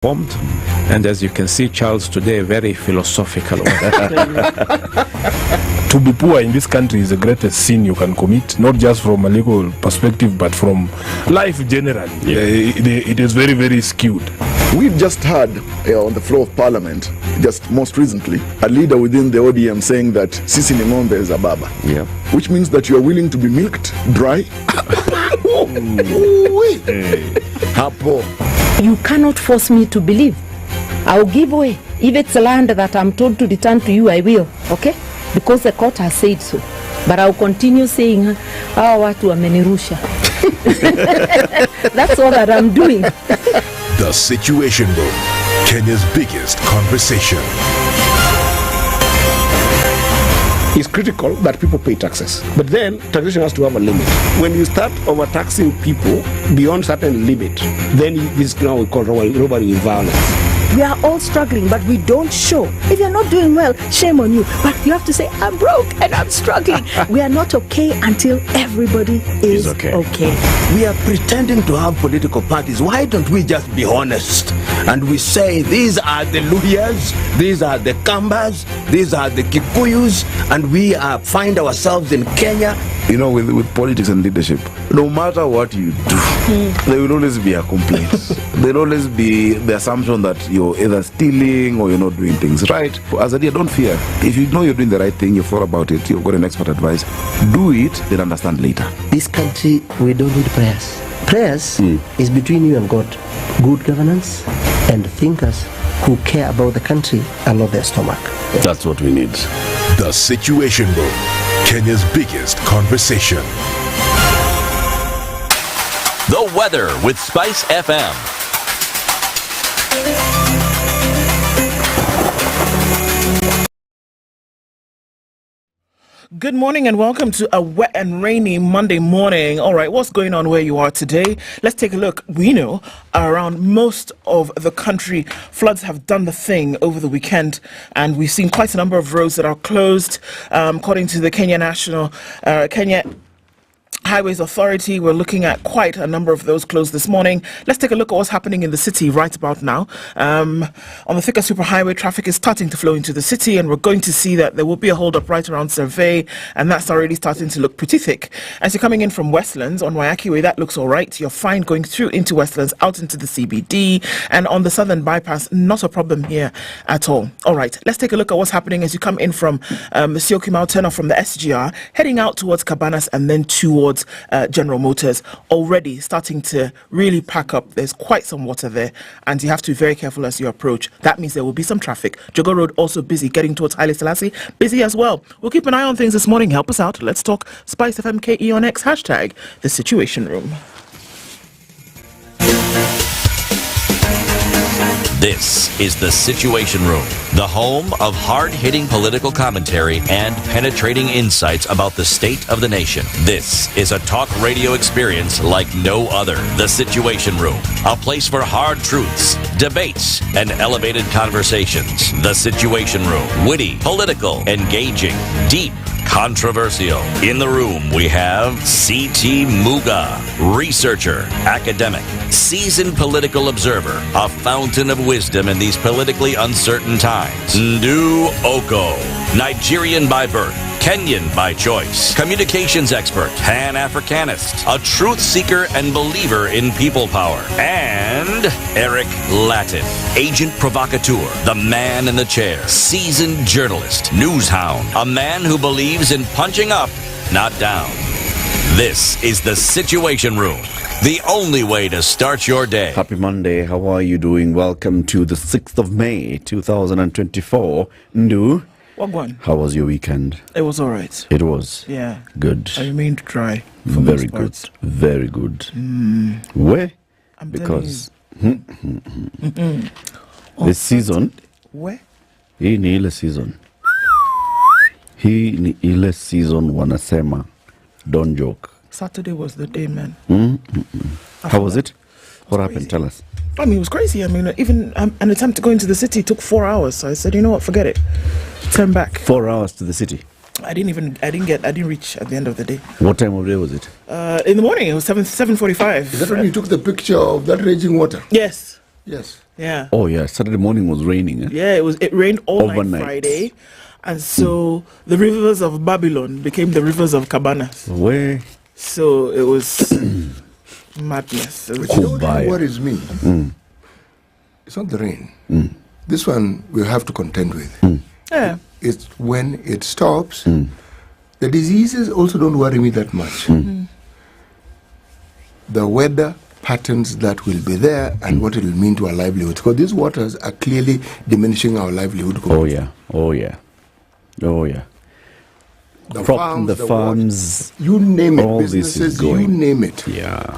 formed. And as you can see, Charles today, very philosophical. To be poor in this country is the greatest sin you can commit, not just from a legal perspective, but from life generally. It is very, very skewed. We've just heard on the floor of Parliament, just most recently, a leader within the ODM saying that Sisi ni ng'ombe is a baba. Yeah. Which means that you are willing to be milked dry. Hapo. You cannot force me to believe. I'll give way. If it's land that I'm told to return to you, I will. Okay? Because the court has said so. But I'll continue saying, watu wamenirusha. That's all that I'm doing. The Situation Room, Kenya's biggest conversation. It's critical that people pay taxes. But then, taxation has to have a limit. When you start overtaxing people beyond certain limit, then this is now we call robbery with violence. We are all struggling, but we don't show. If you're not doing well, shame on you. But you have to say, I'm broke and I'm struggling. We are not okay until everybody is okay. We are pretending to have political parties. Why don't we just be honest? And we say, these are the Luyas, these are the Kambas, these are the Kikuyus, and we find ourselves in Kenya. You know, with politics and leadership, no matter what you do, there will always be a complaint. There will always be the assumption that you're either stealing or you're not doing things right. As a leader, don't fear. If you know you're doing the right thing, you've thought about it, you've got an expert advice, do it, then understand later. This country, we don't need prayers. Prayers is between you and God. Good governance and thinkers who care about the country and not their stomach. That's what we need. The Situation Room, Kenya's biggest conversation. The weather with SpiceFM. Good morning and welcome to a wet and rainy Monday morning. All right, what's going on where you are today? Let's take a look. We know around most of the country, floods have done the thing over the weekend, and we've seen quite a number of roads that are closed. According to the Kenya Highways Authority, we're looking at quite a number of those closed this morning. Let's take a look at what's happening in the city right about now. On the Thika Superhighway, traffic is starting to flow into the city, and we're going to see that there will be a hold-up right around Survey, and that's already starting to look pretty thick. As you're coming in from Westlands on Waiaki Way, that looks all right. You're fine going through into Westlands, out into the CBD, and on the Southern Bypass, not a problem here at all. All right, let's take a look at what's happening as you come in from the Siokimau, turn off from the SGR, heading out towards Cabanas and then towards General Motors, already starting to really pack up. There's quite some water there, and you have to be very careful as you approach. That means there will be some traffic. Jogo Road also busy, getting towards Haile Selassie, busy as well. We'll keep an eye on things this morning. Help us out. Let's talk SpiceFM KE on X, hashtag The Situation Room. This is The Situation Room, the home of hard-hitting political commentary and penetrating insights about the state of the nation. This is a talk radio experience like no other. The Situation Room, a place for hard truths, debates, and elevated conversations. The Situation Room, witty, political, engaging, deep, controversial. In the room, we have C.T. Muga, researcher, academic, seasoned political observer, a fountain of wisdom in these politically uncertain times. Ndu Okoh, Nigerian by birth, Kenyan by choice, communications expert, Pan-Africanist, a truth seeker and believer in people power, and Eric Latiff, agent provocateur, the man in the chair, seasoned journalist, news hound, a man who believes in punching up, not down. This is The Situation Room, the only way to start your day. Happy Monday. How are you doing? Welcome to the 6th of May, 2024. Ndu, Wagwan. how was your weekend? It was all right. It was? Yeah. Good. I remained dry. Very good. Very good. Where? I'm because this season, where? hii ni ile season. Hii ni ile season wanasema, don't joke. Saturday was the day, man. How was it? What happened? Tell us. I mean, it was crazy. I mean, even an attempt to go into the city took 4 hours. So I said, you know what, forget it. Turn back. 4 hours to the city. I didn't reach at the end of the day. What time of day was it? In the morning. It was 7:45. Is that when you took the picture of that raging water? Yes. Yes. Yeah. Oh yeah, Saturday morning was raining. Eh? Yeah, it rained all Overnight. night Friday. And so the rivers of Babylon became the rivers of Cabanas. Where? So it was madness. It was But you know what worries me? It's not the rain. This one we have to contend with. Yeah. It's when it stops. The diseases also don't worry me that much. The weather patterns that will be there and what it will mean to our livelihood. Because these waters are clearly diminishing our livelihood. Oh yeah. The Crop in the farms, you name it, all this is businesses, going. you name it. Yeah.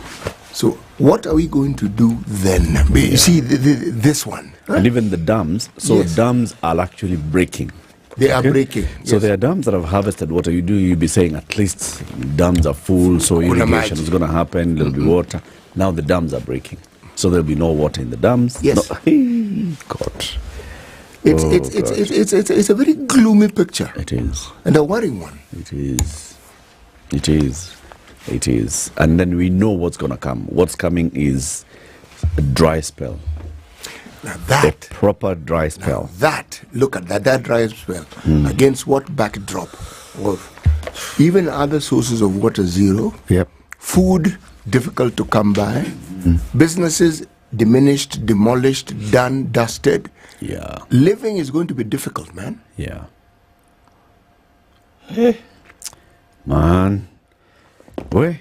So what are we going to do then? You see, this one. And even the dams. So Yes. dams are actually breaking. They are breaking. So yes. there are dams that have harvested water. You'll be saying at least dams are full, so irrigation is going to happen. There'll be water. Now the dams are breaking, so there'll be no water in the dams. Yes. No, God. It's a very gloomy picture. It is. And a worrying one. It is. It is. It is. And then we know what's going to come. What's coming is a dry spell. Now that. A proper dry spell. Now that. Look at that dry spell. Against what backdrop of even other sources of water zero. Yep. Food difficult to come by. Businesses diminished, demolished, done, dusted. Yeah. Living is going to be difficult, man. Yeah. Man. Boy,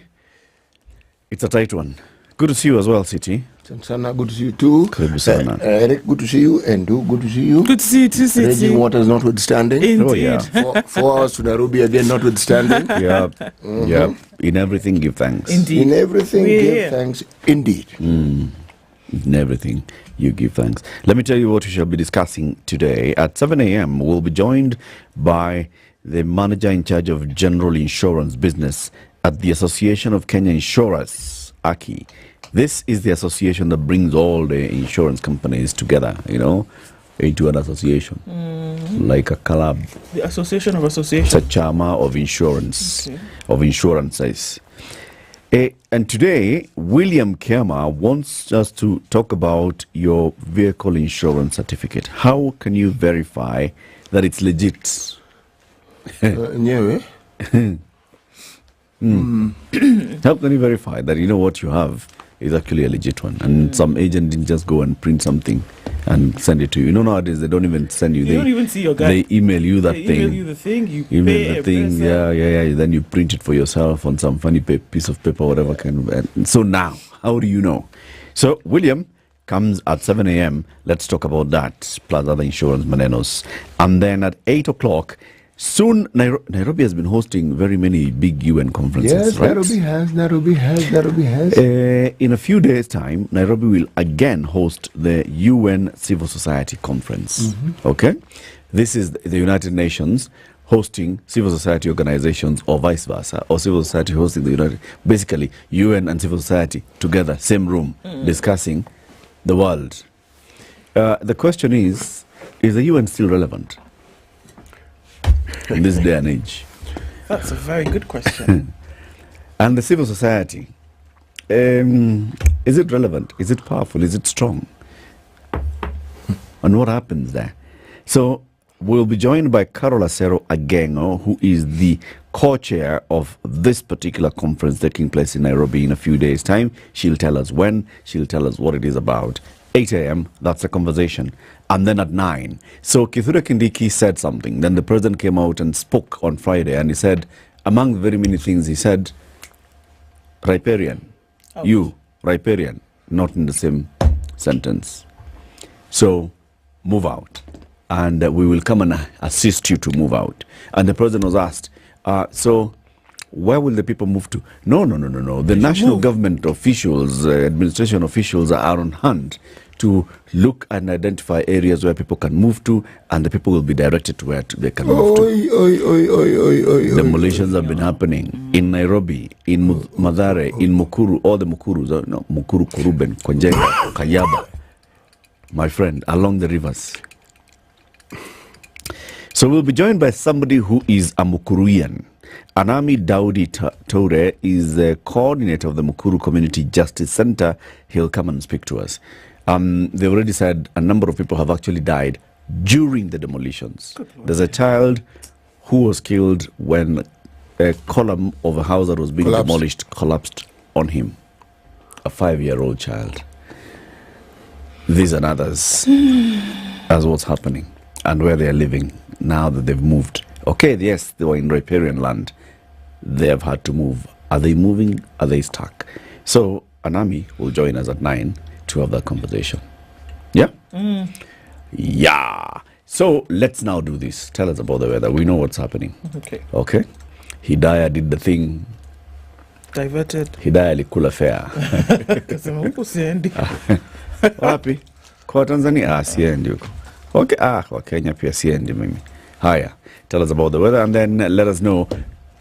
it's a tight one. Good to see you as well, City. Sana, good to see you too. Karibu sana. Eric, good to see you. Ndu, good to see you. Good to see you too, City. Raging waters notwithstanding. Indeed. Oh, yeah. 4 hours to Nairobi again notwithstanding. Yep. Yep. In everything, give thanks. Indeed. In everything, We're give here. thanks. Indeed. In everything, you give thanks. Let me tell you what we shall be discussing today. At 7 a.m., we'll be joined by the manager in charge of general insurance business at the Association of Kenya Insurers, AKI. This is the association that brings all the insurance companies together, into an association, like a club. The Association of It's Associations. a chama of insurance, of insurances. And today, William Kema wants us to talk about your vehicle insurance certificate. How can you verify that it's legit? Nyeri? How can you verify that what you have is actually a legit one, and some agent didn't just go and print something and send it to you? Nowadays they don't even send you. You don't even see your guy. They email you that They thing. email you the thing. You Email pay the a thing. person. Yeah. Then you print it for yourself on some funny piece of paper, whatever kind of. And so now, how do you know? So William comes at 7 a.m. Let's talk about that, plus other insurance manenos. And then at 8 o'clock, soon Nairobi has been hosting very many big UN conferences. Yes, right? Nairobi has. In a few days' time, Nairobi will again host the UN Civil Society Conference. Okay? This is the United Nations hosting civil society organizations, or vice versa, or civil society hosting the United. Basically, UN and civil society together, same room, discussing the world. The question is the UN still relevant in this day and age? That's a very good question. And the civil society, is it relevant? Is it powerful? Is it strong? And what happens there? So we'll be joined by Carol Acero Agengo, who is the co-chair of this particular conference taking place in Nairobi in a few days' time. She'll tell us when, she'll tell us what it is about. 8 a.m., that's the conversation. And then at 9. So Kithure Kindiki said something. Then the president came out and spoke on Friday, and he said, among the very many things, he said, riparian. You, riparian, not in the same sentence. So move out. And we will come and assist you to move out. And the president was asked, so where will the people move to? No. The national government officials, administration officials are on hand to look and identify areas where people can move to, and the people will be directed to where they can move to. Demolitions have been happening in Nairobi, in Mathare, in Mukuru, all the Mukurus, Mukuru, Kuruben, Konjenga, Kayaba, my friend, along the rivers. So we'll be joined by somebody who is a Mukuruian. Anami Daudi Toure is the coordinator of the Mukuru Community Justice Center. He'll come and speak to us. They already said a number of people have actually died during the demolitions. There's a child who was killed when a column of a house that was being demolished collapsed on him. A 5-year-old child. These and others. That's what's happening. And where they are living now that they've moved. Okay, yes, they were in riparian land. They have had to move. Are they moving? Are they stuck? So Anami will join us at 9 to have that conversation. Yeah? Yeah. So let's now do this. Tell us about the weather. We know what's happening. Okay. Hidayah did the thing. Diverted. Hidayah alikula fair. Kasema huko siendi. Wapi? Kwa Tanzania siendi huko. Okay, kwa Kenya pia siendi mimi. Haya. Tell us about the weather and then let us know.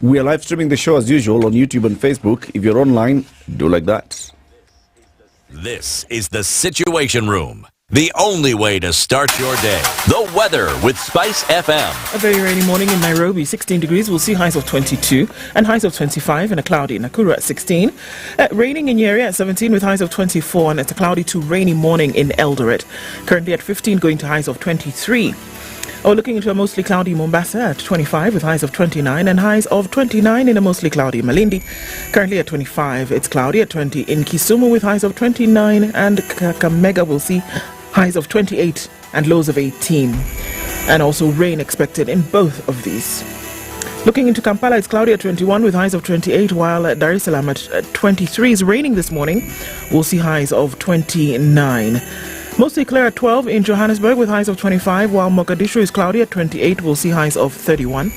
We are live streaming the show as usual on YouTube and Facebook. If you're online, do like that. This is the Situation Room. The only way to start your day. The weather with SpiceFM. A very rainy morning in Nairobi, 16 degrees. We'll see highs of 22 and highs of 25 and a cloudy. Nakuru at 16. Raining in Nyeri at 17 with highs of 24 and it's a cloudy to rainy morning in Eldoret. Currently at 15 going to highs of 23. Looking into a mostly cloudy Mombasa at 25 with highs of 29 and highs of 29 in a mostly cloudy Malindi. Currently at 25, it's cloudy at 20 in Kisumu with highs of 29 and Kakamega will see highs of 28 and lows of 18. And also rain expected in both of these. Looking into Kampala, it's cloudy at 21 with highs of 28, while at Dar es Salaam at 23 is raining this morning. We'll see highs of 29. Mostly clear at 12 in Johannesburg with highs of 25, while Mogadishu is cloudy at 28. We'll see highs of 31.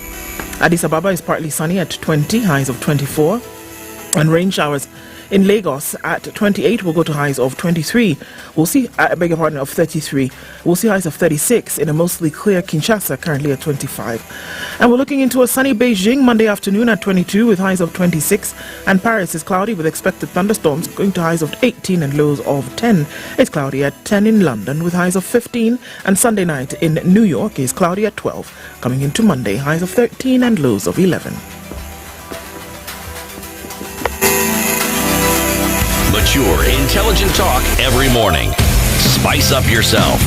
Addis Ababa is partly sunny at 20, highs of 24. And rain showers in Lagos at 28 will go to highs of 23. We'll see, I beg your pardon, of 33. We'll see highs of 36 in a mostly clear Kinshasa, currently at 25. And we're looking into a sunny Beijing Monday afternoon at 22 with highs of 26. And Paris is cloudy with expected thunderstorms going to highs of 18 and lows of 10. It's cloudy at 10 in London with highs of 15. And Sunday night in New York is cloudy at 12. Coming into Monday, highs of 13 and lows of 11. Mature, intelligent talk every morning. Spice up yourself.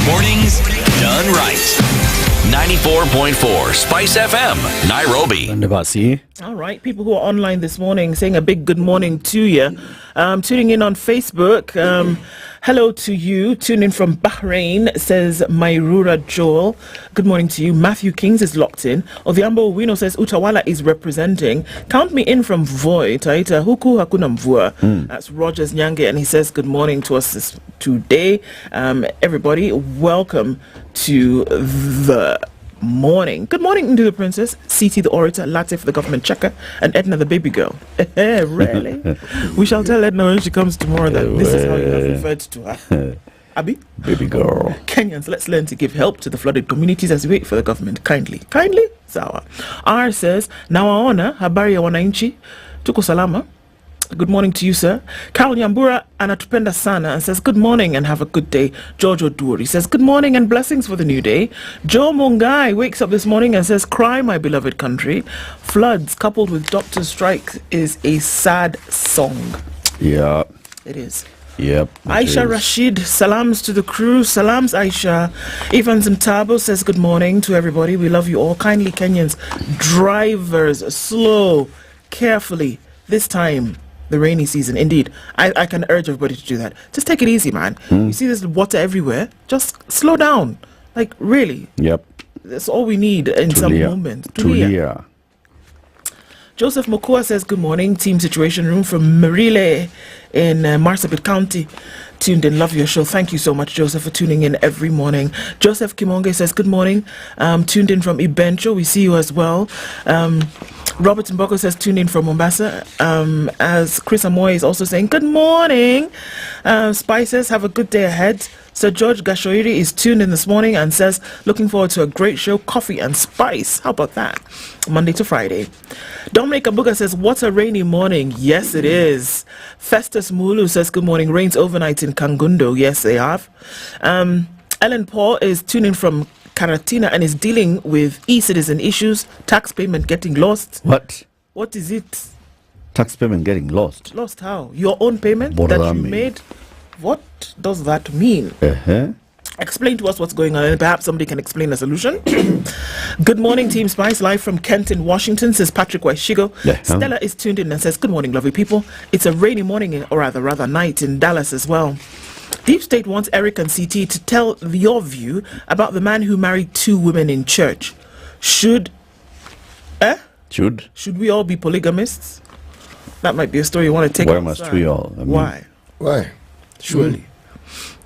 Mornings done right. 94.4 Spice FM, Nairobi. All right, people who are online this morning saying a big good morning to you. Tuning in on Facebook. Hello to you. Tune in from Bahrain, says Mairura Joel. Good morning to you. Matthew Kings is locked in. Odhiambo Wino says Utawala is representing. Count me in from Voi. Taita Huku Hakuna Mvua. That's Rogers Nyange, and he says good morning to us today. Everybody, welcome to the morning. Good morning to the princess, Siti the orator, Latiff the government checker, and Edna the baby girl. Really? We shall tell Edna when she comes tomorrow that this is how you have referred to her. Abi? Baby girl. Kenyans, let's learn to give help to the flooded communities as we wait for the government. Kindly. Sawa. R says, nawaona habari ya wananchi, tuko salama. Good morning to you, sir. Carol Nyambura anatupenda sana and says good morning and have a good day. George Oduri says good morning and blessings for the new day. Joe Mungai wakes up this morning and says cry my beloved country. Floods coupled with doctor's strike is a sad song. Yeah. It is. Yep. Aisha Rashid, salams to the crew. Salams, Aisha. Ivan Zimtabo says good morning to everybody. We love you all. Kindly Kenyans, drivers, slow, carefully this time. The rainy season, indeed. I can urge everybody to do that. Just take it easy, man. You see there's water everywhere. Just slow down. Like, really. Yep. That's all we need in some moments. Tulia. Joseph Mokua says, good morning. Team Situation Room from Marile in Marsabit County. Tuned in. Love your show. Thank you so much, Joseph, for tuning in every morning. Joseph Kimonge says, good morning. Tuned in from Ibencho. We see you as well. Robert Mboko says, tune in from Mombasa. As Chris Amoy is also saying, good morning. Spices, have a good day ahead. Sir George Gashoiri is tuned in this morning and says, looking forward to a great show, Coffee and Spice. How about that? Monday to Friday. Dominic Abuga says, what a rainy morning. Yes, it is. Festus Mulu says, good morning. Rains overnight in Kangundo. Yes, they have. Ellen Paul is tuning from Karatina and is dealing with e-citizen issues, tax payment getting lost. What? What is it? Tax payment getting lost. Lost how? Your own payment that you made? What does that mean? Explain to us what's going on, and perhaps somebody can explain a solution. Good morning, Team Spice, live from Kenton, Washington, says Patrick Waishigo. Stella is tuned in and says, good morning, lovely people. It's a rainy morning, or rather night in Dallas as well. Deep State wants Eric and CT to tell your view about the man who married 2 women in church. Should we all be polygamists? That might be a story you want to take. Why must we all? I mean, Why? Surely.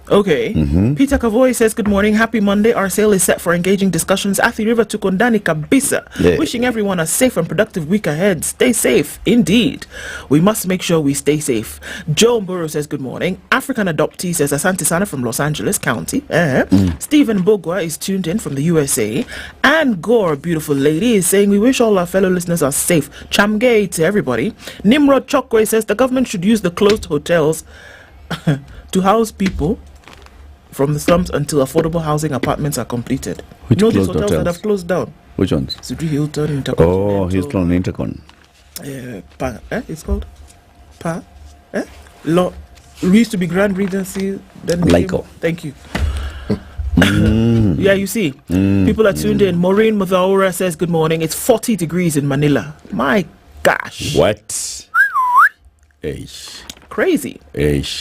Okay. Peter Kavoy says, good morning, happy Monday. Our sale is set for engaging discussions. Athi River to Kondani Kabisa. Wishing everyone a safe and productive week ahead. Stay safe. Indeed. We must make sure we stay safe. Joe Mburu says, good morning. African adoptee says, Asante Sana from Los Angeles County. Stephen Bogwa is tuned in from the USA. Anne Gore, beautiful lady, is saying, we wish all our fellow listeners are safe. Chamgay to everybody. Nimrod Chokwe says, the government should use the closed hotels to house people from the slums until affordable housing apartments are completed. Which these hotels that have closed down? Which ones? Sudri Hilton, Intercontinental. Oh, Hilton Intercon. It's called Pa. We used to be Grand Regency. Then Lyco. Thank you. Yeah, you see, people are tuned in. Maureen Mathaura says, good morning. It's 40 degrees in Manila. My gosh. What? Crazy.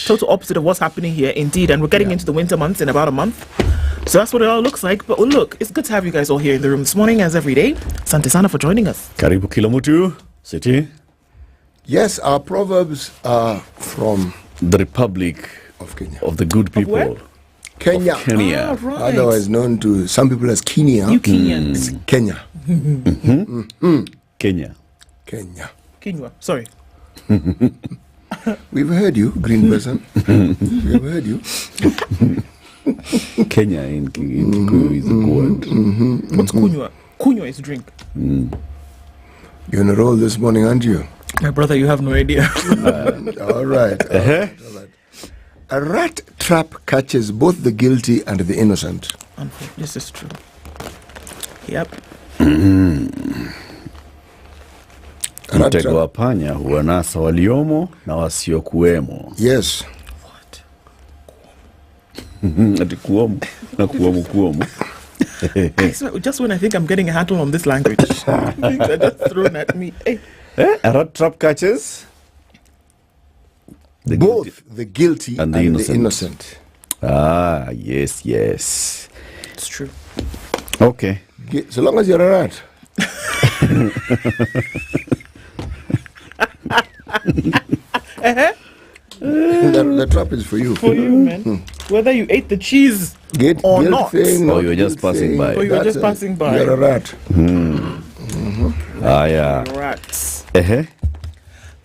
Total opposite of what's happening here, indeed. And we're getting into the winter months in about a month. So that's what it all looks like. But look, it's good to have you guys all here in the room this morning, as every day. Asante Sana for joining us. Karibu Kilomutu City. Yes, our proverbs are from the Republic of Kenya. Of the good people. Of Kenya. Of Kenya. Right. Otherwise known to some people as Kenya. You Kenyans. It's Kenya. Kenya. Quinoa. Sorry. We've heard you, green person. We've heard you. Kenya in Kikuyu is a word. What's kunywa? Kunywa is drink. You're on a roll this morning, aren't you? My brother, you have no idea. All right. A rat trap catches both the guilty and the innocent. This is true. Yep. Mtego wa panya huwanasa waliomo na wasiokuwemo. Yes. What? Ati kuomo na kuomo. Just when I think I'm getting a handle on this language, things are just thrown at me. Hey. A rat trap catches both the guilty and the innocent. Ah, yes. It's true. Okay. So long as you're a rat. The trap is for you. For you, man. Whether you ate the cheese or not. Or you were just passing by. You're a rat. Ah, yeah. Rats.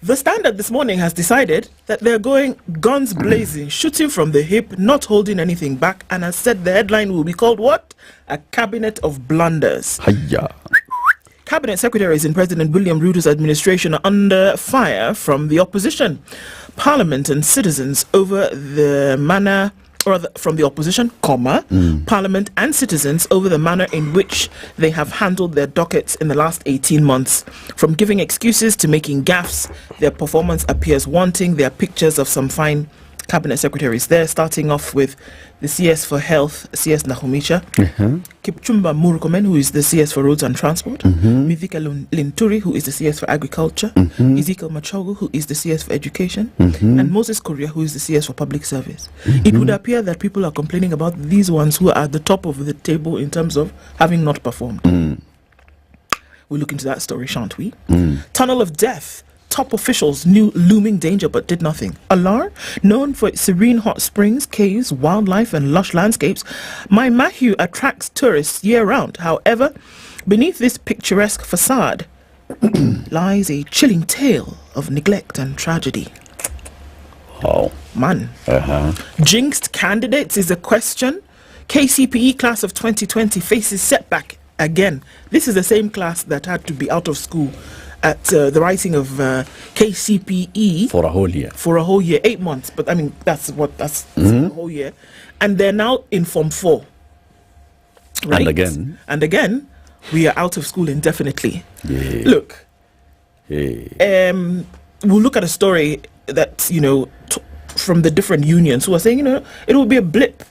The Standard this morning has decided that they're going guns blazing, shooting from the hip, not holding anything back, and has said the headline will be called what? A cabinet of blunders. Hiya. Cabinet secretaries in President William Ruto's administration are under fire from the opposition, Parliament and citizens over the manner, or from the opposition, Parliament and citizens over the manner in which they have handled their dockets in the last 18 months. From giving excuses to making gaffes, their performance appears wanting. There are pictures of some fine cabinet secretaries there, starting off with the CS for Health, CS Nahumicha, Kipchumba Murkomen, who is the CS for Roads and Transport, Mithika Linturi, who is the CS for Agriculture, Ezekiel Machogu, who is the CS for Education, and Moses Korea, who is the CS for Public Service. It would appear that people are complaining about these ones who are at the top of the table in terms of having not performed. We'll look into that story, shan't we? Tunnel of Death. Top officials knew looming danger but did nothing. Alar, known for its serene hot springs, caves, wildlife and lush landscapes, Mai Mahiu attracts tourists year-round. However, beneath this picturesque facade lies a chilling tale of neglect and tragedy. Oh. Man. Jinxed candidates is a question. KCPE class of 2020 faces setback again. This is the same class that had to be out of school at the writing of KCPE for a whole year, 8 months. But I mean, that's a whole year, and they're now in Form 4. Right? And again, we are out of school indefinitely. Yeah. Look, Hey. we'll look at a story that, from the different unions who are saying, it will be a blip,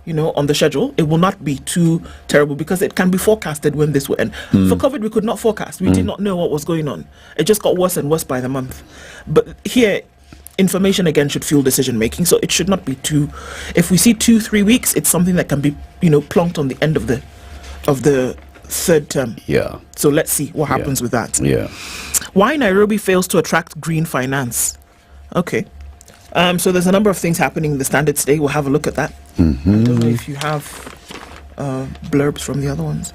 on the schedule. It will not be too terrible because it can be forecasted when this will end. For COVID, we could not forecast. We did not know what was going on. It just got worse and worse by the month. But here, information again should fuel decision making. So it should not be too. If we see 2-3 weeks, it's something that can be, plonked on the end of the third term. Yeah. So let's see what happens with that. Yeah. Why Nairobi fails to attract green finance. Okay. So there's a number of things happening in the Standard today. We'll have a look at that. I don't know if you have blurbs from the other ones.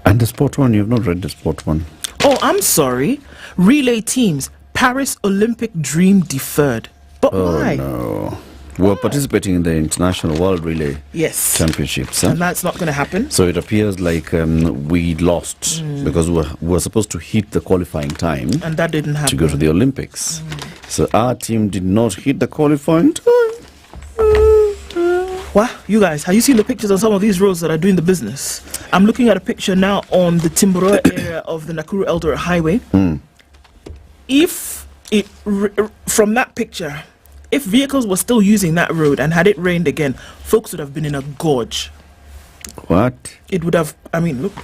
And the sport one, you've not read the sport one. Oh, I'm sorry. Relay teams, Paris Olympic dream deferred. But why? No. We're participating in the International World Relay Championships. And that's not going to happen. So it appears like we lost because we were supposed to hit the qualifying time. And that didn't happen. To go to the Olympics. So our team did not hit the qualifying time. Wow, you guys, have you seen the pictures on some of these roads that are doing the business? I'm looking at a picture now on the Timboroa area of the Nakuru Eldoret Highway. If it, from that picture, if vehicles were still using that road and had it rained again, folks would have been in a gorge. What? It would have, look.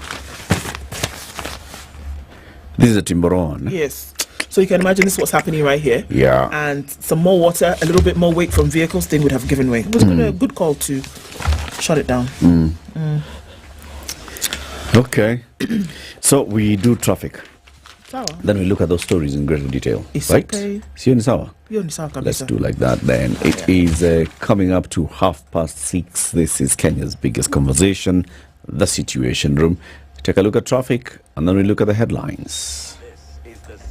This is a Timboroa one. Yes. So you can imagine this is what's happening right here. Yeah. And some more water, a little bit more weight from vehicles, thing would have given way. It was a good call to shut it down. Okay. So we do traffic. Sawa. Then we look at those stories in greater detail. It's right? okay. See you in Sawa. Let's do like that then. It is coming up to 6:30. This is Kenya's biggest conversation, the Situation Room. Take a look at traffic and then we look at the headlines.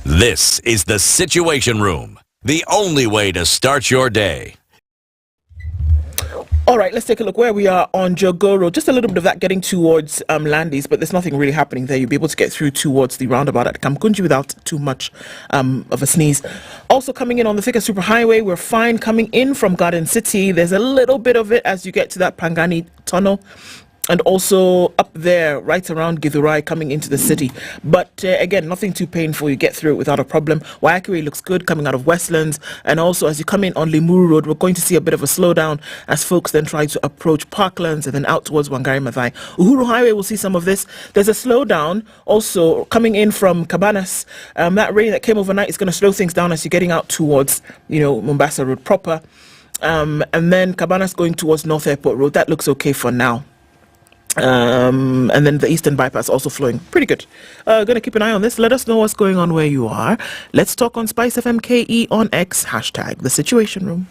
This is the Situation Room, the only way to start your day. All right, let's take a look where we are on Jogo Road. Just a little bit of that getting towards Landis, but there's nothing really happening there. You'll be able to get through towards the roundabout at Kamkunji without too much of a sneeze. Also coming in on the Thika Superhighway, we're fine coming in from Garden City. There's a little bit of it as you get to that Pangani tunnel. And also up there, right around Githurai, coming into the city. But again, nothing too painful. You get through it without a problem. Waikiri looks good coming out of Westlands. And also, as you come in on Limuru Road, we're going to see a bit of a slowdown as folks then try to approach Parklands and then out towards Wangari Maathai. Uhuru Highway will see some of this. There's a slowdown also coming in from Cabanas. That rain that came overnight is going to slow things down as you're getting out towards, Mombasa Road proper. And then Cabanas going towards North Airport Road. That looks okay for now. And then the Eastern Bypass also flowing pretty good. Gonna keep an eye on this. Let us know what's going on where you are. Let's talk on SpiceFM KE on X, #The Situation Room.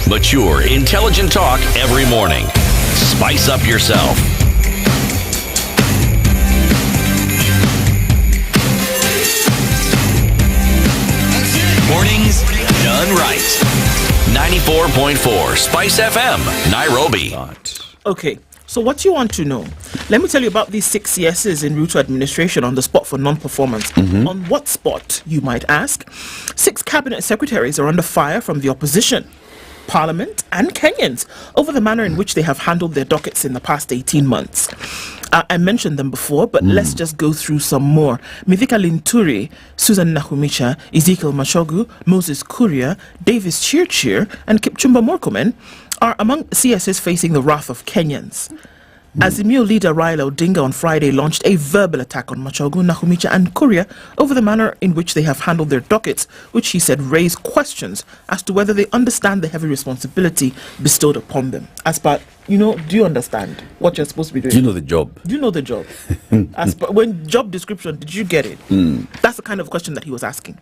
Mature, intelligent talk every morning. Spice up yourself. Mornings done right. 94.4 Spice FM, Nairobi. Okay, so what you want to know? Let me tell you about these 6 yeses in route to administration on the spot for non-performance. On what spot, you might ask? 6 cabinet secretaries are under fire from the opposition, Parliament and Kenyans over the manner in which they have handled their dockets in the past 18 months. I mentioned them before, but let's just go through some more. Mithika Linturi, Susan Nakhumicha, Ezekiel Machogu, Moses Kuria, Davis Chirchir, and Kipchumba Murkomen are among CSs facing the wrath of Kenyans. Azimio leader Raila Odinga on Friday launched a verbal attack on Machogu, Nakhumicha and Kuria over the manner in which they have handled their dockets, which he said raised questions as to whether they understand the heavy responsibility bestowed upon them. As per, do you understand what you're supposed to be doing? Do you know the job? Do you know the job? As per, when job description, did you get it? That's the kind of question that he was asking.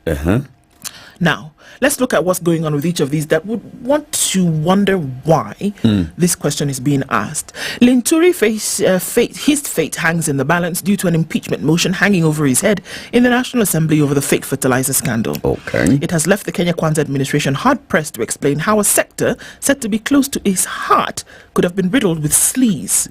Now, let's look at what's going on with each of these that would want to wonder why this question is being asked. Linturi his fate hangs in the balance due to an impeachment motion hanging over his head in the National Assembly over the fake fertilizer scandal. Okay. It has left the Kenya Kwanza administration hard-pressed to explain how a sector said to be close to his heart could have been riddled with sleaze.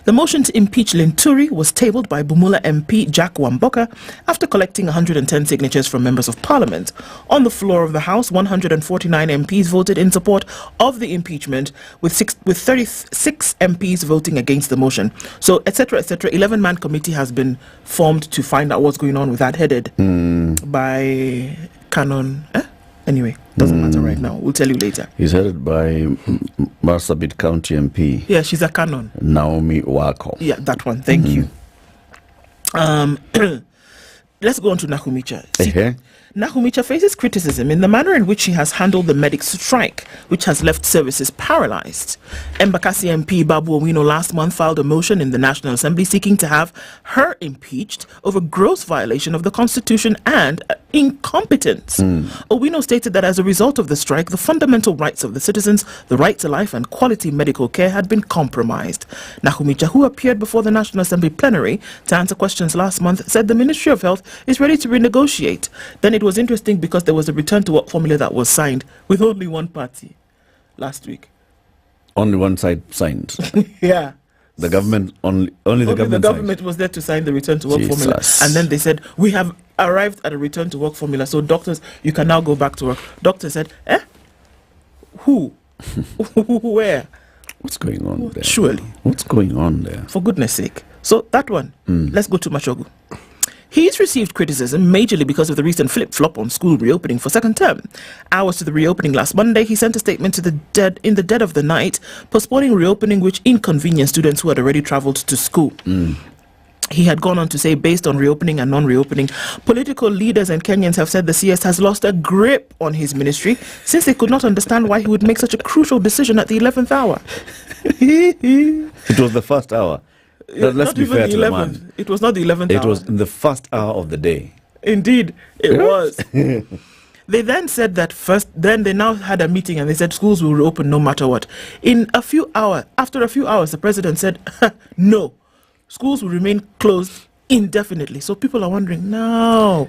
The motion to impeach Linturi was tabled by Bumula MP Jack Wamboka after collecting 110 signatures from members of parliament. On the floor of the House, 149 MPs voted in support of the impeachment, with 36 MPs voting against the motion. So, etc., etc. 11-man committee has been formed to find out what's going on with that, headed by Canon. Anyway, doesn't matter right now. We'll tell you later. He's headed by Marsabit County MP. Yeah, she's a Canon. Ndu Okoh. Yeah, that one. Thank you. Let's go on to Nakhumicha. Nakhumicha faces criticism in the manner in which she has handled the medics' strike, which has left services paralyzed. Embakasi MP Babu Owino last month filed a motion in the National Assembly seeking to have her impeached over gross violation of the Constitution and incompetence. Owino stated that as a result of the strike, the fundamental rights of the citizens, the right to life and quality medical care had been compromised. Nakhumicha, who appeared before the National Assembly plenary to answer questions last month, said the Ministry of Health is ready to renegotiate. Then it was interesting because there was a return to work formula that was signed with only one party last week. Only one side signed. Yeah. The government only the government was there to sign the return to work formula, and then they said we have arrived at a return to work formula. So doctors, you can now go back to work. Doctor said, who, where? What's going on there? Surely. What's going on there? For goodness sake. So that one. Let's go to Machogu. He's received criticism majorly because of the recent flip-flop on school reopening for second term. Hours to the reopening last Monday, he sent a statement to in the dead of the night, postponing reopening which inconvenienced students who had already travelled to school. He had gone on to say, based on reopening and non-reopening, political leaders and Kenyans have said the CS has lost a grip on his ministry since they could not understand why he would make such a crucial decision at the 11th hour. It was the first hour. Let's be fair to the man. It was not the 11th hour. It was in the first hour of the day. Indeed, it was. They then said that then they now had a meeting and they said schools will reopen no matter what. After a few hours, the president said, no, schools will remain closed indefinitely. So people are wondering, no.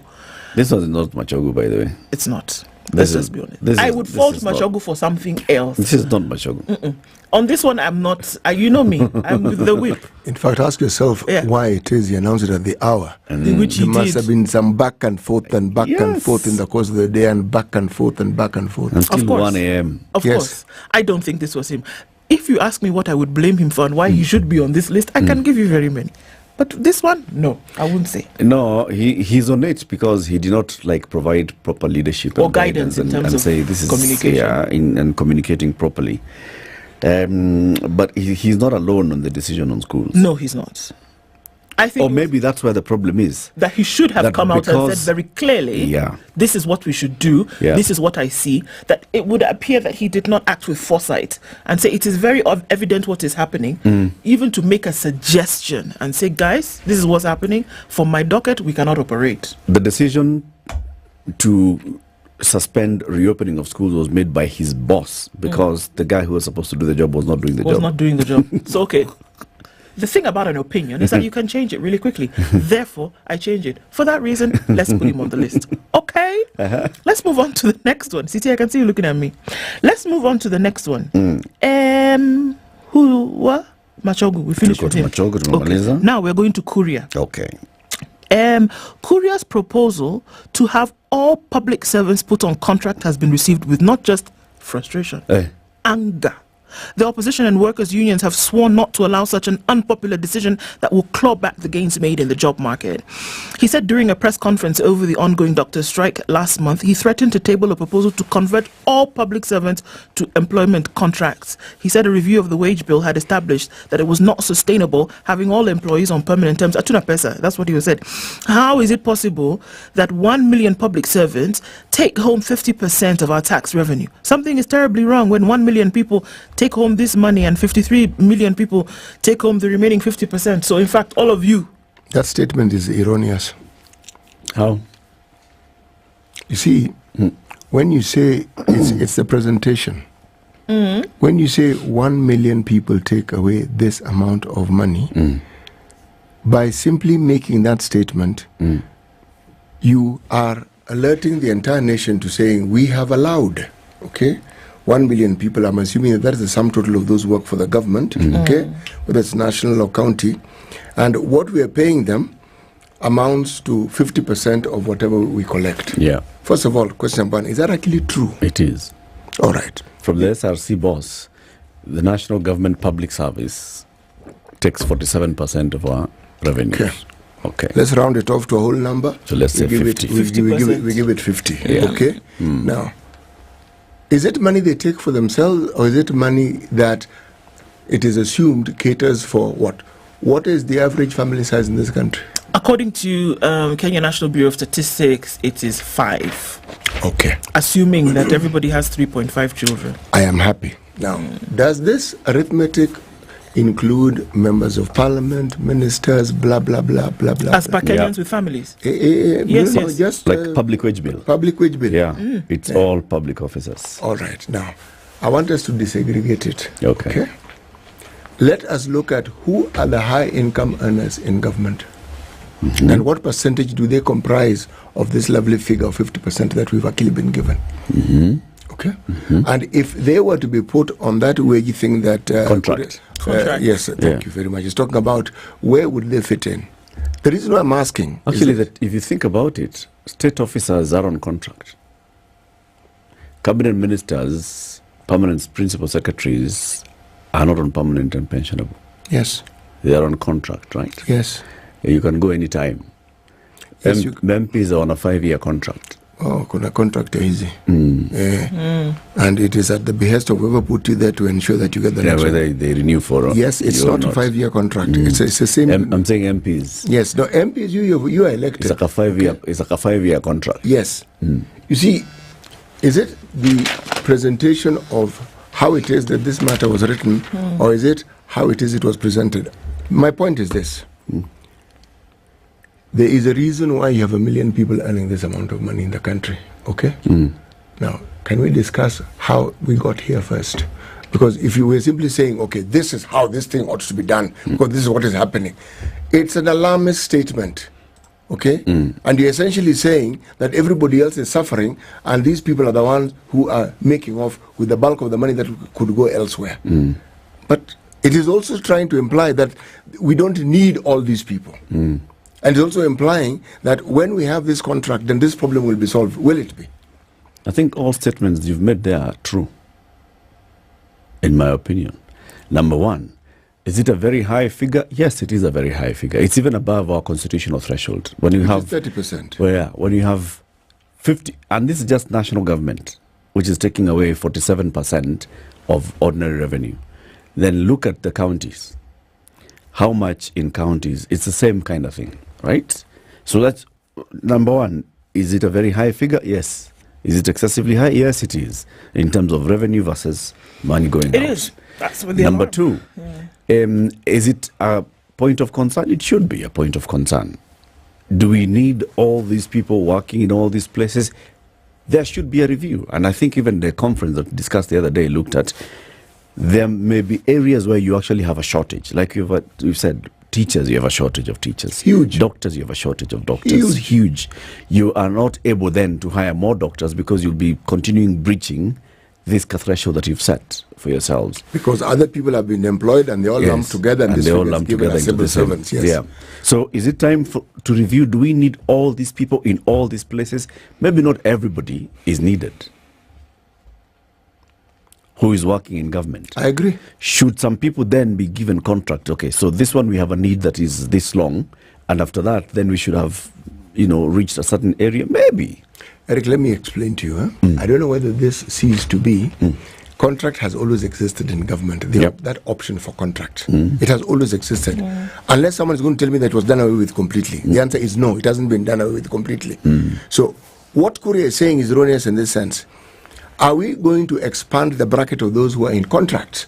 This was not Machogu, by the way. It's not. Let's just be honest. I would fault Machogu for something else. This is not Machogu. On this one, I'm not. You know me. I'm with the whip. In fact, ask yourself why it is he announced it at the hour. Which there must have been some back and forth and back and forth in the course of the day, and back and forth and back and forth. Until 1 a.m. Of course. I don't think this was him. If you ask me what I would blame him for and why he should be on this list, I can give you very many. But this one, no, I wouldn't say. No, he's on it because he did not provide proper leadership or guidance in terms of say this is communication. and communicating properly. But he's not alone on the decision on schools. No, he's not. I think, or maybe that's where the problem is. That he should have come out and said very clearly, this is what we should do, this is what I see. That it would appear that he did not act with foresight and say it is very evident what is happening, even to make a suggestion and say, guys, this is what's happening. For my docket, we cannot operate. The decision to suspend reopening of schools was made by his boss because the guy who was supposed to do the job was not doing the job. So, okay. The thing about an opinion is that you can change it really quickly. Therefore, I change it. For that reason, let's put him on the list. Okay? Let's move on to the next one. Siti, I can see you looking at me. Let's move on to the next one. Machogu. We finished with him. Okay. Now we're going to Kuria. Okay. Kuria's proposal to have all public servants put on contract has been received with not just frustration, anger. The opposition and workers' unions have sworn not to allow such an unpopular decision that will claw back the gains made in the job market. He said during a press conference over the ongoing doctor strike last month, he threatened to table a proposal to convert all public servants to employment contracts. He said a review of the wage bill had established that it was not sustainable having all employees on permanent terms. Atuna pesa, that's what he said. How is it possible that 1 million public servants take home 50% of our tax revenue? Something is terribly wrong when 1 million people take home this money and 53 million people take home the remaining 50%. So in fact, all of you. That statement is erroneous. How? You see, when you say it's the presentation, when you say 1 million people take away this amount of money, by simply making that statement, you are alerting the entire nation to saying we have allowed, 1 million people, I'm assuming that is the sum total of those who work for the government, okay, whether it's national or county. And what we are paying them amounts to 50% of whatever we collect. Yeah. First of all, question number one, is that actually true? It is. All right. From the SRC boss, the National Government Public Service takes 47% of our revenue. Okay. Let's round it off to a whole number. So let's say 50. We give it 50. Yeah. Okay. Now, is it money they take for themselves, or is it money that it is assumed caters for what? What is the average family size in this country? According to Kenya National Bureau of Statistics, it is 5. Okay. Assuming that everybody has 3.5 children. I am happy. Now, does this arithmetic include members of parliament, ministers, blah, blah, blah, blah, blah? As per Kenyans with families? Yes, yes. Just like public wage bill. Public wage bill. Yeah, it's all public officers. All right. Now, I want us to desegregate it. Okay. Let us look at who are the high income earners in government. And what percentage do they comprise of this lovely figure of 50% that we've actually been given? Okay. And if they were to be put on that wage thing that... Contract. Yes, thank you very much. It's talking about where would they fit in. The reason why I'm asking... Actually, that if you think about it, state officers are on contract. Cabinet ministers, permanent principal secretaries are not on permanent and pensionable. Yes. They are on contract, right? Yes. You can go anytime. Yes, MPs are on a 5-year contract. Oh, contract easy. And it is at the behest of whoever put you there to ensure that you get the next whether they renew for yes, it's not a 5-year contract. It's the same. I'm saying MPs. Yes, no, MPs, you are elected. It's like a 5-year. Okay. It's like a 5-year contract. Yes. You see, is it the presentation of how it is that this matter was written, or is it how it is it was presented? My point is this. There is a reason why you have 1 million people earning this amount of money in the country, okay? Now, can we discuss how we got here first? Because if you were simply saying, okay, this is how this thing ought to be done, because this is what is happening, it's an alarmist statement, okay? And you're essentially saying that everybody else is suffering, and these people are the ones who are making off with the bulk of the money that could go elsewhere. But it is also trying to imply that we don't need all these people. And it's also implying that when we have this contract, then this problem will be solved. Will it be? I think all statements you've made there are true, in my opinion. Number one, is it a very high figure? Yes, it is a very high figure. It's even above our constitutional threshold. When you have 30%. Well, yeah, when you have 50, and this is just national government, which is taking away 47% of ordinary revenue. Then look at the counties. How much in counties? It's the same kind of thing, right? So that's number one. Is it a very high figure? Yes. Is it excessively high? Yes, it is. In terms of revenue versus money going out. It is. That's what Number two, is it a point of concern? It should be a point of concern. Do we need all these people working in all these places? There should be a review. And I think even the conference that we discussed the other day looked at there may be areas where you actually have a shortage. Like you've said, teachers, you have a shortage of teachers. Huge. Doctors, you have a shortage of doctors. Huge. You are not able then to hire more doctors because you'll be continuing breaching this threshold that you've set for yourselves. Because other people have been employed and they all lumped together and they all lumped together into the servants. Yes. Yeah. So is it time to review? Do we need all these people in all these places? Maybe not everybody is needed who is working in government. I agree. Should some people then be given contract? Okay, so this one we have a need that is this long, and after that, then we should have, reached a certain area. Maybe. Eric, let me explain to you. I don't know whether this ceased to be. Contract has always existed in government. That option for contract. It has always existed. Unless someone is going to tell me that it was done away with completely. The answer is no, it hasn't been done away with completely. So what Korea is saying is erroneous in this sense. Are we going to expand the bracket of those who are in contracts,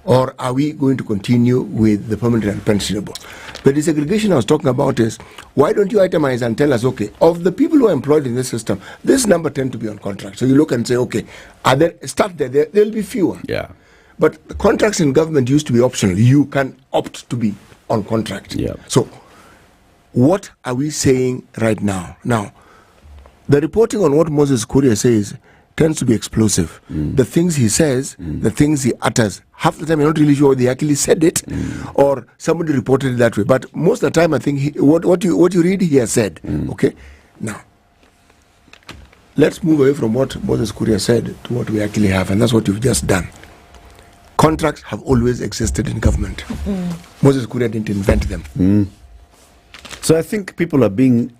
or are we going to continue with the permanent and pensionable? The desegregation I was talking about is, why don't you itemize and tell us, okay, of the people who are employed in this system, this number tend to be on contract. So you look and say, okay, start there, there'll be fewer. Yeah. But the contracts in government used to be optional. You can opt to be on contract. Yeah. So what are we saying right now? Now, the reporting on what Moses Kuria says tends to be explosive. The things he says, the things he utters, half the time you're not really sure whether he actually said it or somebody reported it that way. But most of the time, I think what you read, he has said. Okay? Now, let's move away from what Moses Kuria said to what we actually have, and that's what you've just done. Contracts have always existed in government. Moses Kuria didn't invent them. So I think people are being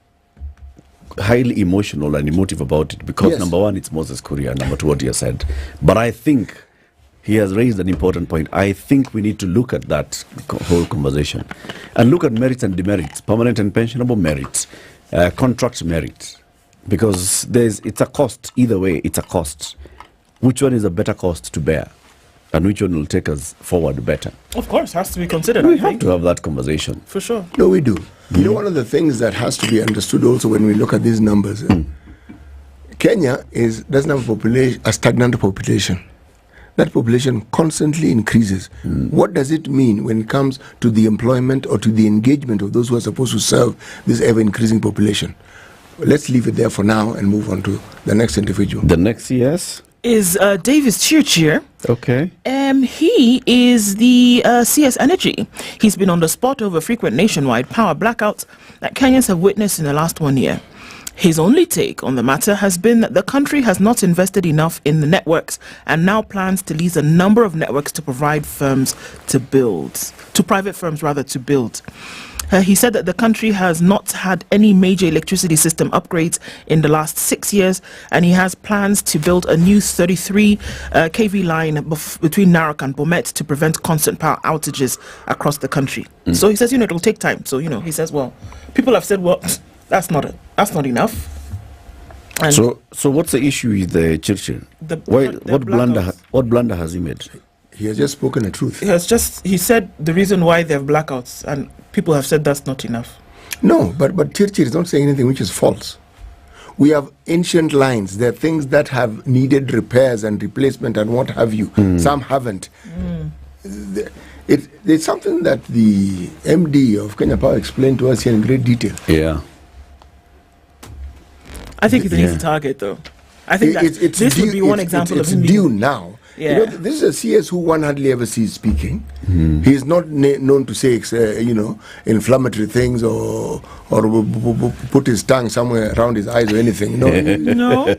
highly emotional and emotive about it because Yes. number one, it's Moses Kuria, number two, what he has said. But I think he has raised an important point. I think we need to look at that whole conversation and look at merits and demerits, permanent and pensionable merits, contract merits, because it's a cost. Either way, it's a cost. Which one is a better cost to bear? And which one will take us forward better? Of course, has to be considered. We I have think. to have that conversation. For sure. No, we do. You know, one of the things that has to be understood also when we look at these numbers, Kenya doesn't have a stagnant population. That population constantly increases. What does it mean when it comes to the employment or to the engagement of those who are supposed to serve this ever-increasing population? Let's leave it there for now and move on to the next individual. The next, yes? Is Davis Chirchir. Okay. He is the CS Energy. He's been on the spot over frequent nationwide power blackouts that Kenyans have witnessed in the last 1 year. His only take on the matter has been that the country has not invested enough in the networks and now plans to lease a number of networks to private firms to build. He said that the country has not had any major electricity system upgrades in the last 6 years, and he has plans to build a new 33 kV line between Narok and Bomet to prevent constant power outages across the country. So he says, it'll take time. So, he says, well, people have said, well, that's not enough. And so what's the issue with the Churchill? What blunder has he made? He has just spoken the truth. He said the reason why they have blackouts, and people have said that's not enough. No, but Chirchir is not saying anything which is false. We have ancient lines. There are things that have needed repairs and replacement and what have you. Some haven't. It's something that the MD of Kenya Power explained to us here in great detail. Yeah. I think it's an easy target, though. I think this would be one example of him. It's due now. Yeah. This is a CS who one hardly ever sees speaking. He is not known to say, inflammatory things or put his tongue somewhere around his eyes or anything. No.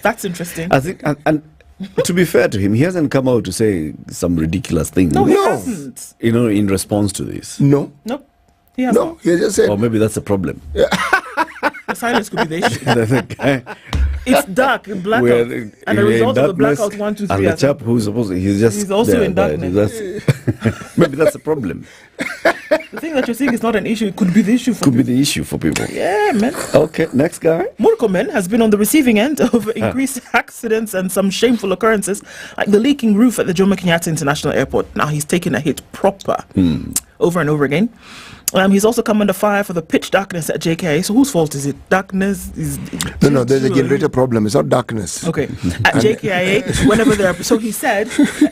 That's interesting. I think, and to be fair to him, he hasn't come out to say some ridiculous things. No, he hasn't. In response to this. No. Nope. He hasn't. No, he just said. Or maybe that's a problem. The silence could be the issue. It's dark in blackout, and the result of the blackout 1, 2, 3. And the chap who's supposed to, he's also there, in darkness. Maybe that's a problem. The thing that you're saying is not an issue. It could be the issue for people. Could be the issue for people. Yeah, man. Okay, next guy. Murkomen has been on the receiving end of increased accidents and some shameful occurrences, like the leaking roof at the Jomo Kenyatta International Airport. Now he's taken a hit proper over and over again. He's also come under fire for the pitch darkness at JKIA. So whose fault is it? Darkness is... No, there's a generator problem. It's not darkness. Okay. At JKIA, whenever there are... So he said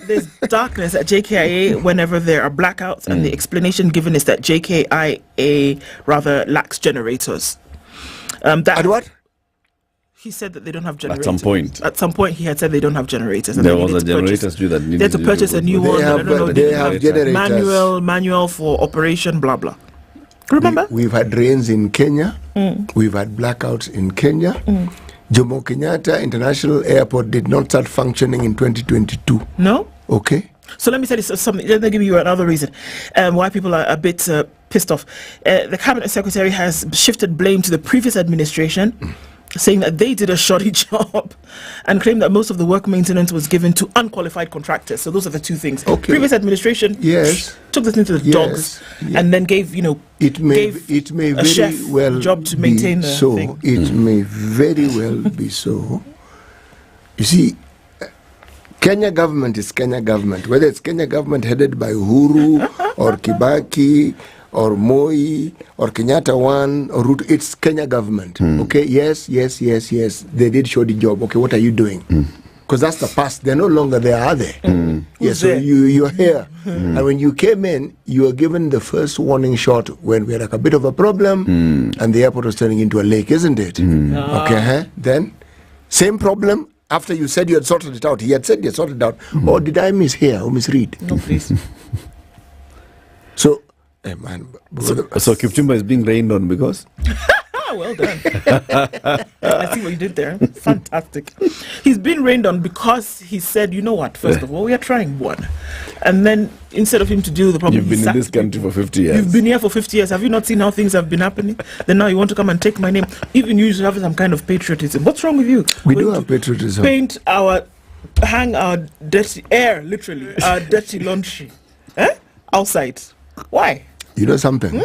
there's darkness at JKIA whenever there are blackouts, and the explanation given is that JKIA rather lacks generators. At what? He said that they don't have generators. At some point he had said they don't have generators. And there was a generators due that they had to purchase a new one. They have generators. Manual for operation, blah, blah. Remember? We've had rains in Kenya. We've had blackouts in Kenya. Jomo Kenyatta International Airport did not start functioning in 2022. No? Okay. So let me say this something. Let me give you another reason why people are a bit pissed off. The Cabinet Secretary has shifted blame to the previous administration, saying that they did a shoddy job, and claimed that most of the work maintenance was given to unqualified contractors. So those are the two things. Okay. Previous administration took this into the dogs and then gave it may a chef very well job to maintain the thing. It may very well be so. You see, Kenya government is Kenya government. Whether it's Kenya government headed by Uhuru or Kibaki or Moi or Kenyatta 1 or Ruto, it's Kenya government. Okay, yes, they did show the job. Okay, what are you doing? Because that's the past. They're no longer there, are they? Yes, so you're here. And when you came in, you were given the first warning shot when we had like a bit of a problem and the airport was turning into a lake, isn't it? Okay, then Same problem after you said you had sorted it out. He had said he had sorted it out. Or did I mishear or misread? No, please. So, man. So Kipchumba is being rained on because? Well done. I see what you did there. Fantastic. He's been rained on because he said, you know what, first of all, we are trying one. And then instead of him to deal with the problem, you've been in this country for 50 years. You've been here for 50 years. Have you not seen how things have been happening? Then now you want to come and take my name. Even you should have some kind of patriotism. What's wrong with you? We do have patriotism. Hang our dirty air, literally, our dirty laundry outside. Why? You know something?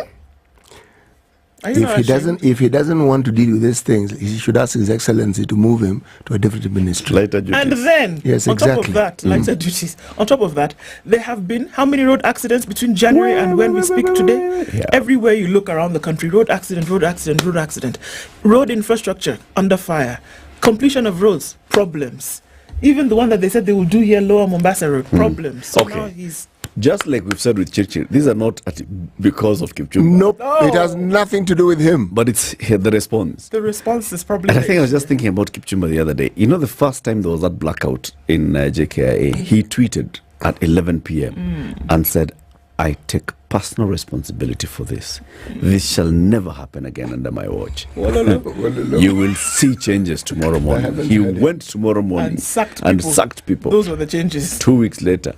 If he doesn't want to deal with these things, he should ask His Excellency to move him to a different ministry. Lighter duties. And then, yes, on exactly. top of that, lighter duties. On top of that, there have been how many road accidents between January and when we speak today? Yeah. Everywhere you look around the country, road accident, road accident, road accident. Road infrastructure under fire. Completion of roads, problems. Even the one that they said they will do here, Lower Mombasa Road, problems. So now he's... Just like we've said with Churchill, these are not because of Kipchumba. Nope, it has nothing to do with him. But it's the response. The response is probably... And I think I was just thinking about Kipchumba the other day. You know, the first time there was that blackout in JKIA, he tweeted at 11 p.m. and said, I take personal responsibility for this. This shall never happen again under my watch. You will see changes tomorrow morning. He went tomorrow morning and sacked people. Those were the changes. 2 weeks later,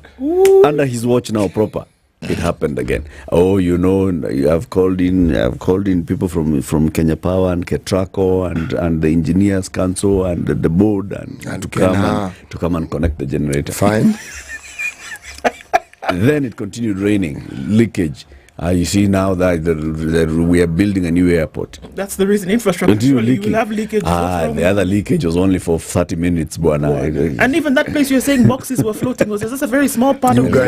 under his watch now proper, it happened again. Oh, you know, I have called in people from Kenya Power and Ketraco and the Engineers Council and the board and to come and connect the generator. Fine. Then it continued raining, leakage. You see now that we are building a new airport. That's the reason. Infrastructure. Surely you will have leakage. The other leakage was only for 30 minutes, Buana. And even that place you're saying boxes were floating was just a very small part of the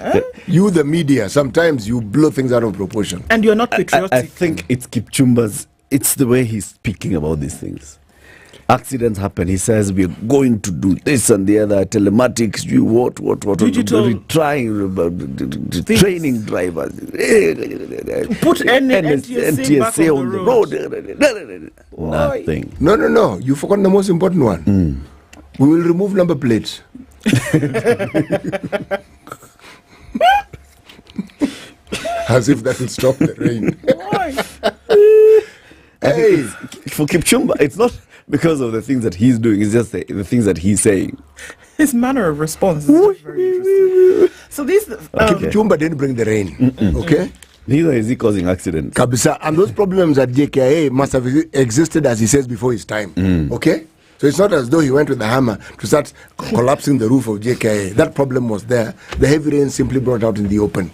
airport. You, the media, sometimes you blow things out of proportion. And you're not patriotic. I think it's Kipchumba's, it's the way he's speaking about these things. Accidents happen. He says we're going to do this and the other, telematics, digital, training drivers, put NTSA on the road. Nothing. No. You forgot the most important one. We will remove number plates. As if that will stop the rain. Hey, for Kipchumba, it's not because of the things that he's doing, it's just the things that he's saying. His manner of response is very interesting. So these... Kipchumba didn't bring the rain, okay? Neither is he causing accidents. Kabisa, and those problems at JKIA must have existed, as he says, before his time, okay? So it's not as though he went with the hammer to start collapsing the roof of JKIA. That problem was there. The heavy rain simply brought out in the open.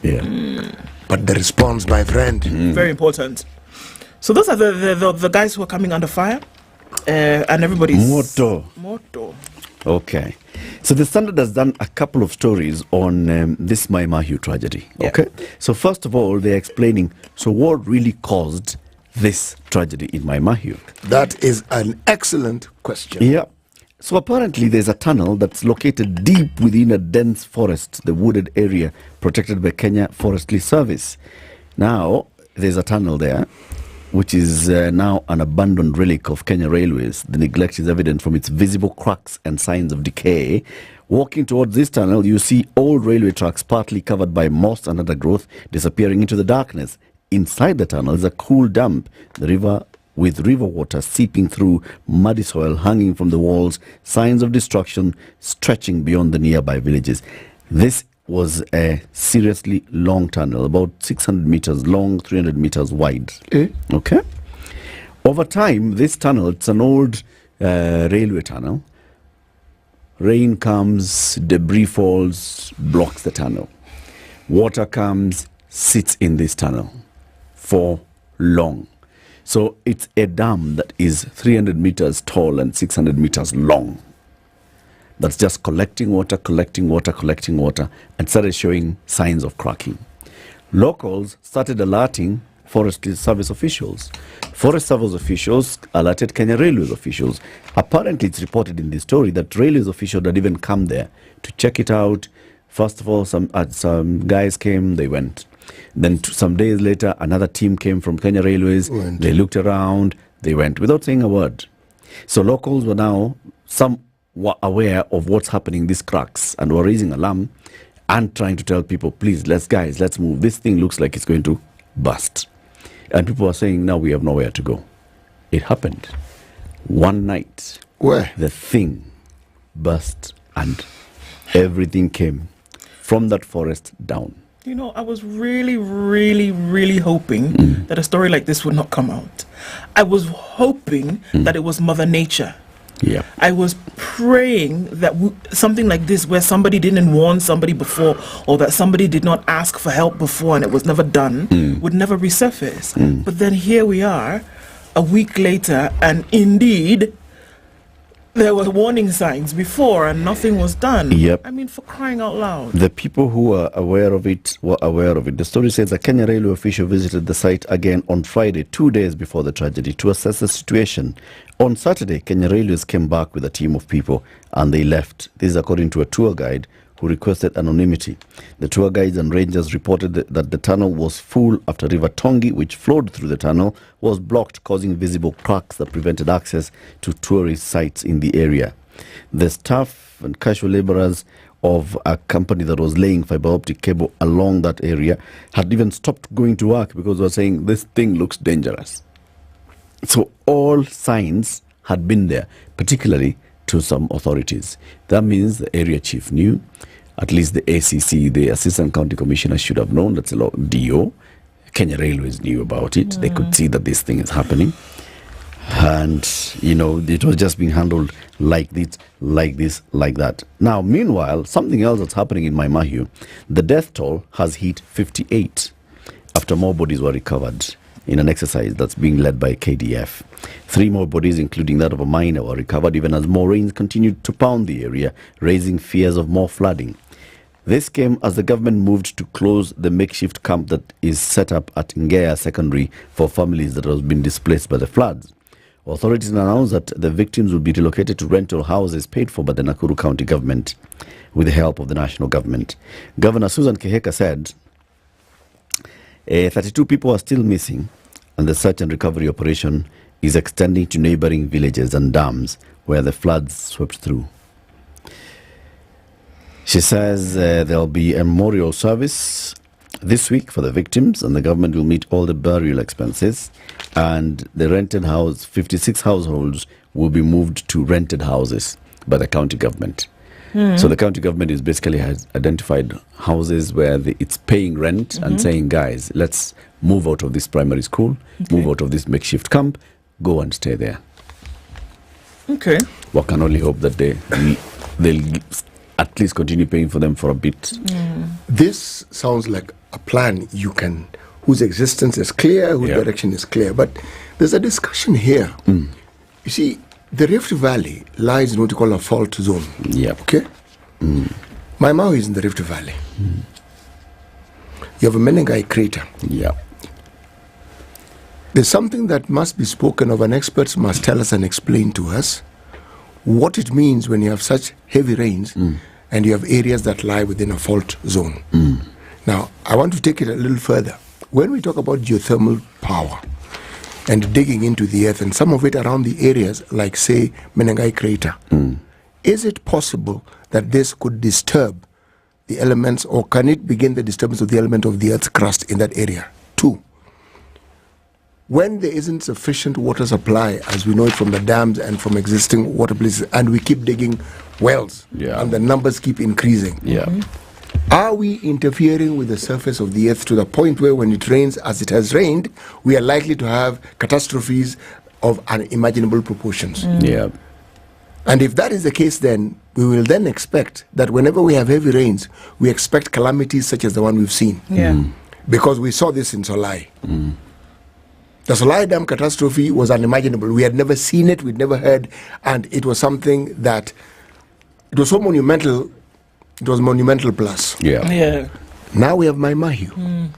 But the response, my friend... Very important. So those are the guys who are coming under fire. And everybody's Moto. Okay. So the Standard has done a couple of stories on this Mai Mahiu tragedy. Okay. So first of all, they're explaining, so what really caused this tragedy in Mai Mahiu? That is an excellent question. Yeah. So apparently there's a tunnel that's located deep within a dense forest, the wooded area protected by Kenya Forestry Service. Now, there's a tunnel there, which is now an abandoned relic of Kenya Railways. The neglect is evident from its visible cracks and signs of decay. Walking towards this tunnel, you see old railway tracks partly covered by moss and undergrowth disappearing into the darkness. Inside the tunnel is a cool dump, the river with river water seeping through muddy soil hanging from the walls, signs of destruction stretching beyond the nearby villages. This was a seriously long tunnel, about 600 meters long, 300 meters wide. Okay. Over time, this tunnel, it's an old railway tunnel. Rain comes, debris falls, blocks the tunnel. Water comes, sits in this tunnel for long. So it's a dam that is 300 meters tall and 600 meters long. That's just collecting water, and started showing signs of cracking. Locals started alerting Forest Service officials. Forest Service officials alerted Kenya Railways officials. Apparently, it's reported in this story that Railways officials had even come there to check it out. First of all, some guys came, they went. Then some days later, another team came from Kenya Railways. They looked around, they went without saying a word. So locals were now, some were aware of what's happening, these cracks, and were raising alarm and trying to tell people, please, let's move. This thing looks like it's going to burst. And people were saying, now we have nowhere to go. It happened. One night, where the thing burst and everything came from that forest down. You know, I was really, really, really hoping that a story like this would not come out. I was hoping that it was Mother Nature. Yeah. I was praying that something like this, where somebody didn't warn somebody before, or that somebody did not ask for help before and it was never done, would never resurface. But then here we are, a week later, and indeed, there were warning signs before and nothing was done. Yep. I mean, for crying out loud. The people who were aware of it were aware of it. The story says a Kenya railway official visited the site again on Friday, 2 days before the tragedy, to assess the situation. On Saturday, Kenya Railways came back with a team of people and they left. This is according to a tour guide who requested anonymity. The tour guides and rangers reported that the tunnel was full after River Tongi, which flowed through the tunnel, was blocked, causing visible cracks that prevented access to tourist sites in the area. The staff and casual laborers of a company that was laying fiber optic cable along that area had even stopped going to work because they were saying this thing looks dangerous. So all signs had been there, particularly to some authorities. That means the area chief knew, at least the ACC, the Assistant County Commissioner, should have known. That's a lot. DO, Kenya Railways knew about it. They could see that this thing is happening. And, you know, it was just being handled like this, like that. Now, meanwhile, something else that's happening in Maimahiu, the death toll has hit 58 after more bodies were recovered in an exercise that's being led by KDF. 3 more bodies, including that of a miner, were recovered even as more rains continued to pound the area, raising fears of more flooding. This came as the government moved to close the makeshift camp that is set up at Ngea Secondary for families that have been displaced by the floods. Authorities announced that the victims will be relocated to rental houses paid for by the Nakuru County government with the help of the national government. Governor Susan Keheka said 32 people are still missing, and the search and recovery operation is extending to neighboring villages and dams where the floods swept through. She says there'll be a memorial service this week for the victims, and the government will meet all the burial expenses, and the rented house, 56 households will be moved to rented houses by the county government. So the county government is basically has identified houses where it's paying rent and saying, guys, let's move out of this primary school, move out of this makeshift camp, go and stay there. Okay. One can only hope that they'll at least continue paying for them for a bit. This sounds like a plan whose existence is clear, whose direction is clear. But there's a discussion here. You see, the Rift Valley lies in what you call a fault zone. Okay? Maimao is in the Rift Valley. You have a Menengai crater. There's something that must be spoken of, and experts must tell us and explain to us what it means when you have such heavy rains and you have areas that lie within a fault zone. Now, I want to take it a little further. When we talk about geothermal power and digging into the earth, and some of it around the areas like, say, Menengai crater, is it possible that this could disturb the elements, or can it begin the disturbance of the element of the earth's crust in that area? 2, when there isn't sufficient water supply, as we know it from the dams and from existing water places, and we keep digging wells, and the numbers keep increasing, are we interfering with the surface of the earth to the point where when it rains, as it has rained, we are likely to have catastrophes of unimaginable proportions? And if that is the case, then we will then expect that whenever we have heavy rains, we expect calamities such as the one we've seen. Because we saw this in Solai. The Solai Dam catastrophe was unimaginable. We had never seen it, we'd never heard, and it was something that, it was so monumental, it was monumental plus. Now we have Maimahiu.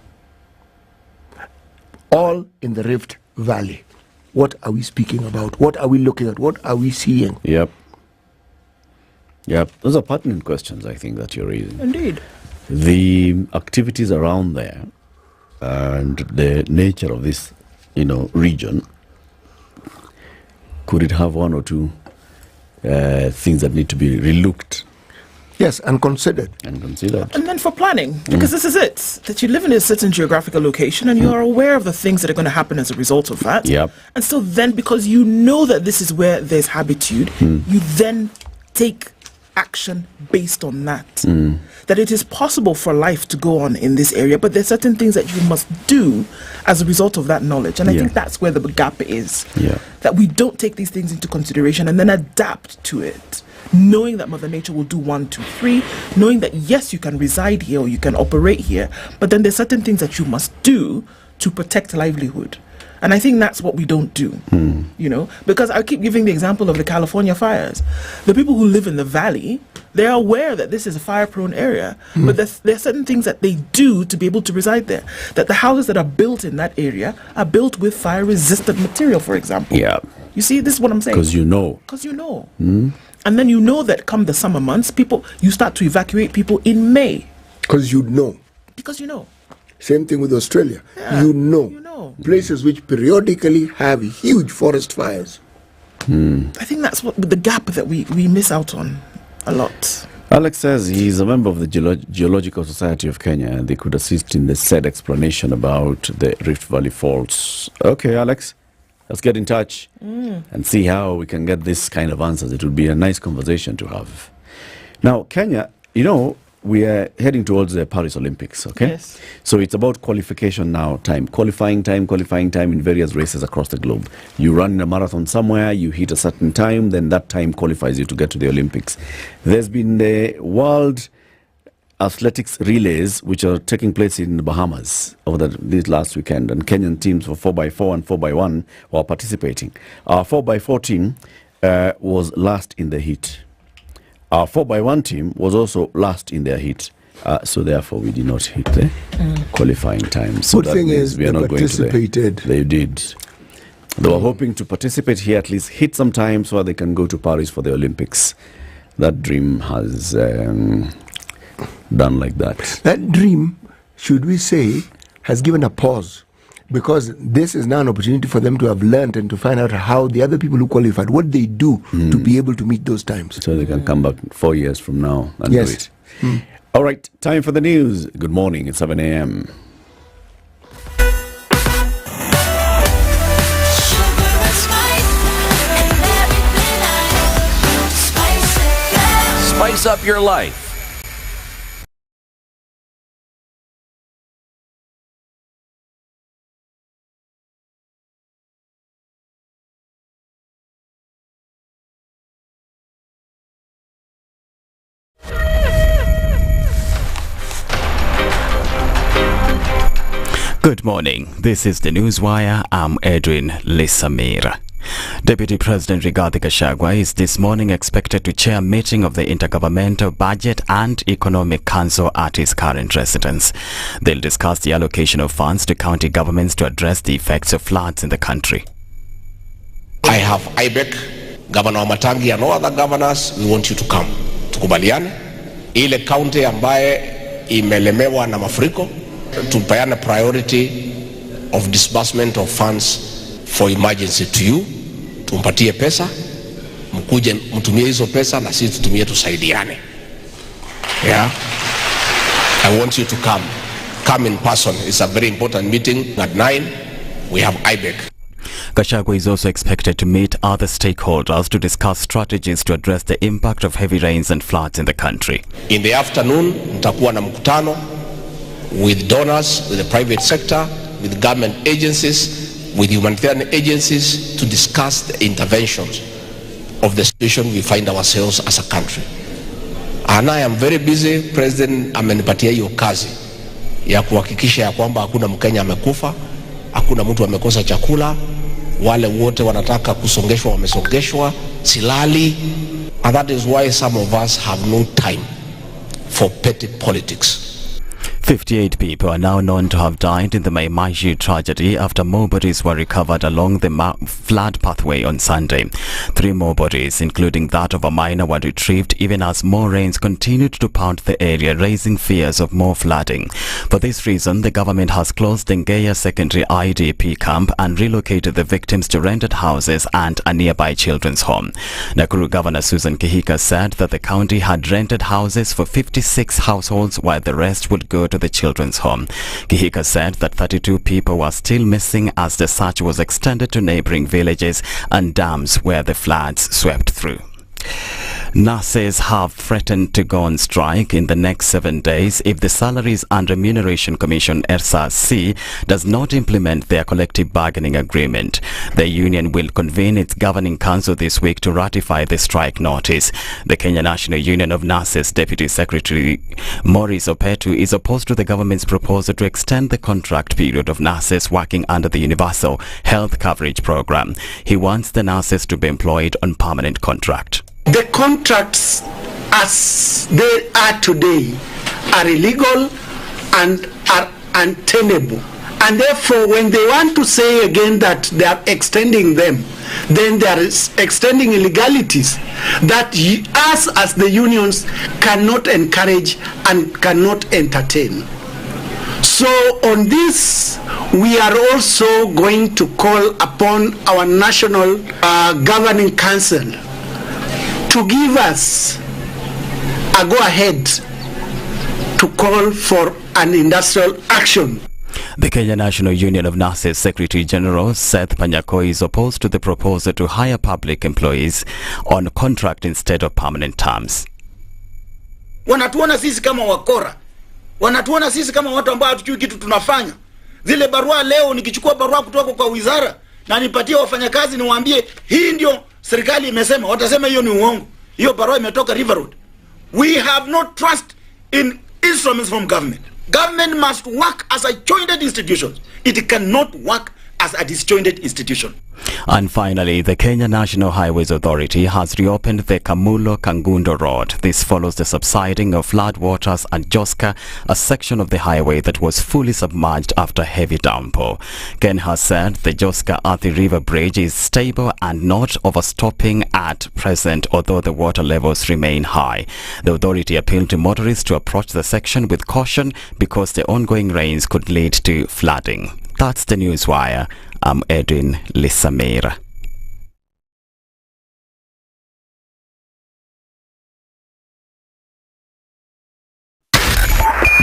All in the Rift Valley. What are we speaking about? What are we looking at? What are we seeing? Those are pertinent questions, I think, that you're raising. Indeed. The activities around there and the nature of this, region could it have one or two things that need to be relooked? Yes, and considered. And then for planning, because this is it, that you live in a certain geographical location and you are aware of the things that are going to happen as a result of that. Yep. And so then, because you know that this is where there's habitude, you then take action based on that. That it is possible for life to go on in this area, but there's certain things that you must do as a result of that knowledge. And I think that's where the gap is. That we don't take these things into consideration and then adapt to it, knowing that Mother Nature will do 1, 2, 3, knowing that yes, you can reside here or you can operate here, but then there's certain things that you must do to protect livelihood. And I think that's what we don't do, you know, because I keep giving the example of the California fires. The people who live in the valley, they're aware that this is a fire-prone area, but there are certain things that they do to be able to reside there. That the houses that are built in that area are built with fire-resistant material, for example. Yeah. You see, this is what I'm saying. Because you know. Because you know. And then you know that come the summer months, you start to evacuate people in May. Because you know. Because you know. Same thing with Australia. You know. Places which periodically have huge forest fires. I think that's what the gap that we miss out on a lot. Alex says he's a member of the Geological Society of Kenya and they could assist in the said explanation about the Rift Valley faults. Okay, Alex, let's get in touch and see how we can get this kind of answers. It will be a nice conversation to have. Now, Kenya, you know, we are heading towards the Paris Olympics, okay? Yes. So it's about qualification now, qualifying time in various races across the globe. You run in a marathon somewhere, you hit a certain time, then that time qualifies you to get to the Olympics. There's been the World Athletics Relays, which are taking place in the Bahamas over this last weekend, and Kenyan teams for 4x4 and 4x1 were participating. Our 4x4 team was last in the heat. Our 4x1 team was also last in their heat, so therefore we did not hit the qualifying time. So Good thing is we are they not participated. They did. They were hoping to participate here, at least hit some time so they can go to Paris for the Olympics. That dream has done like that. That dream, should we say, has given a pause. Because this is now an opportunity for them to have learned and to find out how the other people who qualified, what they do to be able to meet those times. So they can come back 4 years from now and do it. All right, time for the news. Good morning, it's 7 a.m. Spice up your life. Good morning. This is the Newswire. I'm Edwin Lisamir. Deputy President Rigathi Gachagua is this morning expected to chair a meeting of the Intergovernmental Budget and Economic Council at his current residence. They'll discuss the allocation of funds to county governments to address the effects of floods in the country. I have IBEC, Governor Matangi and all other governors, we want you to come. Tukubaliane, ile county ambaye imelemewa na mafuriko, tupeane priority of disbursement of funds for emergency to you, tumpatie pesa, mkuje mtumie hizo pesa na sisi tutumie tusaidiane. Yeah. I want you to come. Come in person. It's a very important meeting at 9. We have IBEC. Gachagua is also expected to meet other stakeholders to discuss strategies to address the impact of heavy rains and floods in the country. In the afternoon, mtakuwa na mkutano with donors, with the private sector, with government agencies, with humanitarian agencies to discuss the interventions of the situation we find ourselves as a country. And I am very busy. President amenipatia hiyo kazi ya kuhakikisha ya kwamba hakuna Mkenya amekufa, hakuna mtu amekosa chakula, wale wote wanataka kusongeshwa wamesongeshwa, silali. And that is why some of us have no time for petty politics. 58 people are now known to have died in the Maimaishu tragedy after more bodies were recovered along the flood pathway on Sunday. 3 more bodies, including that of a minor, were retrieved even as more rains continued to pound the area, raising fears of more flooding. For this reason, the government has closed the Ngeya Secondary IDP camp and relocated the victims to rented houses and a nearby children's home. Nakuru Governor Susan Kihika said that the county had rented houses for 56 households while the rest would go to the children's home. Kihika said that 32 people were still missing as the search was extended to neighboring villages and dams where the floods swept through. Nurses have threatened to go on strike in the next 7 days if the Salaries and Remuneration Commission (SRC) does not implement their collective bargaining agreement. The union will convene its governing council this week to ratify the strike notice. The Kenya National Union of Nurses Deputy Secretary Maurice Opetu is opposed to the government's proposal to extend the contract period of nurses working under the Universal Health Coverage Program. He wants the nurses to be employed on permanent contract. The contracts as they are today are illegal and are untenable. And therefore, when they want to say again that they are extending them, then they are extending illegalities that us as the unions cannot encourage and cannot entertain. So on this, we are also going to call upon our National Governing Council to give us a go-ahead to call for an industrial action. The Kenya National Union of Nurses Secretary General Seth Panyako is opposed to the proposal to hire public employees on contract instead of permanent terms. Wanatuona sisi kama wakora. Wanatuona sisi kama watu ambao hatujui kitu tunafanya. Zile barua leo nikichukua barua kutoka kwa wizara na nipatie wafanyakazi niwaambie hii ndio serikali imesema, watasema hiyo ni uongo. Hiyo barua imetoka River Road. We have no trust in instruments from government. Government must work as a jointed institution. It cannot work as a disjointed institution. And finally, the Kenya National Highways Authority has reopened the Kamulo-Kangundo Road. This follows the subsiding of floodwaters at Joska, a section of the highway that was fully submerged after heavy downpour. Ken has said the Joska Athi River Bridge is stable and not overstopping at present, although the water levels remain high. The authority appealed to motorists to approach the section with caution because the ongoing rains could lead to flooding. That's the Newswire. I'm Edwin Lisamira.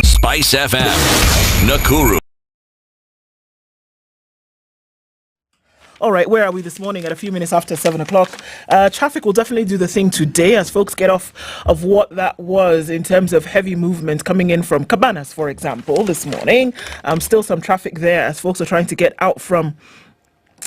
SpiceFM, Nakuru. All right, where are we this morning? At a few minutes after 7 o'clock. Traffic will definitely do the thing today as folks get off of what that was in terms of heavy movement coming in from Cabanas, for example, this morning. Still some traffic there as folks are trying to get out from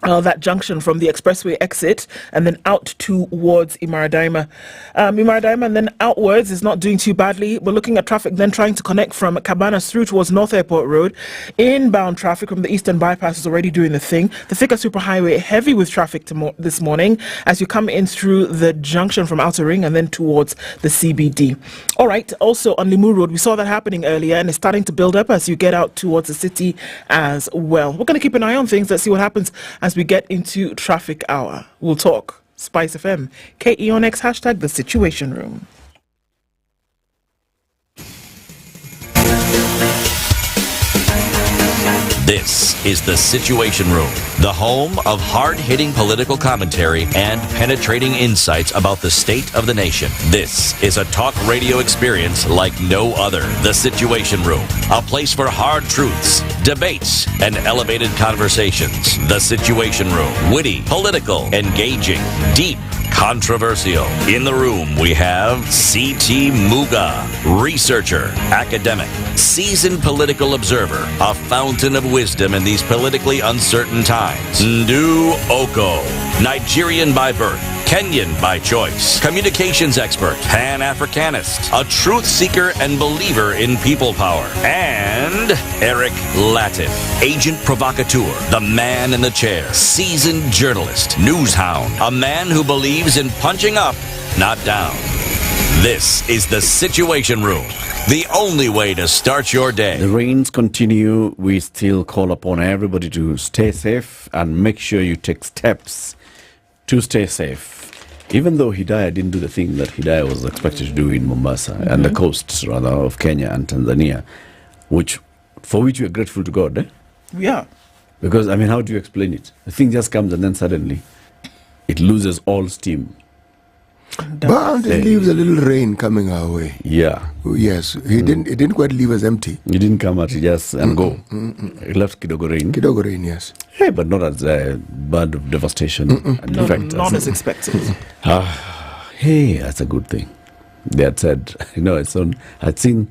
that junction from the expressway exit and then out towards Imaradaima. Imaradaima and then outwards is not doing too badly. We're looking at traffic then trying to connect from Cabanas through towards North Airport Road. Inbound traffic from the Eastern Bypass is already doing the thing. The Thika Superhighway heavy with traffic this morning as you come in through the junction from Outer Ring and then towards the CBD. All right, also on Limu Road, we saw that happening earlier and it's starting to build up as you get out towards the city as well. We're going to keep an eye on things. Let's see what happens as we get into traffic hour. We'll talk. SpiceFM, KE on X, hashtag The Situation Room. This is The Situation Room, the home of hard-hitting political commentary and penetrating insights about the state of the nation. This is a talk radio experience like no other. The Situation Room, a place for hard truths, debates, and elevated conversations. The Situation Room, witty, political, engaging, deep, controversial. In the room, we have C.T. Muga, researcher, academic, seasoned political observer, a fountain of wisdom in these politically uncertain times. Ndu Okoh, Nigerian by birth, Kenyan by choice, communications expert, Pan-Africanist, a truth seeker and believer in people power, and Eric Latiff, agent provocateur, the man in the chair, seasoned journalist, news hound, a man who believes in punching up, not down. This is The Situation Room the only way to start your day. The rains continue. We still call upon everybody to stay safe and make sure you take steps to stay safe. Even though Hidayah didn't do the thing that Hidayah was expected to do in Mombasa and the coasts rather of Kenya and Tanzania, for which we are grateful to God. Eh? Yeah. Because, I mean, how do you explain it? The thing just comes and then suddenly it loses all steam. But it leaves a little rain coming our way. Yeah. Yes. It didn't quite leave us empty. He didn't come out just and go. He left Kidogo rain. Kidogo rain, yes. Hey, but not as bad of devastation. And Not as expected. Hey, that's a good thing. They had said, I'd seen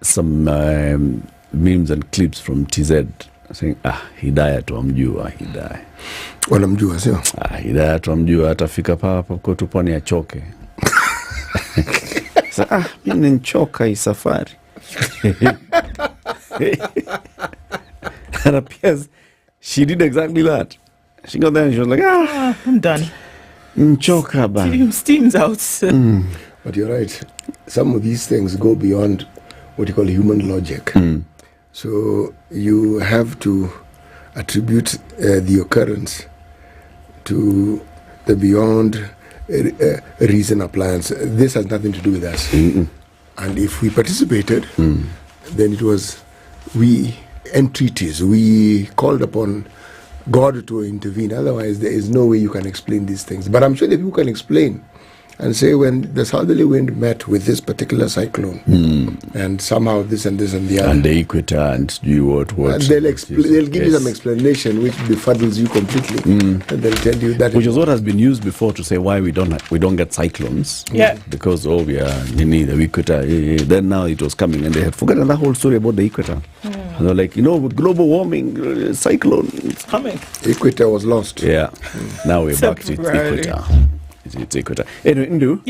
some memes and clips from TZ saying, Hidayah tuamjua, Hidayah. Wanamjua, sio? Hidayah tuamjua, atafika papa kwetu pwani achoke. Mimi nichoka hii safari. And appears she did exactly that. She got there and she was like, I'm done. Nchoka ba. Steam's out. But you're right. Some of these things go beyond what you call human logic. So you have to attribute the occurrence to the beyond reason appliance. This has nothing to do with us. And if we participated, then it was we entreaties. We called upon God to intervene. Otherwise, there is no way you can explain these things. But I'm sure that people can explain and say when the southerly wind met with this particular cyclone and somehow this and this and the other. And the equator and you what. And they'll give you some explanation which befuddles you completely. And they'll tell you that. Which is what has been used before to say why we don't get cyclones. Yeah. Because we are the equator. Then now it was coming and they had forgotten the whole story about the equator. And they're like, with global warming, cyclone. It's coming. Equator was lost. Yeah. Now we're back to equator. It's equator. Anyway, Ndu,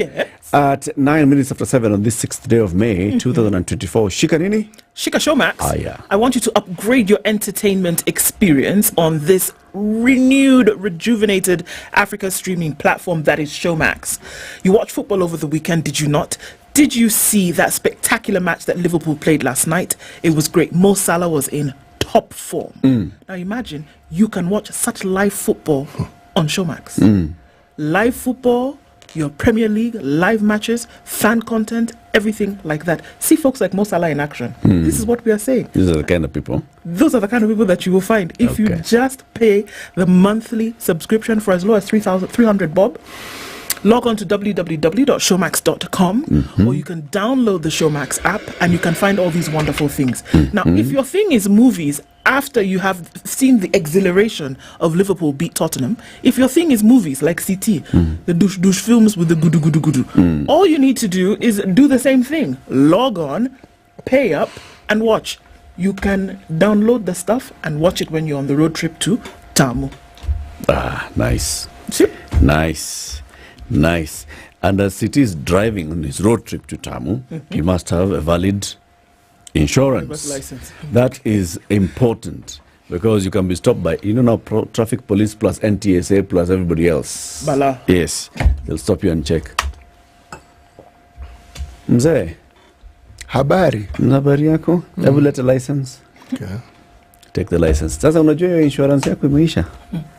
at 9 minutes after 7 on this 6th day of May, 2024, Shika Nini? Shika Showmax. Yeah. I want you to upgrade your entertainment experience on this renewed, rejuvenated Africa streaming platform that is Showmax. You watched football over the weekend, did you not? Did you see that spectacular match that Liverpool played last night? It was great. Mo Salah was in top form. Now imagine, you can watch such live football on Showmax. Live football, your Premier League, live matches, fan content, everything like that. See folks like Mo Salah in action. This is what we are saying. These are the kind of people. Those are the kind of people that you will find if you just pay the monthly subscription for as low as 300 bob. Log on to www.showmax.com or you can download the Showmax app and you can find all these wonderful things. Now, if your thing is movies, after you have seen the exhilaration of Liverpool beat Tottenham, if your thing is movies like CT, the douche films with the gudu, all you need to do is do the same thing. Log on, pay up, and watch. You can download the stuff and watch it when you're on the road trip to Tamu. Nice. Nice. And as CT is driving on his road trip to Tamu, he must have a valid insurance license. That is important because you can be stopped by now traffic police plus NTSA plus everybody else. Bala. Yes, they'll stop you and check. Mzee, habari yako? Have you let a license? Okay. Take the license. Sasa unajua hiyo insurance yako imeisha?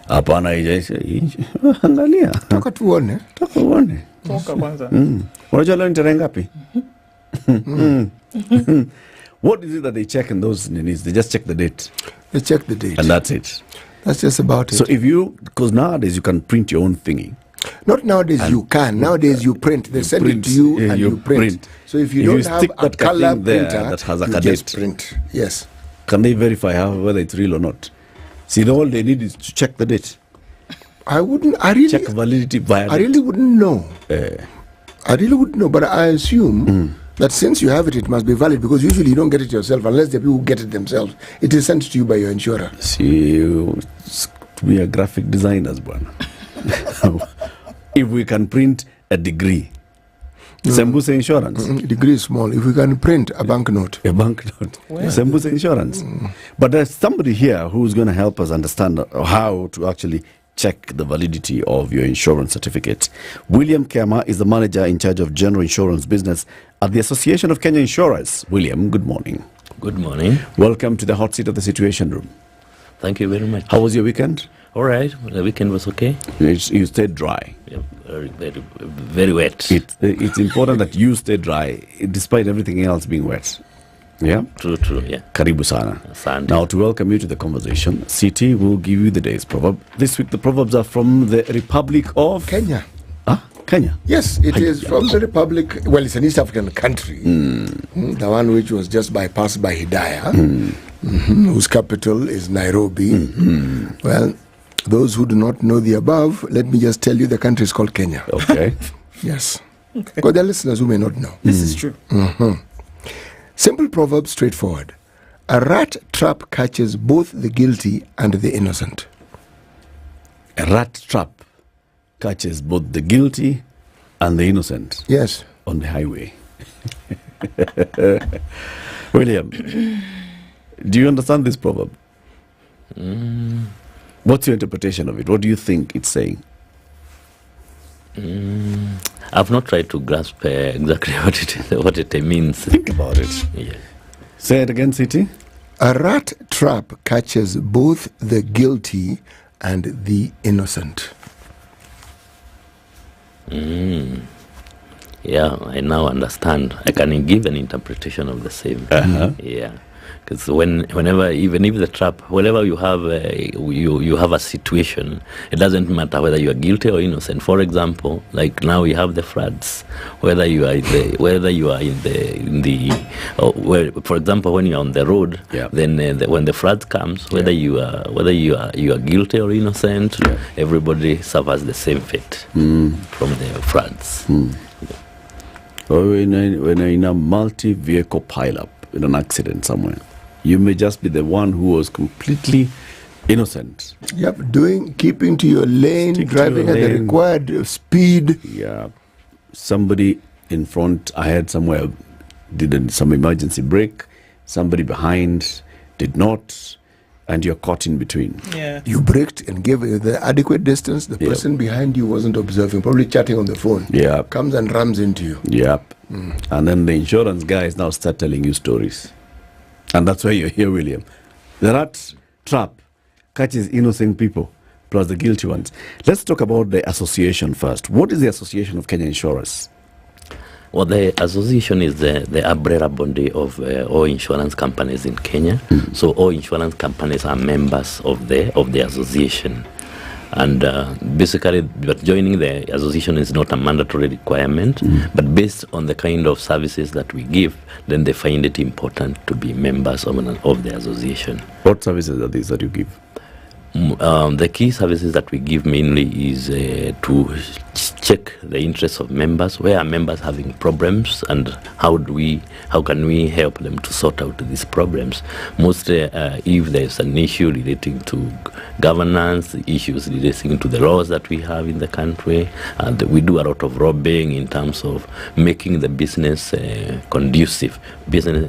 Hapana, haijaisha. Angalia. Toka tuone. Toka kwanza. Unajua leo ni tarehe ngapi? What is it that they check in those needs? They just check the date. They check the date. And that's it. That's just about it. So because nowadays you can print your own thingy. Not nowadays you can. Nowadays you print. They send it to you and you print. So if you don't have a color printer that has a you just print. Yes. Can they verify whether it's real or not? See, all they need is to check the date. I really check validity via I really wouldn't know. I really wouldn't know, but I assume that since you have it, it must be valid because usually you don't get it yourself unless the people who get it themselves. It is sent to you by your insurer. See, we are graphic designers, bwana. If we can print a degree, Sembuse insurance. Degree is small. If we can print a banknote. Sembuse insurance. But there's somebody here who's going to help us understand how to actually check the validity of your insurance certificate. William Kema is the manager in charge of general insurance business at the Association of Kenya Insurers. William, good morning. Good morning. Welcome to the hot seat of the Situation Room. Thank you very much. How was your weekend? All right. The weekend was okay. You stayed dry. Yeah, very wet. It's important that you stay dry despite everything else being wet. Yeah? True, yeah. Karibu sana. Asante. Now, to welcome you to the conversation, CT will give you the day's proverb. This week, the proverbs are from the Republic of... Kenya. Kenya? Yes, it is from the Republic. Well, it's an East African country. The one which was just bypassed by Hidayah, whose capital is Nairobi. Well, those who do not know the above, let me just tell you the country is called Kenya. Okay. Yes. Because there are listeners who may not know. This is true. Simple proverb, straightforward. A rat trap catches both the guilty and the innocent. A rat trap catches both the guilty and the innocent. Yes. On the highway. William, do you understand this proverb? What's your interpretation of it? What do you think it's saying? I've not tried to grasp exactly what it means. Think about it. Yeah. Say it again, City. A rat trap catches both the guilty and the innocent. Yeah, I now understand. I can give an interpretation of the same. Yeah. Because whenever, even if the trap, whenever you have you have a situation, it doesn't matter whether you are guilty or innocent. For example, like now we have the floods. Whether you are for example, when you are on the road, then when the flood comes, whether you are guilty or innocent, everybody suffers the same fate from the floods. Or when you're in a multi-vehicle pileup in an accident somewhere, you may just be the one who was completely innocent. Yep, keeping to your lane, driving at the required speed. Yeah, somebody in front, ahead somewhere, did some emergency brake. Somebody behind did not, and you're caught in between. Yeah. You braked and gave the adequate distance. The person behind you wasn't observing, probably chatting on the phone. Yeah, comes and rams into you. Yep. And then the insurance guys now start telling you stories. And that's why you're here, William. The rat trap catches innocent people plus the guilty ones. Let's talk about the association first. What is the Association of Kenya Insurers? Well, the association is the umbrella body of all insurance companies in Kenya. So all insurance companies are members of the association. And basically, but joining the association is not a mandatory requirement, but based on the kind of services that we give, then they find it important to be members of the association. What services are these that you give? The key services that we give mainly is to check the interests of members. Where are members having problems, and how can we help them to sort out these problems? Mostly, if there's an issue relating to governance, issues relating to the laws that we have in the country, and we do a lot of lobbying in terms of making the business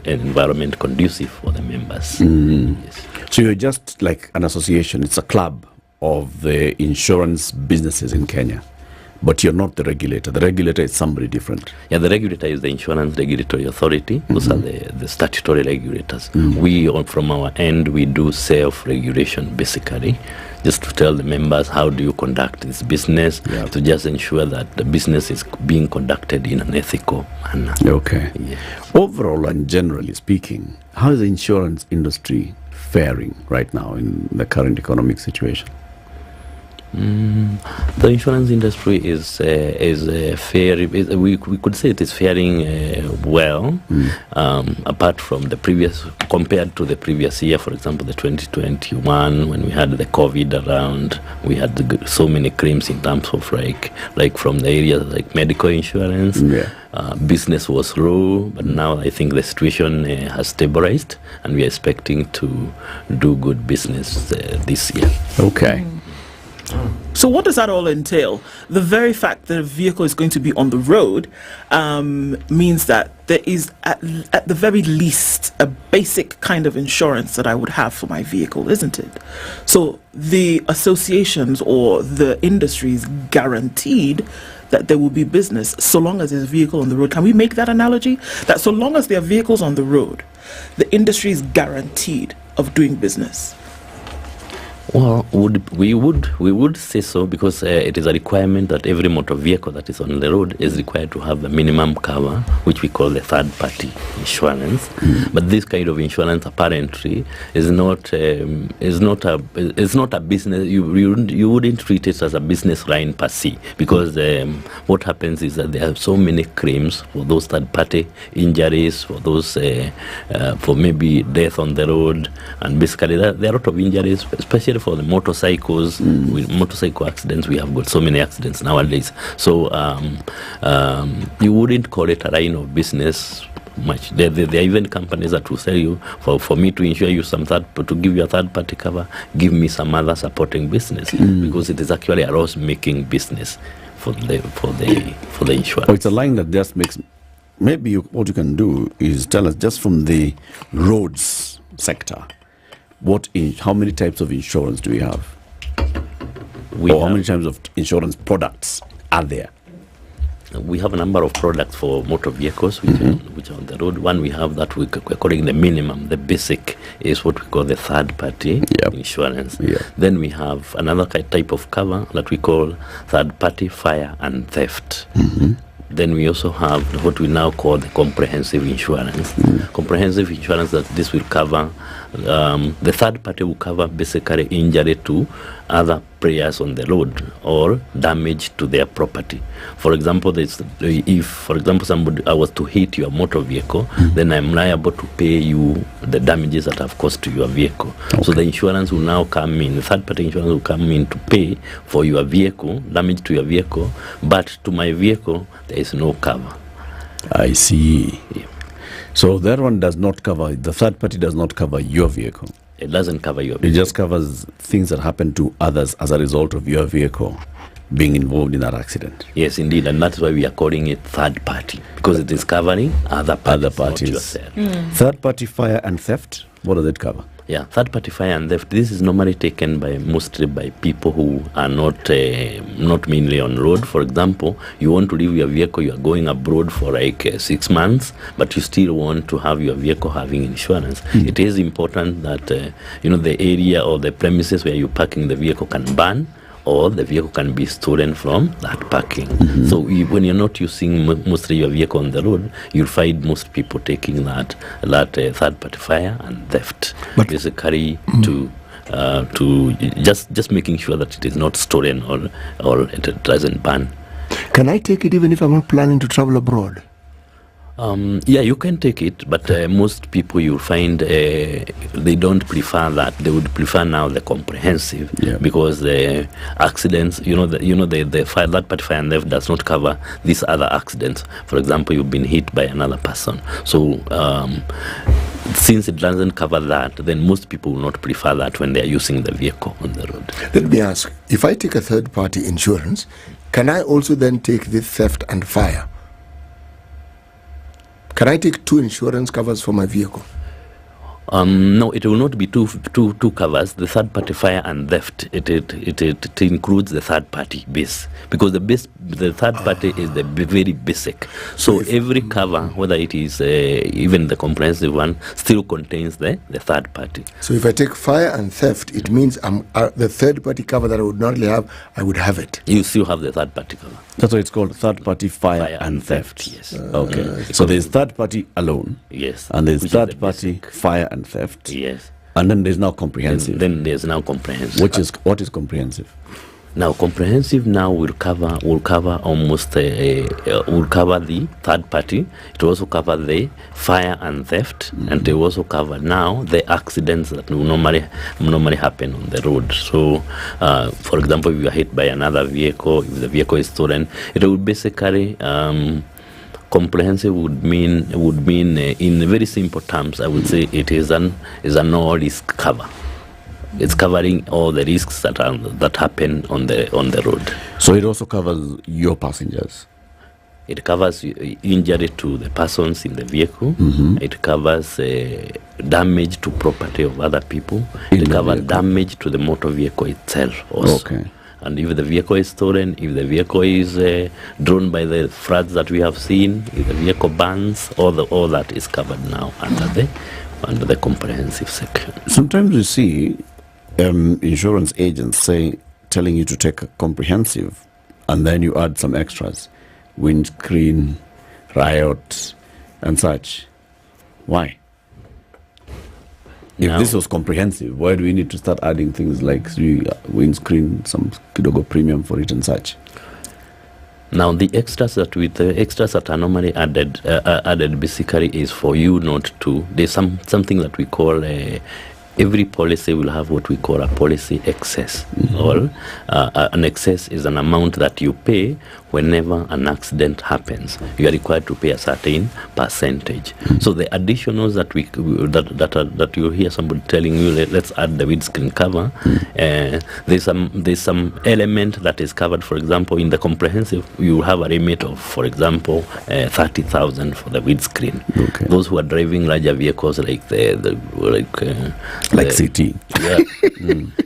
environment conducive for the members. Yes. So you're just like an association. It's a club of the insurance businesses in Kenya. But you're not the regulator. The regulator is somebody different. Yeah, the regulator is the Insurance Regulatory Authority. Those are the statutory regulators. We, from our end, we do self-regulation, basically, just to tell the members how do you conduct this business, to just ensure that the business is being conducted in an ethical manner. Okay. Yeah. Overall and generally speaking, how is the insurance industry faring right now in the current economic situation? The insurance industry is we could say it is faring well, apart from compared to the previous year. For example, the 2021, when we had the COVID around, we had so many claims in terms of like from the areas like medical insurance. Business was low, but now I think the situation has stabilized, and we are expecting to do good business this year. Okay. So what does that all entail? The very fact that a vehicle is going to be on the road means that there is at the very least a basic kind of insurance that I would have for my vehicle, isn't it? So the associations or the industries guaranteed that there will be business so long as there's a vehicle on the road. Can we make that analogy? That so long as there are vehicles on the road, the industry is guaranteed of doing business. Well, we would say so, because it is a requirement that every motor vehicle that is on the road is required to have a minimum cover, which we call the third-party insurance. But this kind of insurance apparently is not a business. You wouldn't treat it as a business line per se, because what happens is that there are so many claims for those third-party injuries, for those for maybe death on the road, and basically there are a lot of injuries, especially for the motorcycles. With motorcycle accidents, we have got so many accidents nowadays. So you wouldn't call it a line of business much. There are even companies that will sell you for me to insure you to give you a third party cover, give me some other supporting business, because it is actually a loss making business for the insurance. It's a line that just makes. Maybe what you can do is tell us, just from the roads sector, how many types of insurance do we have? How many types of insurance products are there? We have a number of products for motor vehicles which are on the road. One, we have that we're calling the minimum. The basic is what we call the third-party insurance. Then we have another type of cover that we call third-party fire and theft. Then we also have what we now call the comprehensive insurance. Comprehensive insurance, that this will cover, the third party will cover basically injury to other players on the road or damage to their property. For example, if somebody was to hit your motor vehicle, then I'm liable to pay you the damages that have caused to your vehicle. So the insurance will now come in, the third party insurance will come in to pay for your vehicle, damage to your vehicle, but to my vehicle there is no cover. I see. So that one does not cover, the third party does not cover your vehicle. It doesn't cover your vehicle. It just covers things that happen to others as a result of your vehicle being involved in that accident. Yes, indeed, and that's why we are calling it third party, because it is covering other parties. Not yourself. Third party fire and theft, what does it cover? Yeah, third party fire and theft, this is normally taken mostly by people who are not mainly on road. For example, you want to leave your vehicle, you are going abroad for like 6 months, but you still want to have your vehicle having insurance. It is important that the area or the premises where you're parking the vehicle can burn, or the vehicle can be stolen from that parking. So when you're not using mostly your vehicle on the road, you'll find most people taking that third party fire and theft, basically to just making sure that it is not stolen or it doesn't burn. Can I take it even if I'm not planning to travel abroad? Yeah, you can take it, but most people you'll find they don't prefer that. They would prefer now the comprehensive, because the accidents, the third party fire and theft does not cover these other accidents. For example, you've been hit by another person. So since it doesn't cover that, then most people will not prefer that when they are using the vehicle on the road. Let me ask, if I take a third party insurance, can I also then take this theft and fire? Can I take 2 insurance covers for my vehicle? No, it will not be two covers. The third party fire and theft, it includes the third party base, because the third party is the very basic. So every cover, whether it is even the comprehensive one, still contains the third party. So if I take fire and theft, it means the third party cover that I would normally have, I would have it. You still have the third party cover. That's why it's called third party fire and theft. Yes. Okay. So there's third party alone. Yes. And there's third party fire and theft. Yes. And then there's now comprehensive. Then there's now comprehensive. What is comprehensive? Now comprehensive now will cover almost will cover the third party. It will also cover the fire and theft, and it will also cover now the accidents that will normally happen on the road. So, for example, if you are hit by another vehicle, if the vehicle is stolen, it will basically comprehensive would mean in very simple terms, I would say it is an all risk cover. It's covering all the risks that happen on the road. So it also covers your passengers. It covers injury to the persons in the vehicle. It covers damage to property of other people. It covers damage to the motor vehicle itself also. Okay. And if the vehicle is stolen, if the vehicle is drawn by the floods that we have seen, if the vehicle burns, all that is covered now under the comprehensive section. Sometimes you see insurance agents telling you to take a comprehensive, and then you add some extras, windscreen, riot, and such. Why? If this was comprehensive, why do we need to start adding things like windscreen, some kidogo premium for it and such? Now the extras that are normally added basically is for you not to. There's something that we call every policy will have what we call a policy excess. Or an excess is an amount that you pay whenever an accident happens. You are required to pay a certain percentage. So the additionals that you hear somebody telling you, let's add the windscreen cover. There's some element that is covered. For example, in the comprehensive, you have a limit of, for example, 30,000 for the windscreen. Okay. Those who are driving larger vehicles like CT. Yeah.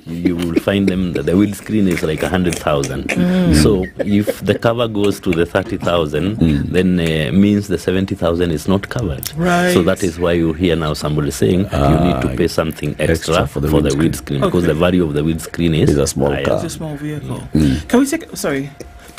You will find them that the windscreen is like 100,000. So if the cover goes to the 30,000, then means the 70,000 is not covered. Right. So that is why you hear now somebody saying you need to pay something extra for the windscreen because the value of the windscreen is a small car. It's a small vehicle. Can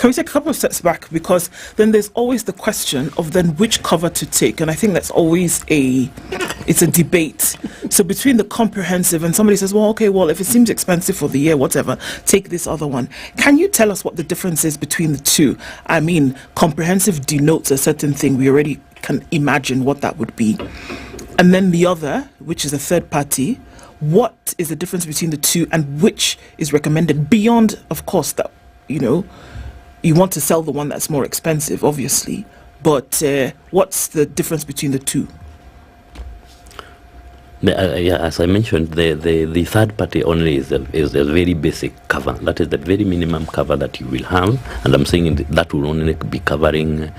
we take a couple of steps back, because then there's always the question of then which cover to take, and I think that's always it's a debate. So between the comprehensive, and somebody says, well, if it seems expensive for the year, whatever, take this other one. Can you tell us what the difference is between the two? I mean, comprehensive denotes a certain thing. We already can imagine what that would be. And then the other, which is a third party, what is the difference between the two, and which is recommended beyond, of course, that, you want to sell the one that's more expensive, obviously, but what's the difference between the two? As I mentioned, the third party only is a very basic cover. That is the very minimum cover that you will have, and I'm saying that will only be covering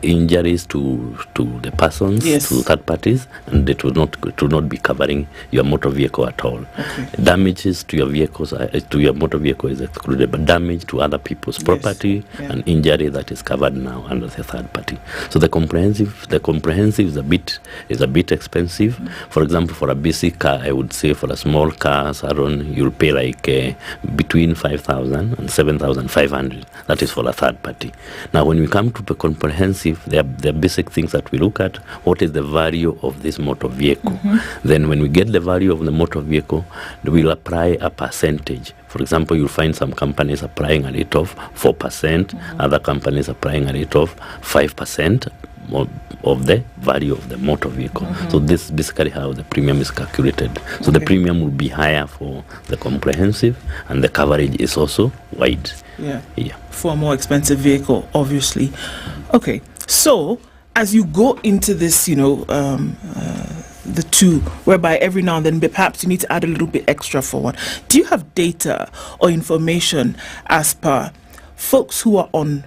injuries to the persons, to third parties, and it will not be covering your motor vehicle at all. Okay. Damages to your vehicles, to your motor vehicle is excluded, but damage to other people's property and injury, that is covered now under the third party. So the comprehensive is a bit expensive. For example, for a basic car, I would say for a small car, you'll pay like between 5,000 and 7,500. That is for a third party. Now, when we come to the comprehensive, there are basic things that we look at. What is the value of this motor vehicle? Then when we get the value of the motor vehicle, we'll apply a percentage. For example, you'll find some companies applying a rate of 4%, other companies applying a rate of 5%. Of the value of the motor vehicle. So this is basically how the premium is calculated. So the premium will be higher for the comprehensive, and the coverage is also wide. Yeah. For a more expensive vehicle, obviously. Okay, so as you go into this, the two, whereby every now and then perhaps you need to add a little bit extra for one, do you have data or information as per folks who are on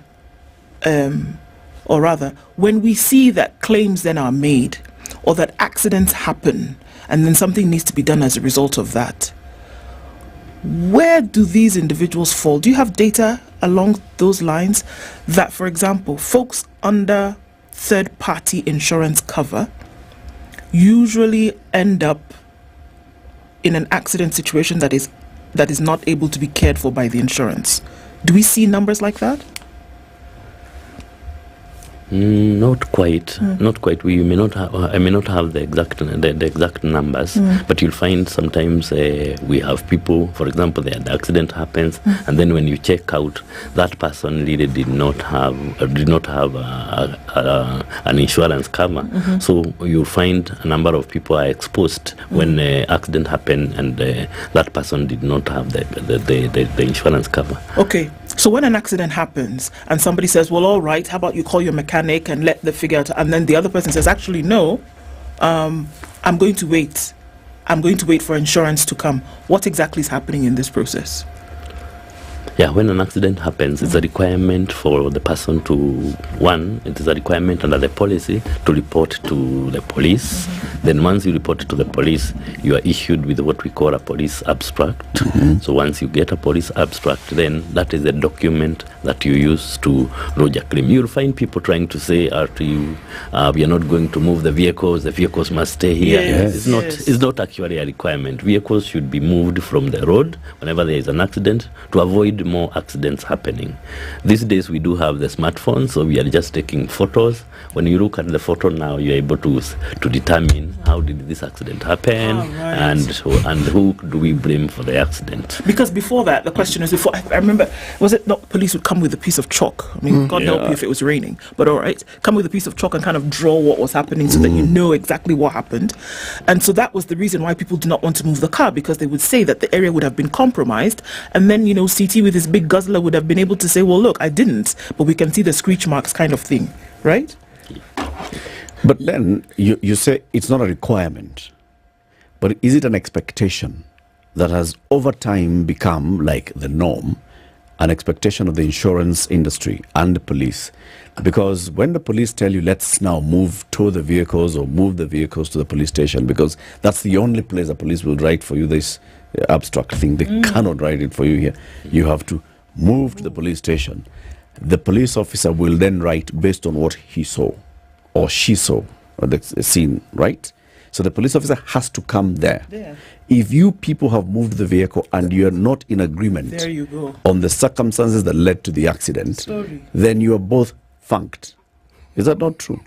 or rather, when we see that claims then are made, or that accidents happen, and then something needs to be done as a result of that, where do these individuals fall? Do you have data along those lines that, for example, folks under third-party insurance cover usually end up in an accident situation that is not able to be cared for by the insurance? Do we see numbers like that? Not quite. We may not have. I may not have the exact numbers, but you'll find sometimes we have people. For example, the accident happens, and then when you check out, that person really did not have an insurance cover. So you'll find a number of people are exposed when the accident happened, and that person did not have the insurance cover. Okay. So when an accident happens and somebody says, well, all right, how about you call your mechanic and let the figure out, and then the other person says, actually, no, I'm going to wait I'm going to wait for insurance to come. What exactly is happening in this process? Yeah, when an accident happens, it's a requirement for the person to, it is a requirement under the policy to report to the police. Then once you report to the police, you are issued with what we call a police abstract. So once you get a police abstract, then that is the document that you use to lodge a claim. You'll find people trying to say to you, we are not going to move the vehicles must stay here. Yes. It's not actually a requirement. Vehicles should be moved from the road whenever there is an accident to avoid more accidents happening. These days we do have the smartphones, so we are just taking photos. When you look at the photo now, you're able to determine how did this accident happen, and who do we blame for the accident. Because before that, the question is, I remember, was it not police would come with a piece of chalk? I mean, God help you if it was raining, but all right, come with a piece of chalk and kind of draw what was happening so that you know exactly what happened. And so that was the reason why people do not want to move the car, because they would say that the area would have been compromised, and then, CT with his big guzzler would have been able to say, well, look, I didn't, but we can see the screech marks kind of thing, right? But then you say it's not a requirement, but is it an expectation that has over time become like the norm, an expectation of the insurance industry and the police? Because when the police tell you, let's now tow the vehicles or move the vehicles to the police station, because that's the only place the police will write for you this abstract thing. They cannot write it for you here. You have to move to the police station. The police officer will then write based on what he saw or she saw or the scene, right? So the police officer has to come there. If you people have moved the vehicle and you are not in agreement There you go. on the circumstances that led to the accident, then you are both funked. Is that not true?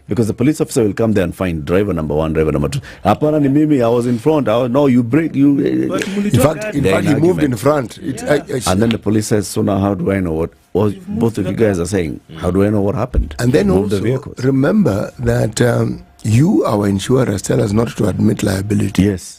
Because the police officer will come there and find driver number 1, driver number 2. Apparently, Mimi, I was in front. No, you break. In fact, he moved in front. And then the police says, so now how do I know what both of you guys are saying? How do I know what happened? And then Move the also, vehicles. remember that you, our insurers, tell us not to admit liability. Yes.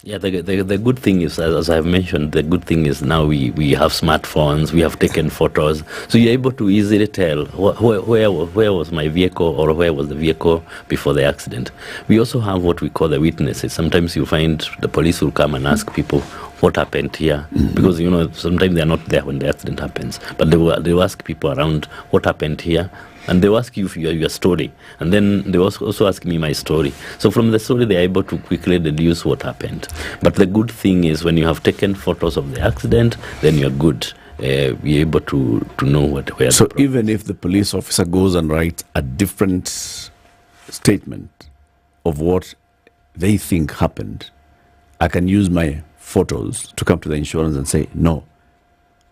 Yeah, the good thing is, as I've mentioned, the good thing is now we have smartphones, we have taken photos, so you're able to easily tell where was my vehicle or where was the vehicle before the accident. We also have what we call the witnesses. Sometimes you find the police will come and ask people what happened here, because sometimes they're not there when the accident happens, but they will ask people around what happened here. And they'll ask you your story. And then they also ask me my story. So from the story, they're able to quickly deduce what happened. But the good thing is when you have taken photos of the accident, then you're good. You're able to know where. So even if the police officer goes and writes a different statement of what they think happened, I can use my photos to come to the insurance and say, no,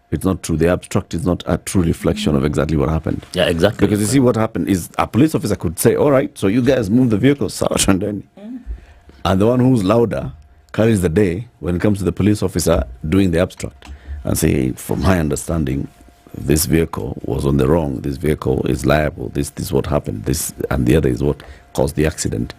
it's not true. The abstract is not a true reflection of exactly what happened. Yeah, exactly. Because you see what happened is a police officer could say, all right, so you guys move the vehicle south and then. And the one who's louder carries the day when it comes to the police officer doing the abstract and say, from my understanding, this vehicle was on the wrong, this vehicle is liable, this is what happened, this and the other is what caused the accident.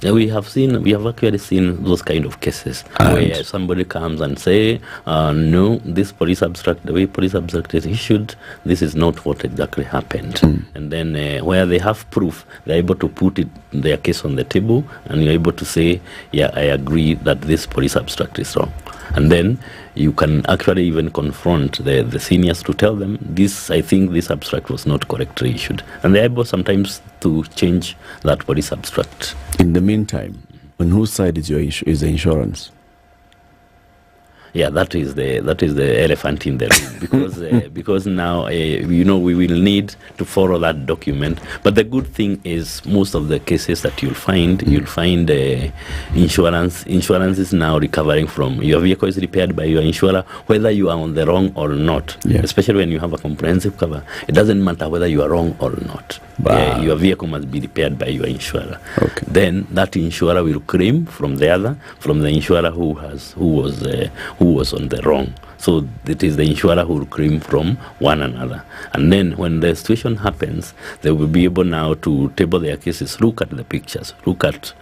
Yeah, we have actually seen those kind of cases where somebody comes and say, no, this police abstract, the way police abstract is issued, this is not what exactly happened. And then where they have proof, they're able to put their case on the table, and you're able to say, yeah, I agree that this police abstract is wrong. And then you can actually even confront the seniors to tell them, I think this abstract was not correctly issued. And they're able sometimes to change that police abstract. In the meantime, on whose side is the insurance? Yeah, that is the elephant in the room, because now we will need to follow that document. But the good thing is most of the cases that you'll find insurance is now recovering from your vehicle is repaired by your insurer, whether you are on the wrong or not. Yeah. Especially when you have a comprehensive cover, it doesn't matter whether you are wrong or not. Your vehicle must be repaired by your insurer. Okay. Then that insurer will claim from the insurer who was on the wrong. So it is the insurer who will claim from one another. And then when the situation happens, they will be able now to table their cases, look at the pictures, look at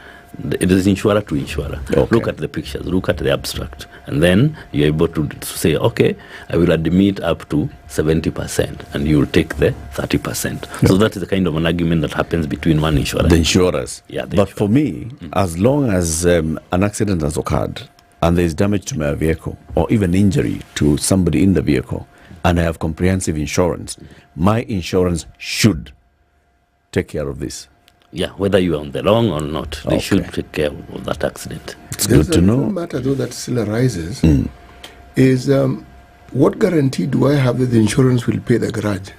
It is insurer to insurer. Okay. Look at the pictures, look at the abstract, and then you're able to say, okay, I will admit up to 70%, and you will take the 30%. So that is the kind of an argument that happens between one insurer. The insurers. Yeah. But for me, as long as an accident has occurred and there is damage to my vehicle or even injury to somebody in the vehicle, and I have comprehensive insurance, my insurance should take care of this. Yeah, whether you are on the wrong or not, they should take care of that accident. It's good to know. The matter, though, that still arises is what guarantee do I have that the insurance will pay the garage?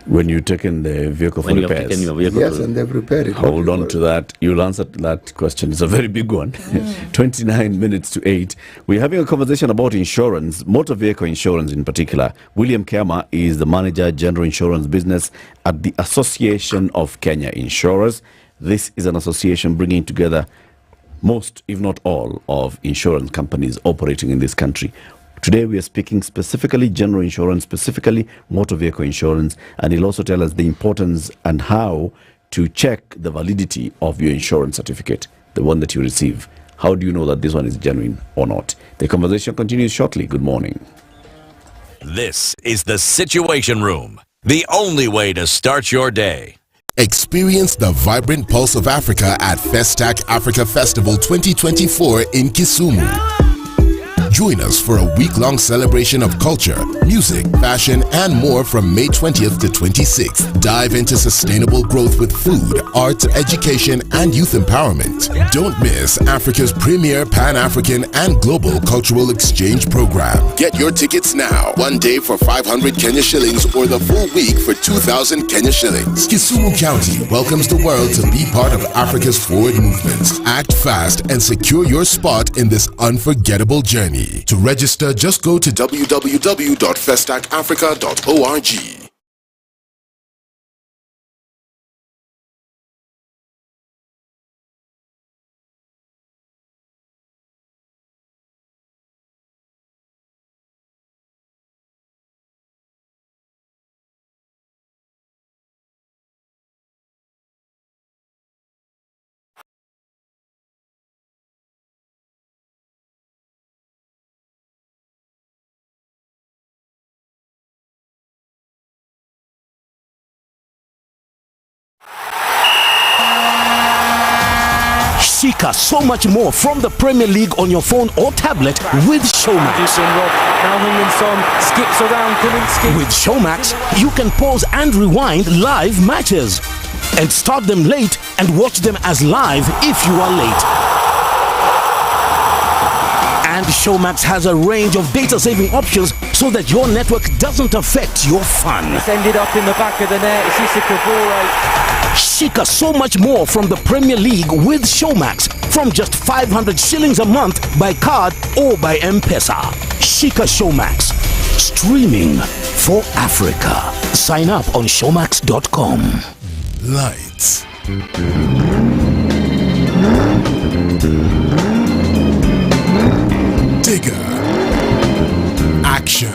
When you've taken the vehicle for repairs. Taken your vehicle yes, and they've repaired it. Hold on to that. You'll answer that question. It's a very big one. 29 minutes to 8. We're having a conversation about insurance, motor vehicle insurance in particular. William Kema is the manager, general insurance business at the Association of Kenya Insurers. This is an association bringing together most, if not all, of insurance companies operating in this country. Today we are speaking specifically general insurance, specifically motor vehicle insurance, and he'll also tell us the importance and how to check the validity of your insurance certificate, the one that you receive. How do you know that this one is genuine or not? The conversation continues shortly. Good morning. This is the Situation Room, the only way to start your day. Experience the vibrant pulse of Africa at Festac Africa Festival 2024 in Kisumu. Join us for a week-long celebration of culture, music, fashion, and more from May 20th to 26th. Dive into sustainable growth with food, art, education, and youth empowerment. Don't miss Africa's premier Pan-African and global cultural exchange program. Get your tickets now. One day for 500 Kenya shillings or the full week for 2,000 Kenya shillings. Kisumu County welcomes the world to be part of Africa's forward movement. Act fast and secure your spot in this unforgettable journey. To register, just go to www.festacafrica.org. Shika so much more from the Premier League on your phone or tablet with Showmax. Skips around, With Showmax, you can pause and rewind live matches and start them late and watch them as live if you are late. And Showmax has a range of data-saving options so that your network doesn't affect your fun. It's ended up in the back of the net. It's just a Kabore. Shika so much more from the Premier League with Showmax from just 500 shillings a month by card or by M-Pesa. Shika Showmax. Streaming for Africa. Sign up on showmax.com. Lights. Digger. Action.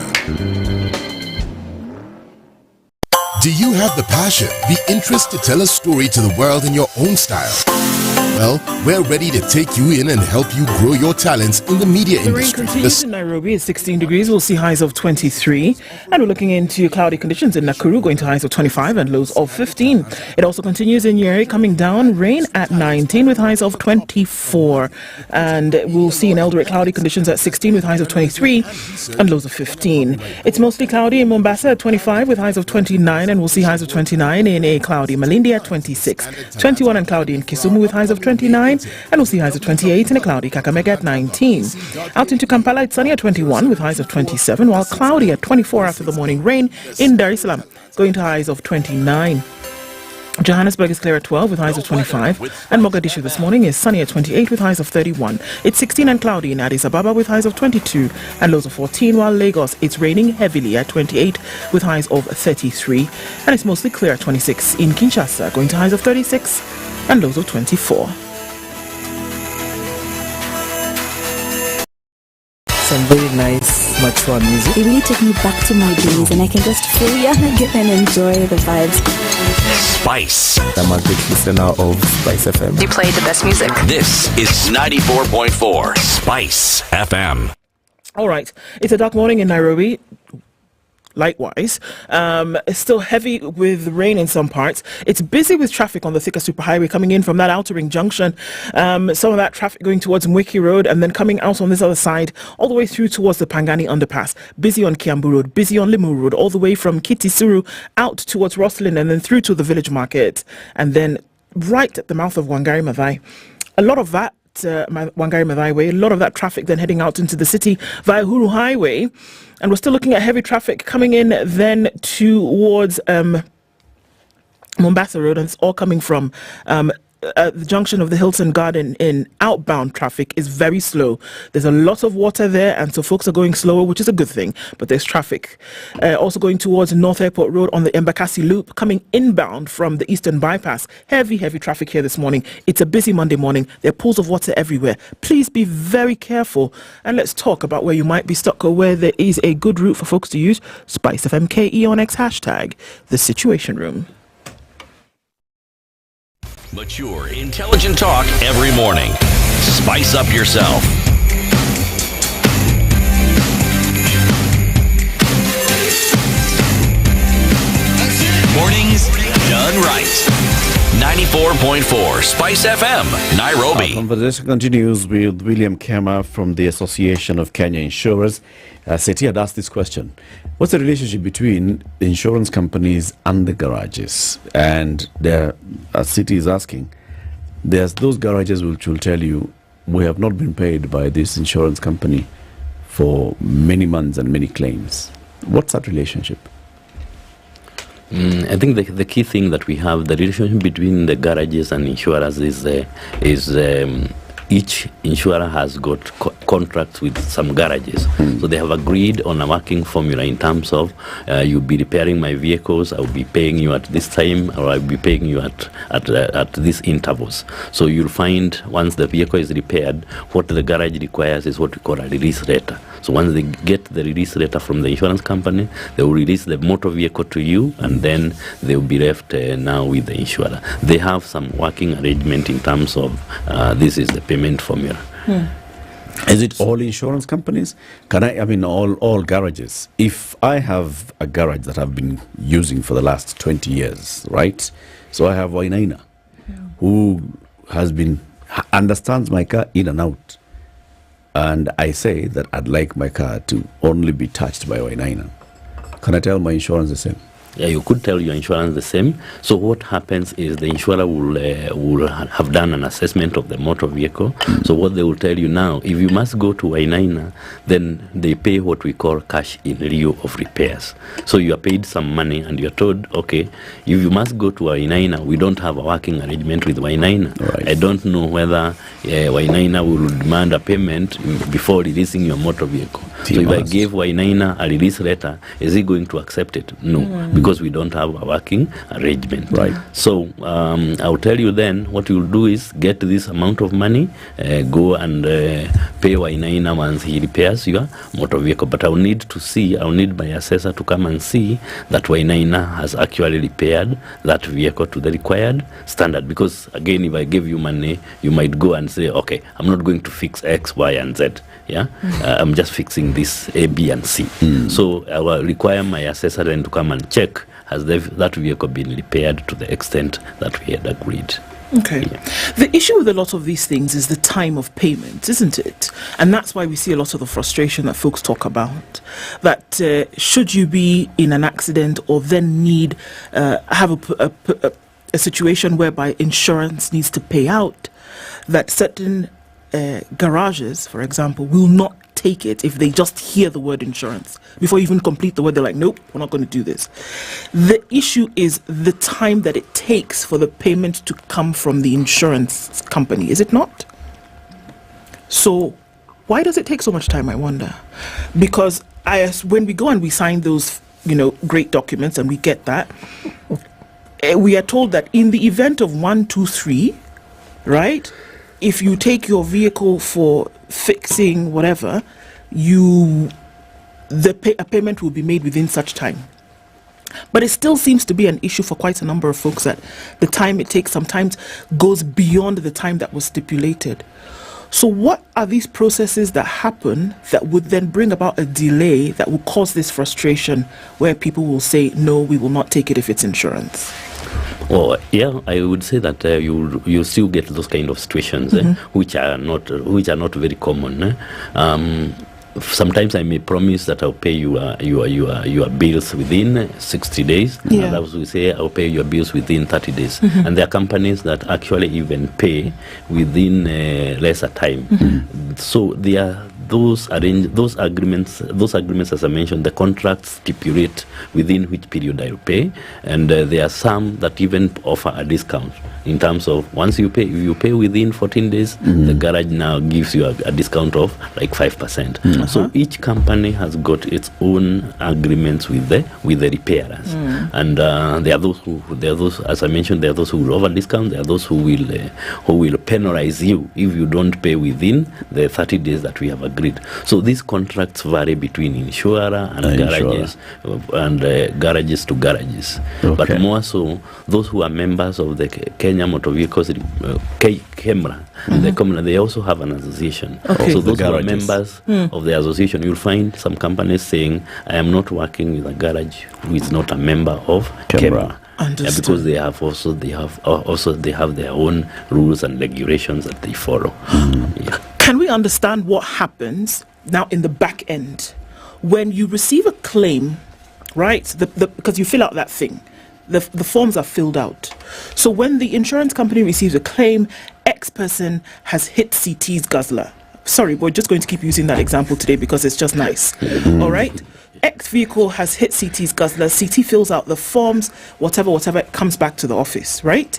Do you have the passion, the interest to tell a story to the world in your own style? Well, we're ready to take you in and help you grow your talents in the media The rain industry. continues in Nairobi. It's 16 degrees. We'll see highs of 23. And we're looking into cloudy conditions in Nakuru, going to highs of 25 and lows of 15. It also continues in Nyeri, coming down. Rain at 19 with highs of 24. And we'll see in Eldoret cloudy conditions at 16 with highs of 23 and lows of 15. It's mostly cloudy in Mombasa at 25 with highs of 29. And we'll see highs of 29 in a cloudy Malindi at 26. 21 and cloudy in Kisumu with highs of 29, and we'll see highs of 28 in a cloudy Kakamega at 19. Out into Kampala, it's sunny at 21 with highs of 27, while cloudy at 24 after the morning rain in Dar es Salaam, going to highs of 29. Johannesburg is clear at 12 with highs of 25, and Mogadishu this morning is sunny at 28 with highs of 31. It's 16 and cloudy in Addis Ababa with highs of 22 and lows of 14, while Lagos, it's raining heavily at 28 with highs of 33, and it's mostly clear at 26 in Kinshasa, going to highs of 36 and lows of 24. Some very nice mature music. They really take me back to my days, and I can just feel young again and enjoy the vibes. Spice. I'm a big listener of SpiceFM. You play the best music. This is 94.4 Spice FM. All right. It's a dark morning in Nairobi. Likewise, it's still heavy with rain in some parts. It's busy with traffic on the Thika Superhighway coming in from that Outer Ring Junction. Some of that traffic going towards Mwiki Road and then coming out on this other side all the way through towards the Pangani Underpass. Busy on Kiambu Road, busy on Limu Road, all the way from Kitisuru out towards Roslyn and then through to the Village Market. And then right at the mouth of Wangari Maathai. A lot of that Wangari Maathai Way, a lot of that traffic then heading out into the city via Huru Highway. And we're still looking at heavy traffic coming in then towards Mombasa Road, and it's all coming from the junction of the Hilton Garden in outbound traffic is very slow. There's a lot of water there, and so folks are going slower, which is a good thing, but there's traffic. Also going towards North Airport Road on the Embakasi Loop, coming inbound from the Eastern Bypass. Heavy traffic here this morning. It's a busy Monday morning. There are pools of water everywhere. Please be very careful, and let's talk about where you might be stuck or where there is a good route for folks to use. SpiceFMKE on X hashtag, the Situation Room. Mature, intelligent talk every morning. Spice up yourself. Mornings done right. 94.4 Spice FM, Nairobi. Our conversation continues with William Kema from the Association of Kenya Insurers. Seti had asked this question: what's the relationship between the insurance companies and the garages? And there, as Seti is asking, there's those garages which will tell you, we have not been paid by this insurance company for many months and many claims. What's that relationship? I think the key thing that we have, the relationship between the garages and insurers is each insurer has got contracts with some garages. So they have agreed on a working formula in terms of you'll be repairing my vehicles, I'll be paying you at this time, or I'll be paying you at these intervals. So you'll find once the vehicle is repaired, what the garage requires is what we call a release letter. So once they get the release letter from the insurance company, they will release the motor vehicle to you, and then they will be left now with the insurer. They have some working arrangement in terms of this is the payment formula. Is it all insurance companies? I mean all garages? If I have a garage that I've been using for the last 20 years, right? So I have Wainaina, who understands my car in and out. And I say that I'd like my car to only be touched by Wainaina. Can I tell my insurance the same? Yeah, you could tell your insurance the same. So what happens is the insurer will have done an assessment of the motor vehicle. So what they will tell you now, if you must go to Wainaina, then they pay what we call cash in lieu of repairs. So you are paid some money and you're told, okay, if you must go to Wainaina, we don't have a working arrangement with Wainaina. Right. I don't know whether Wainaina will demand a payment before releasing your motor vehicle. So if I gave Wainaina a release letter, is he going to accept it? No. Because we don't have a working arrangement. Right. So I'll tell you then, what you'll do is get this amount of money, go and pay Wainaina once he repairs your motor vehicle. But I'll need my assessor to come and see that Wainaina has actually repaired that vehicle to the required standard. Because again, if I give you money, you might go and say, okay, I'm not going to fix X, Y, and Z. Yeah, I'm just fixing this A, B, and C. So I will require my assessor then to come and check, has that vehicle been repaired to the extent that we had agreed. Okay. Yeah. The issue with a lot of these things is the time of payment, isn't it? And that's why we see a lot of the frustration that folks talk about. That should you be in an accident or then need have a situation whereby insurance needs to pay out, that certain garages, for example, will not take it if they just hear the word insurance. Before you even complete the word, they're like, nope, we're not going to do this. The issue is the time that it takes for the payment to come from the insurance company, is it not? So why does it take so much time, I wonder? Because when we go and we sign those, great documents and we get that, we are told that in the event of 1, 2, 3, right? If you take your vehicle for fixing whatever, you a payment will be made within such time. But it still seems to be an issue for quite a number of folks that the time it takes sometimes goes beyond the time that was stipulated. So what are these processes that happen that would then bring about a delay that will cause this frustration where people will say, no, we will not take it if it's insurance? Well, yeah, I would say that you still get those kind of situations which are not very common. Sometimes I may promise that I'll pay your bills within 60 days. Yeah. And others will say I'll pay your bills within 30 days. And there are companies that actually even pay within lesser time. So there are those agreements, as I mentioned, the contracts stipulate within which period I will pay, and there are some that even offer a discount in terms of once you pay, if you pay within 14 days, the garage now gives you a discount of like 5%. So each company has got its own agreements with the repairers, and there are those, as I mentioned, there are those who will over discount, there are those who will penalize you if you don't pay within the 30 days that we have agreed. So these contracts vary between insurer and garages, and garages to garages. But more so, those who are members of the Kenya Motor Vehicles KEMRA, they also have an association. So those who are members of the association, you'll find some companies saying, I am not working with a garage who is not a member of KEMRA. Because they have their own rules and regulations that they follow. Can we understand what happens now in the back end when you receive a claim, right? Because you fill out that thing, the forms are filled out. So when the insurance company receives a claim, X person has hit CT's guzzler. Sorry, we're just going to keep using that example today because it's just nice. All right? X vehicle has hit CT's guzzler. CT fills out the forms, whatever, it comes back to the office, right?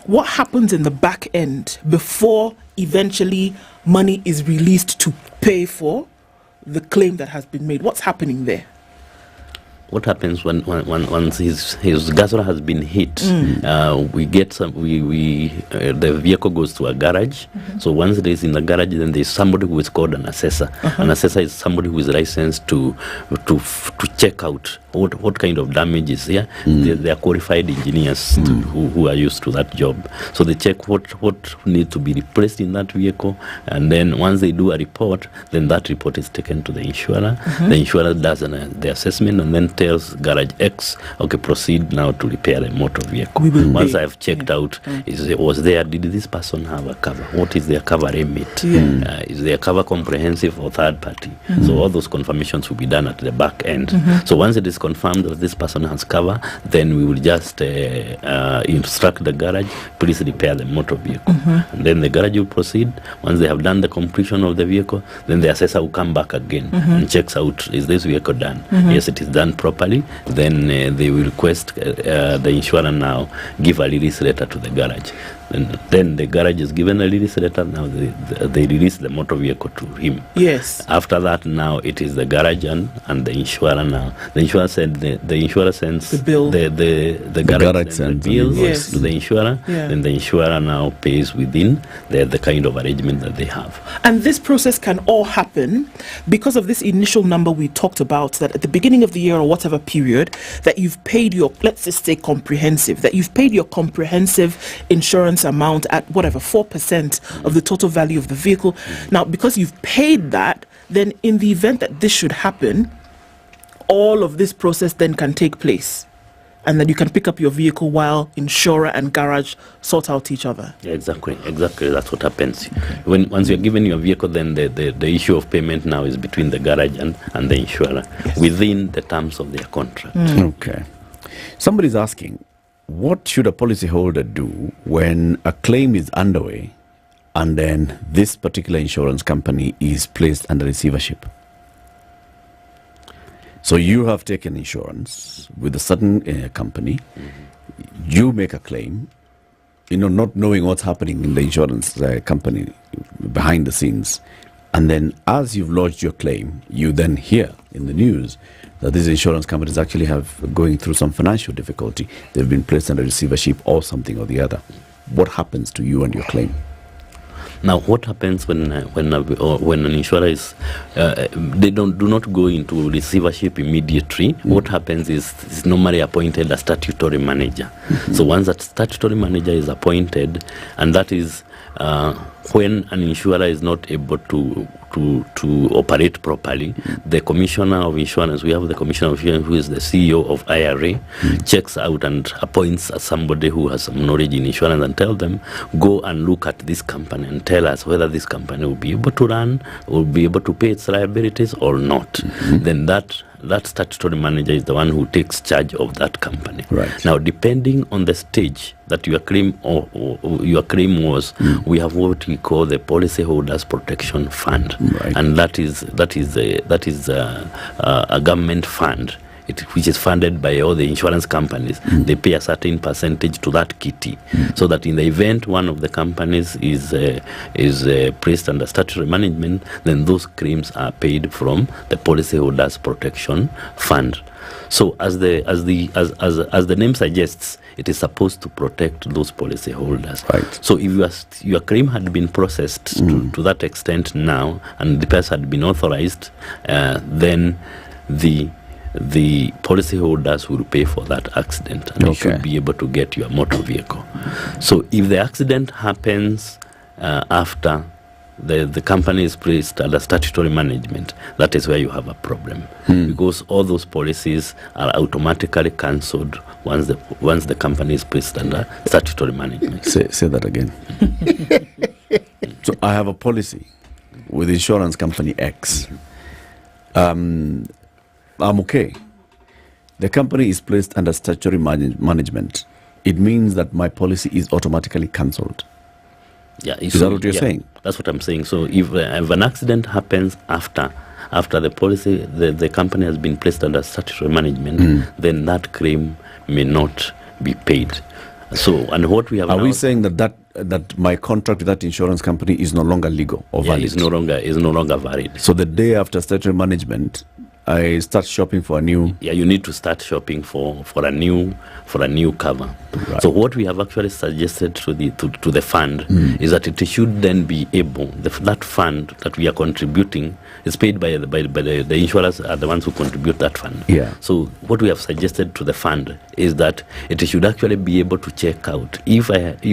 What happens in the back end before eventually money is released to pay for the claim that has been made? What's happening there? What happens once his guzzler has been hit? We get the vehicle goes to a garage. So once it is in the garage, then there's somebody who is called an assessor. An assessor is somebody who is licensed to check out what kind of damage is there. They are qualified engineers who are used to that job. So they check what needs to be replaced in that vehicle, and then once they do a report, then that report is taken to the insurer. The insurer does the assessment and then tells garage X, okay, proceed now to repair a motor vehicle. Once I've checked out, did this person have a cover? What is their cover remit? Is their cover comprehensive or third party? So all those confirmations will be done at the back end. So once it is confirmed that this person has cover, then we will just instruct the garage, please repair the motor vehicle. And then the garage will proceed. Once they have done the completion of the vehicle, then the assessor will come back again and checks out, is this vehicle done? Yes, it is done properly. Then they will request the insurer now give a release letter to the garage. And then the garage is given a release letter. Now they release the motor vehicle to him. Yes. After that, now it is the garage and the insurer. Now the insurer said the insurer sends the bill. The garage sends the bills to the insurer. Then the insurer now pays within the kind of arrangement that they have. And this process can all happen because of this initial number we talked about, that at the beginning of the year or whatever period that you've paid your, let's just say comprehensive, that you've paid your comprehensive insurance amount at whatever 4% of the total value of the vehicle. Now, because you've paid that, then in the event that this should happen, all of this process then can take place, and then you can pick up your vehicle while insurer and garage sort out each other. Yeah, exactly. That's what happens. Once you're given your vehicle, then the issue of payment now is between the garage and the insurer within the terms of their contract. Okay. Somebody's asking, what should a policyholder do when a claim is underway and then this particular insurance company is placed under receivership? So you have taken insurance with a certain company, you make a claim, not knowing what's happening in the insurance company behind the scenes. And then as you've lodged your claim, you then hear in the news that these insurance companies actually have going through some financial difficulty. They've been placed under receivership or something or the other. What happens to you and your claim? Now, what happens when an insurer is they do not go into receivership immediately? What happens is normally appointed a statutory manager. So once that statutory manager is appointed, and that is when an insurer is not able to operate properly, the commissioner of insurance, we have the commissioner of insurance who is the CEO of IRA, checks out and appoints somebody who has some knowledge in insurance and tell them, go and look at this company and tell us whether this company will be able to run, will be able to pay its liabilities or not. Then that statutory manager is the one who takes charge of that company. Right. Now, depending on the stage that your claim or your claim was, we have what we call the Policyholders Protection Fund, and that is a government fund. Which is funded by all the insurance companies. They pay a certain percentage to that kitty, so that in the event one of the companies is placed under statutory management, then those claims are paid from the Policyholders Protection Fund. So as the name suggests, it is supposed to protect those policyholders. Right. So if your claim had been processed to that extent now, and the person had been authorized, then the policyholders will pay for that accident, and you should be able to get your motor vehicle. So if the accident happens after the company is placed under statutory management, that is where you have a problem, because all those policies are automatically cancelled once the company is placed under statutory management. Say that again. So I have a policy with insurance company X. I'm okay. The company is placed under statutory management. It means that my policy is automatically cancelled. Yeah, is that what you're saying? That's what I'm saying. So if an accident happens after the policy, the company has been placed under statutory management, then that claim may not be paid. So, and what we have are we saying that my contract with that insurance company is no longer legal or valid? Is no longer valid. So the day after statutory management, I start shopping for a new. Yeah, you need to start shopping for a new cover. Right. So what we have actually suggested to the fund is that it should then be able, that fund that we are contributing is paid by the insurers are the ones who contribute that fund. Yeah. So what we have suggested to the fund is that it should actually be able to check out if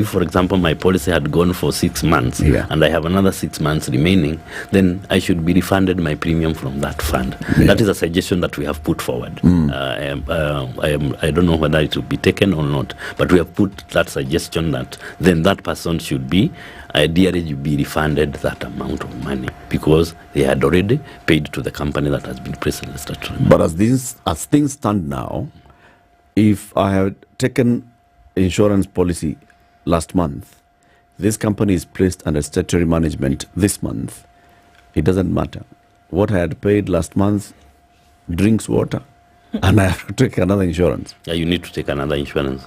for example my policy had gone for 6 months and I have another 6 months remaining, then I should be refunded my premium from that fund. That is a suggestion that we have put forward. I don't know whether it will be taken or not, but we have put that suggestion that then that person should be ideally be refunded that amount of money because they had already paid to the company that has been placed in the statutory. But as things stand now, if I have taken insurance policy last month, this company is placed under statutory management this month, it doesn't matter. What I had paid last month drinks water, and I have to take another insurance. Yeah, you need to take another insurance.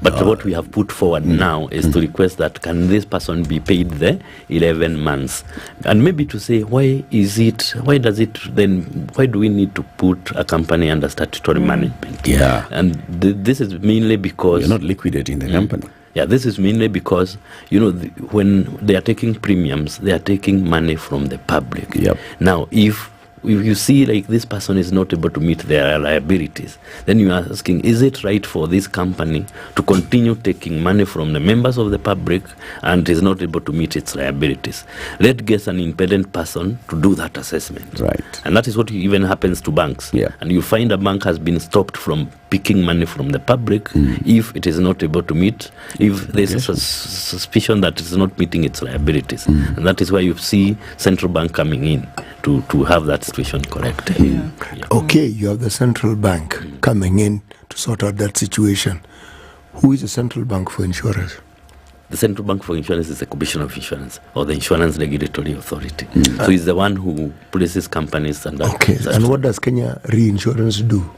But what we have put forward now is to request that can this person be paid the 11 months? And maybe to say, why do we need to put a company under statutory management? Yeah. And this is mainly because... You're not liquidating the company. Yeah, this is mainly because, when they are taking premiums, they are taking money from the public. Yep. Now, if you see like this person is not able to meet their liabilities, then you are asking, is it right for this company to continue taking money from the members of the public and is not able to meet its liabilities? Let's get an independent person to do that assessment. Right. And that is what even happens to banks. Yeah. And you find a bank has been stopped from picking money from the public if it is not able to meet, if there's a suspicion that it's not meeting its liabilities. And that is why you see central bank coming in to have that situation corrected. Okay, you have the central bank coming in to sort out that situation. Who is the central bank for insurance? The Central Bank for Insurance is the Commission of Insurance, or the Insurance Regulatory Authority. So it's the one who places companies under... Okay, and what does Kenya Reinsurance do?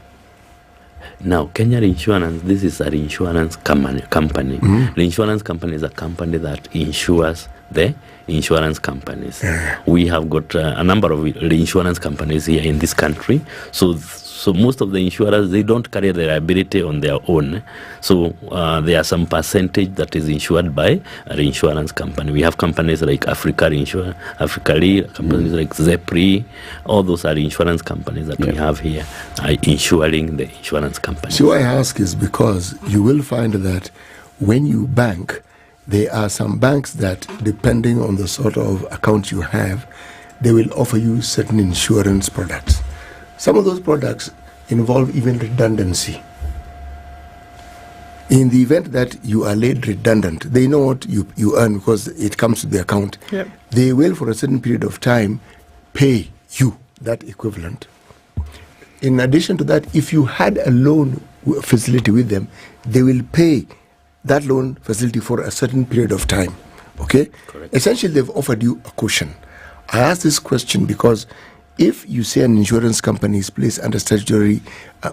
Now, Kenya Reinsurance, this is a reinsurance company. The insurance company is a company that insures the insurance companies. We have got a number of reinsurance companies here in this country. So So most of the insurers, they don't carry the liability on their own. So there are some percentage that is insured by an insurance company. We have companies like Africa Insure, Africa Re, companies like Zepri. All those are insurance companies that we have here, insuring the insurance companies. So I ask is because you will find that when you bank, there are some banks that, depending on the sort of account you have, they will offer you certain insurance products. Some of those products involve even redundancy. In the event that you are laid redundant, they know what you earn because it comes to the account. Yep. They will, for a certain period of time, pay you that equivalent. In addition to that, if you had a loan facility with them, they will pay that loan facility for a certain period of time. Okay? Correct. Essentially, they've offered you a cushion. I ask this question because if you say an insurance company is placed under statutory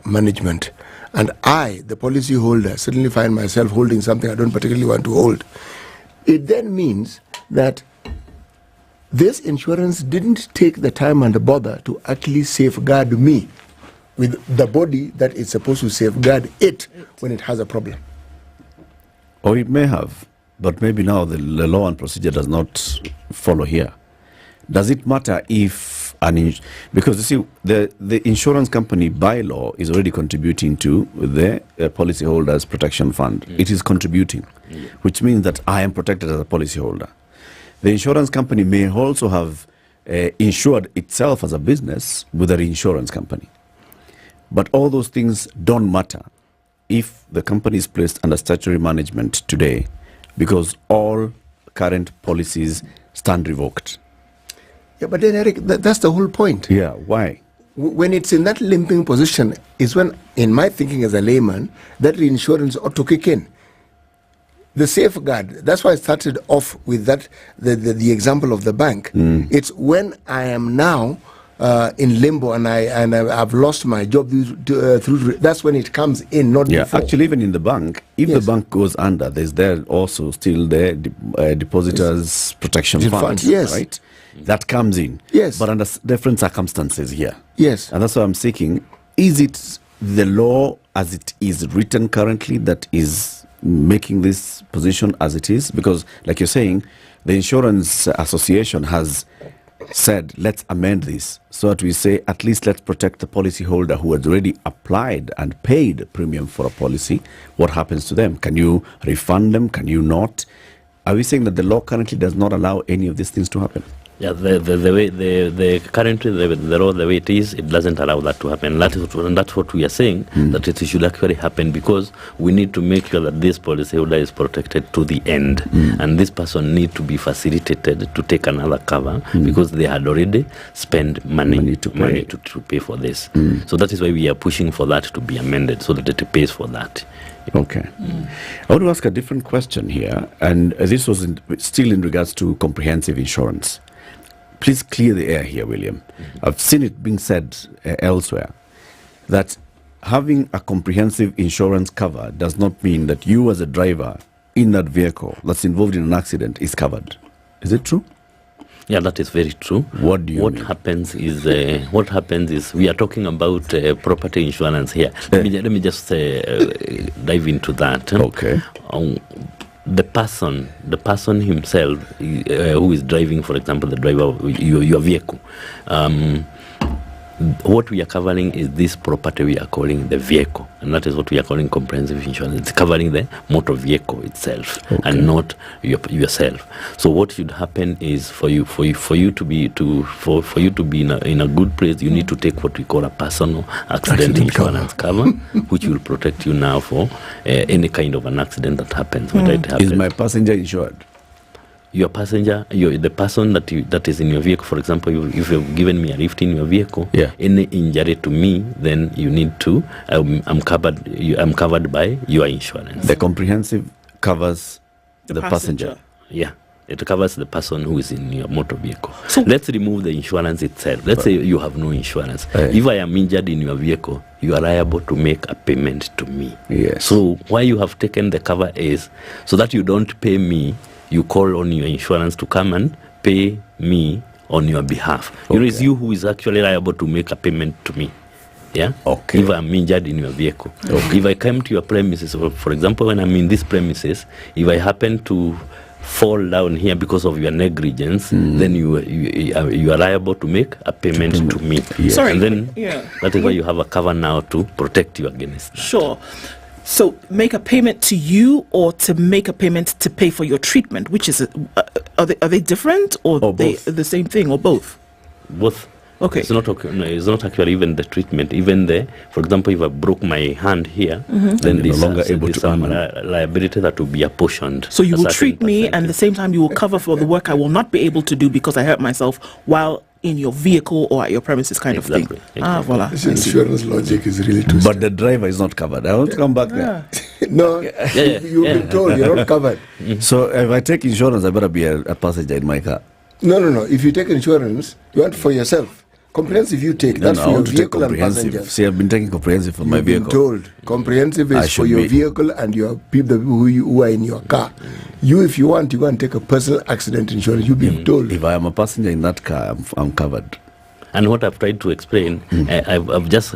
management, and I, the policy holder, suddenly find myself holding something I don't particularly want to hold, it then means that this insurance didn't take the time and the bother to actually safeguard me with the body that is supposed to safeguard it when it has a problem. Or it may have, but maybe now the law and procedure does not follow here. Does it matter if because you see the insurance company by law is already contributing to the policyholders protection fund. It is contributing, which means that I am protected as a policyholder. The insurance company may also have insured itself as a business with a reinsurance company. But all those things don't matter if the company is placed under statutory management today, because all current policies stand revoked. Yeah, but then Eric, that's the whole point. Yeah, why? When it's in that limping position is when, in my thinking as a layman, that reinsurance ought to kick in. The safeguard, that's why I started off with that, the example of the bank. It's when I am now in limbo and I've lost my job through that's when it comes in, not before. Actually, even in the bank, if the bank goes under, there's there also still the depositors protection fund, right? That comes in, but under different circumstances here. And that's why I'm seeking, is it the law as it is written currently that is making this position as it is? Because like you're saying, the insurance association has said, let's amend this so that we say at least let's protect the policyholder who has already applied and paid a premium for a policy. What happens to them? Can you refund them? Can you not? Are we saying that the law currently does not allow any of these things to happen? Yeah, the way currently the law, the way it is, it doesn't allow that to happen. And that's what we are saying, that it should actually happen, because we need to make sure that this policyholder is protected to the end, and this person need to be facilitated to take another cover because they had already spent money to pay for this. So that is why we are pushing for that to be amended so that it pays for that. Okay. I want to ask a different question here, and this was still in regards to comprehensive insurance. Please clear the air here, William. I've seen it being said elsewhere that having a comprehensive insurance cover does not mean that you as a driver in that vehicle that's involved in an accident is covered. Is it true? Yeah, that is very true. What do you mean? What happens is we are talking about property insurance here. Let me just dive into that. Okay. The person himself who is driving, for example, the driver of your vehicle, what we are covering is this property we are calling the vehicle, and that is what we are calling comprehensive insurance. It's covering the motor vehicle itself, and not yourself. So what should happen is for you to be in a good place, you need to take what we call a personal accident insurance cover, which will protect you now for any kind of an accident that happens. Whether it happens. Is my passenger insured? Your passenger, the person that is in your vehicle, for example, if you've given me a lift in your vehicle, any injury to me, then you need to, I'm covered by your insurance. The comprehensive covers the passenger. Yeah, it covers the person who is in your motor vehicle. So let's remove the insurance itself. Let's say you have no insurance. If I am injured in your vehicle, you are liable to make a payment to me. Yes. So why you have taken the cover is so that you don't pay me, you call on your insurance to come and pay me on your behalf. It's you who is actually liable to make a payment to me. Yeah. Okay. If I'm injured in your vehicle. Okay. If I come to your premises, for example, when I'm in this premises, if I happen to fall down here because of your negligence, then you are liable to make a payment to me. Yes. Sorry. And then that is why you have a cover now to protect you against that. Sure. So make a payment to you or to make a payment to pay for your treatment, which is are they different or they the same thing or both? Both. Okay. It's not actually even the treatment. Even for example, if I broke my hand here, then there's some liability that will be apportioned. So you will treat me, and at the same time you will cover for the work I will not be able to do because I hurt myself while in your vehicle or at your premises, kind of thing. Ah, voila. This insurance logic is really twisted. But the driver is not covered. I want to come back there. No, you've been told you're not covered. So if I take insurance, I better be a passenger in my car. No. If you take insurance, you want for yourself. Comprehensive you take, that's for your vehicle and passengers. See, I've been taking comprehensive for my vehicle. You've been told comprehensive is for your vehicle and your people who are in your car. You, if you want, you go and take a personal accident insurance. You've been told. If I am a passenger in that car, I'm covered. And what I've tried to explain, I've just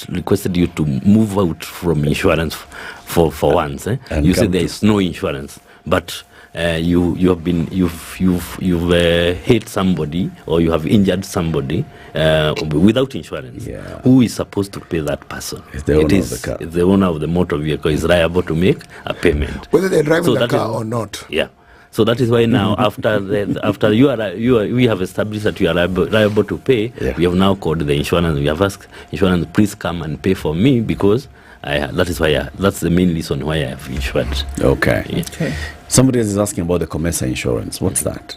requested you to move out from insurance for once. You said there is no insurance, but you've hit somebody or you have injured somebody without insurance. Who is supposed to pay that person? It's the owner of the car. The owner of the motor vehicle is liable to make a payment, whether they're driving the car or not. Yeah. So that is why now, after we have established that you are liable to pay. We have now called the insurance. We have asked insurance, please come and pay for me because that's the main reason why I have insured. Okay. Somebody is asking about the COMESA insurance. What's that?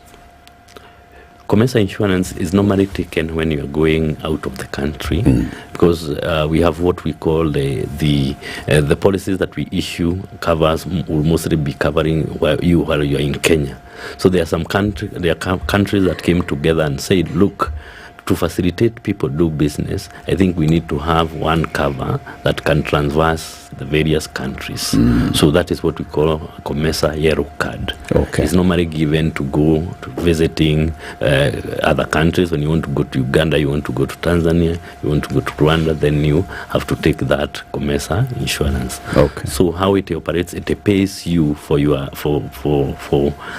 COMESA insurance is normally taken when you are going out of the country because we have what we call the policies that we issue will mostly be covering while you are in Kenya. So there are some countries that came together and said, look, to facilitate people do business, I think we need to have one cover that can traverse the various countries. So that is what we call a COMESA Yellow Card. Okay. It's normally given to go to visiting other countries. When you want to go to Uganda, you want to go to Tanzania, you want to go to Rwanda, then you have to take that COMESA insurance. Okay. So how it operates, it pays you for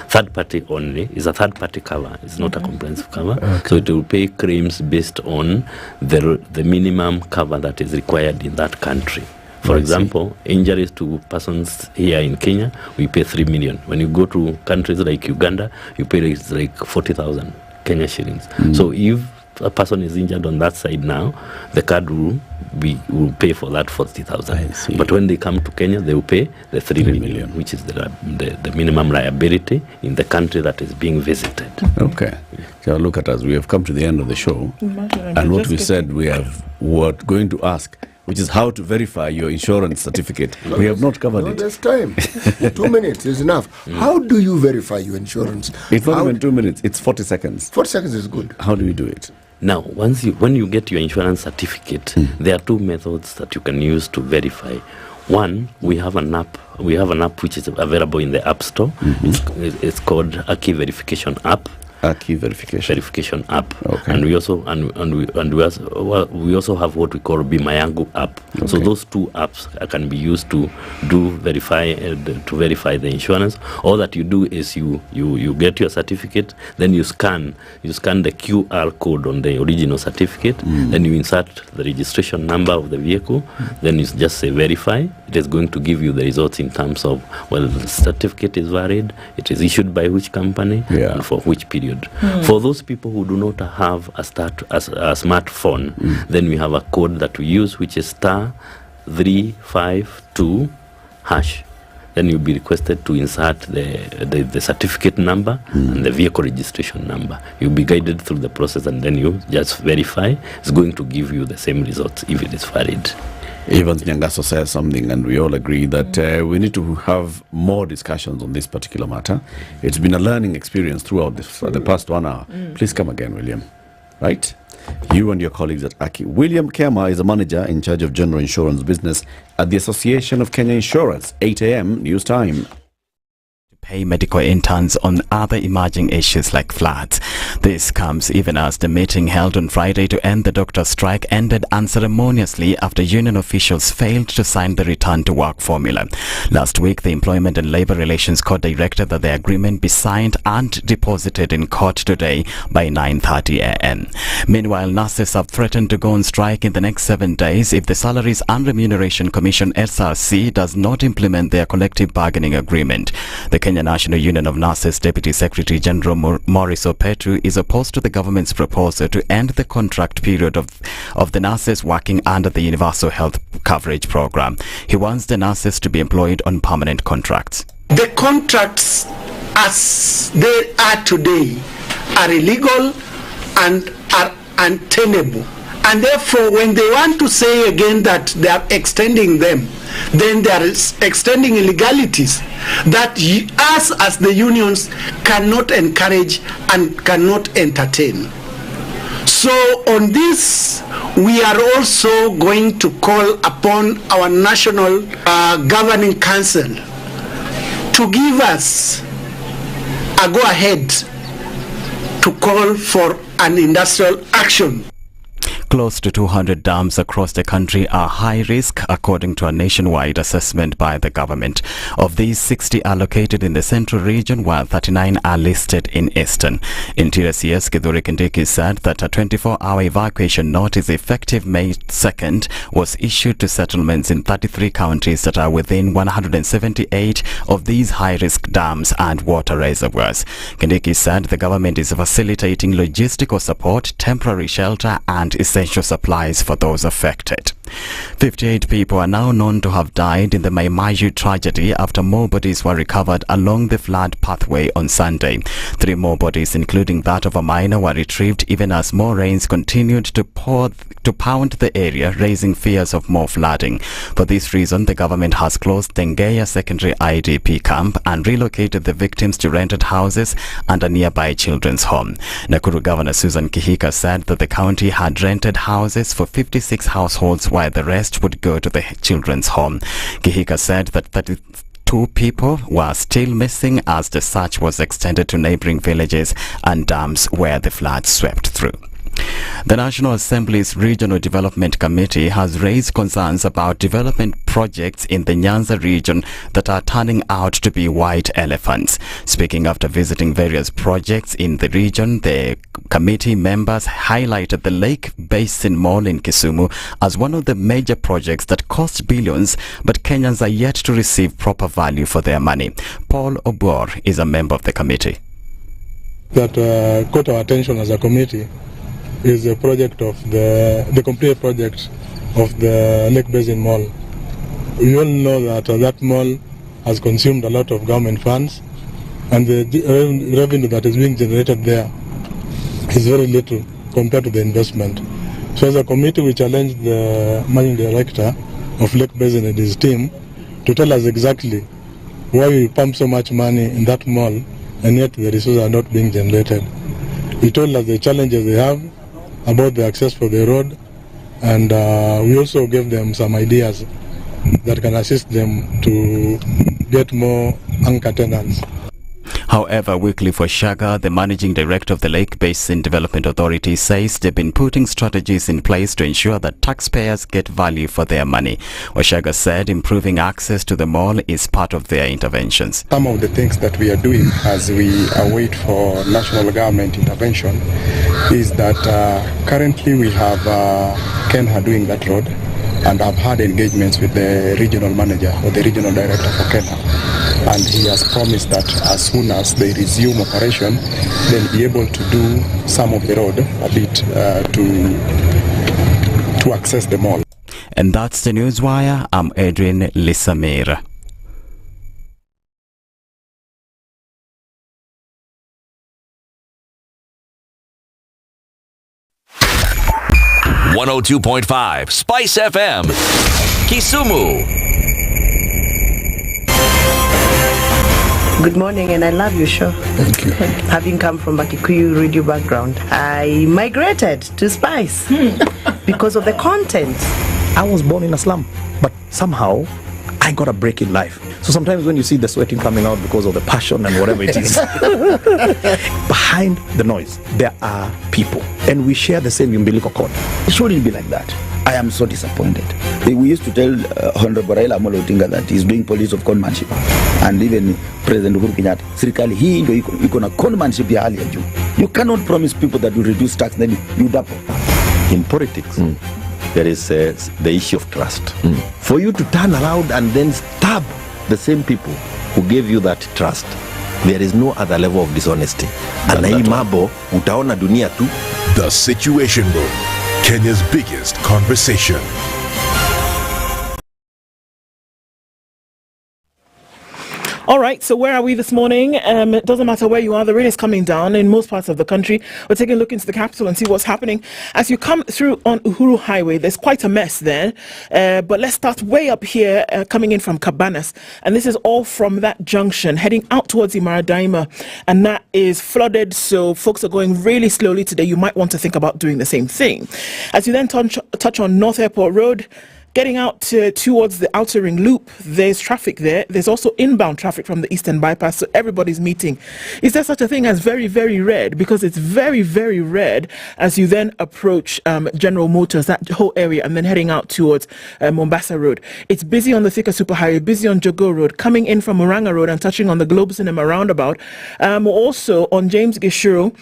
third party only. It's a third party cover. It's not a comprehensive cover. Okay. So it will pay claims based on the minimum cover that is required in that country. For example, injuries to persons here in Kenya, we pay 3 million. When you go to countries like Uganda, you pay like 40,000 Kenya shillings. So if a person is injured on that side now, the card will pay for that 40,000. But when they come to Kenya, they will pay the 3 million, which is the minimum liability in the country that is being visited. Okay. So look at us. We have come to the end of the show. And what we said we were going to ask, which is how to verify your insurance certificate. We have not covered it. There's time. 2 minutes is enough. How do you verify your insurance? It's not even 2 minutes. It's 40 seconds. 40 seconds is good. How do you do it? Now, when you get your insurance certificate, there are two methods that you can use to verify. One, we have an app. We have an app which is available in the App Store. It's called a key verification app. A key verification app. Okay. And we also we also have what we call Bima Yangu app. Okay. So those two apps can be used to verify the insurance. All that you do is you get your certificate, then you scan the QR code on the original certificate, then you insert the registration number of the vehicle, then you just say verify. It is going to give you the results in terms of, well, the certificate is valid, it is issued by which company, and for which period. For those people who do not have a smartphone, then we have a code that we use, which is *352#. Then you'll be requested to insert the certificate number and the vehicle registration number. You'll be guided through the process, and then you just verify. It's going to give you the same results if it is valid. Evans Nyangaso says something, and we all agree that we need to have more discussions on this particular matter. It's been a learning experience throughout the past 1 hour. Please come again, William. Right? You and your colleagues at Aki. William Kema is a manager in charge of general insurance business at the Association of Kenya Insurance. 8 a.m. news time. pay medical interns on other emerging issues like floods. This comes even as the meeting held on Friday to end the doctor strike ended unceremoniously after union officials failed to sign the return to work formula. Last week, the Employment and Labour Relations Court directed that the agreement be signed and deposited in court today by 9:30 a.m. Meanwhile, nurses have threatened to go on strike in the next 7 days if the Salaries and Remuneration Commission SRC does not implement their collective bargaining agreement. The Kenya National Union of Nurses Deputy Secretary General Maurice Opetu is opposed to the government's proposal to end the contract period of the nurses working under the Universal Health Coverage Program. He wants the nurses to be employed on permanent contracts. The contracts as they are today are illegal and are untenable. And therefore, when they want to say again that they are extending them, then they are extending illegalities that us as the unions cannot encourage and cannot entertain. So on this, we are also going to call upon our National Governing Council to give us a go-ahead to call for an industrial action. Close to 200 dams across the country are high risk, according to a nationwide assessment by the government. Of these, 60 are located in the central region, while 39 are listed in eastern. Interior CS Kithure Kindiki said that a 24-hour evacuation notice effective May 2nd was issued to settlements in 33 counties that are within 178 of these high-risk dams and water reservoirs. Kindiki said the government is facilitating logistical support, temporary shelter and essential supplies for those affected. 58 people are now known to have died in the Mai Mahiu tragedy after more bodies were recovered along the flood pathway on Sunday. 3 more bodies, including that of a minor, were retrieved even as more rains continued to pound the area, raising fears of more flooding. For this reason, the government has closed the Ngeya Secondary IDP camp and relocated the victims to rented houses and a nearby children's home. Nakuru Governor Susan Kihika said that the county had rented houses for 56 households, while the rest would go to the children's home. Kihika said that 32 people were still missing as the search was extended to neighboring villages and dams where the floods swept through. The National Assembly's Regional Development Committee has raised concerns about development projects in the Nyanza region that are turning out to be white elephants. Speaking after visiting various projects in the region, the committee members highlighted the Lake Basin Mall in Kisumu as one of the major projects that cost billions, but Kenyans are yet to receive proper value for their money. Paul Obor is a member of the committee. That caught our attention as a committee is a project of the complete project of the Lake Basin Mall. We all know that that mall has consumed a lot of government funds, and the revenue that is being generated there is very little compared to the investment. So as a committee, we challenged the managing director of Lake Basin and his team to tell us exactly why we pump so much money in that mall and yet the resources are not being generated. He told us the challenges they have about the access for the road, and we also gave them some ideas that can assist them to get more anchor tenants. However, Wycliffe Washaga, the managing director of the Lake Basin Development Authority, says they've been putting strategies in place to ensure that taxpayers get value for their money. Washaga said improving access to the mall is part of their interventions. Some of the things that we are doing as we await for national government intervention is that currently we have Kenha doing that road, and I've had engagements with the regional manager or the regional director for Kenha. And he has promised that as soon as they resume operation, they'll be able to do some of the road a bit to access the mall. And that's the Newswire. I'm Adrian Lisamir. .5 Spice FM, Kisumu. Good morning, and I love your show. Thank you. Having come from a Kikuyu radio background, I migrated to Spice because of the content. I was born in a slum, but somehow I got a break in life. So sometimes when you see the sweating coming out because of the passion and whatever it is, behind the noise, there are people. And we share the same umbilical cord. It shouldn't be like that. I am so disappointed. We used to tell Honorable Raila Amolo Odinga that he's doing police of conmanship. And even President Uhuru Kenyatta, serikali hii ndio iko na conmanship ya hali ya juu. You cannot promise people that you reduce tax, then you double. In politics, there is the issue of trust. For you to turn around and then stab the same people who gave you that trust, there is no other level of dishonesty. And hii mambo utaona dunia tu. The Situation Room, Kenya's biggest conversation. All right, so where are we this morning? It doesn't matter where you are, the rain is coming down in most parts of the country. We're taking a look into the capital and see what's happening. As you come through on Uhuru Highway, there's quite a mess there. But let's start way up here, coming in from Cabanas. And this is all from that junction, heading out towards Imaradaima. And that is flooded, so folks are going really slowly today. You might want to think about doing the same thing. As you then touch on North Airport Road, getting out towards the outer ring loop, there's traffic there. There's also inbound traffic from the eastern bypass, so everybody's meeting. Is there such a thing as very, very red? Because it's very, very red as you then approach General Motors, that whole area, and then heading out towards Mombasa Road. It's busy on the Thika Superhighway, busy on Jogo Road, coming in from Moranga Road and touching on the Globe Cinema roundabout. Also on James Gishuru,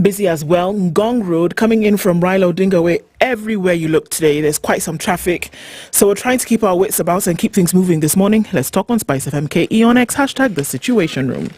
busy as well. Ngong Road, coming in from Raila Odinga Way. Everywhere you look today, there's quite some traffic. So we're trying to keep our wits about and keep things moving this morning. Let's talk on SpiceFM KE on X, hashtag The Situation Room.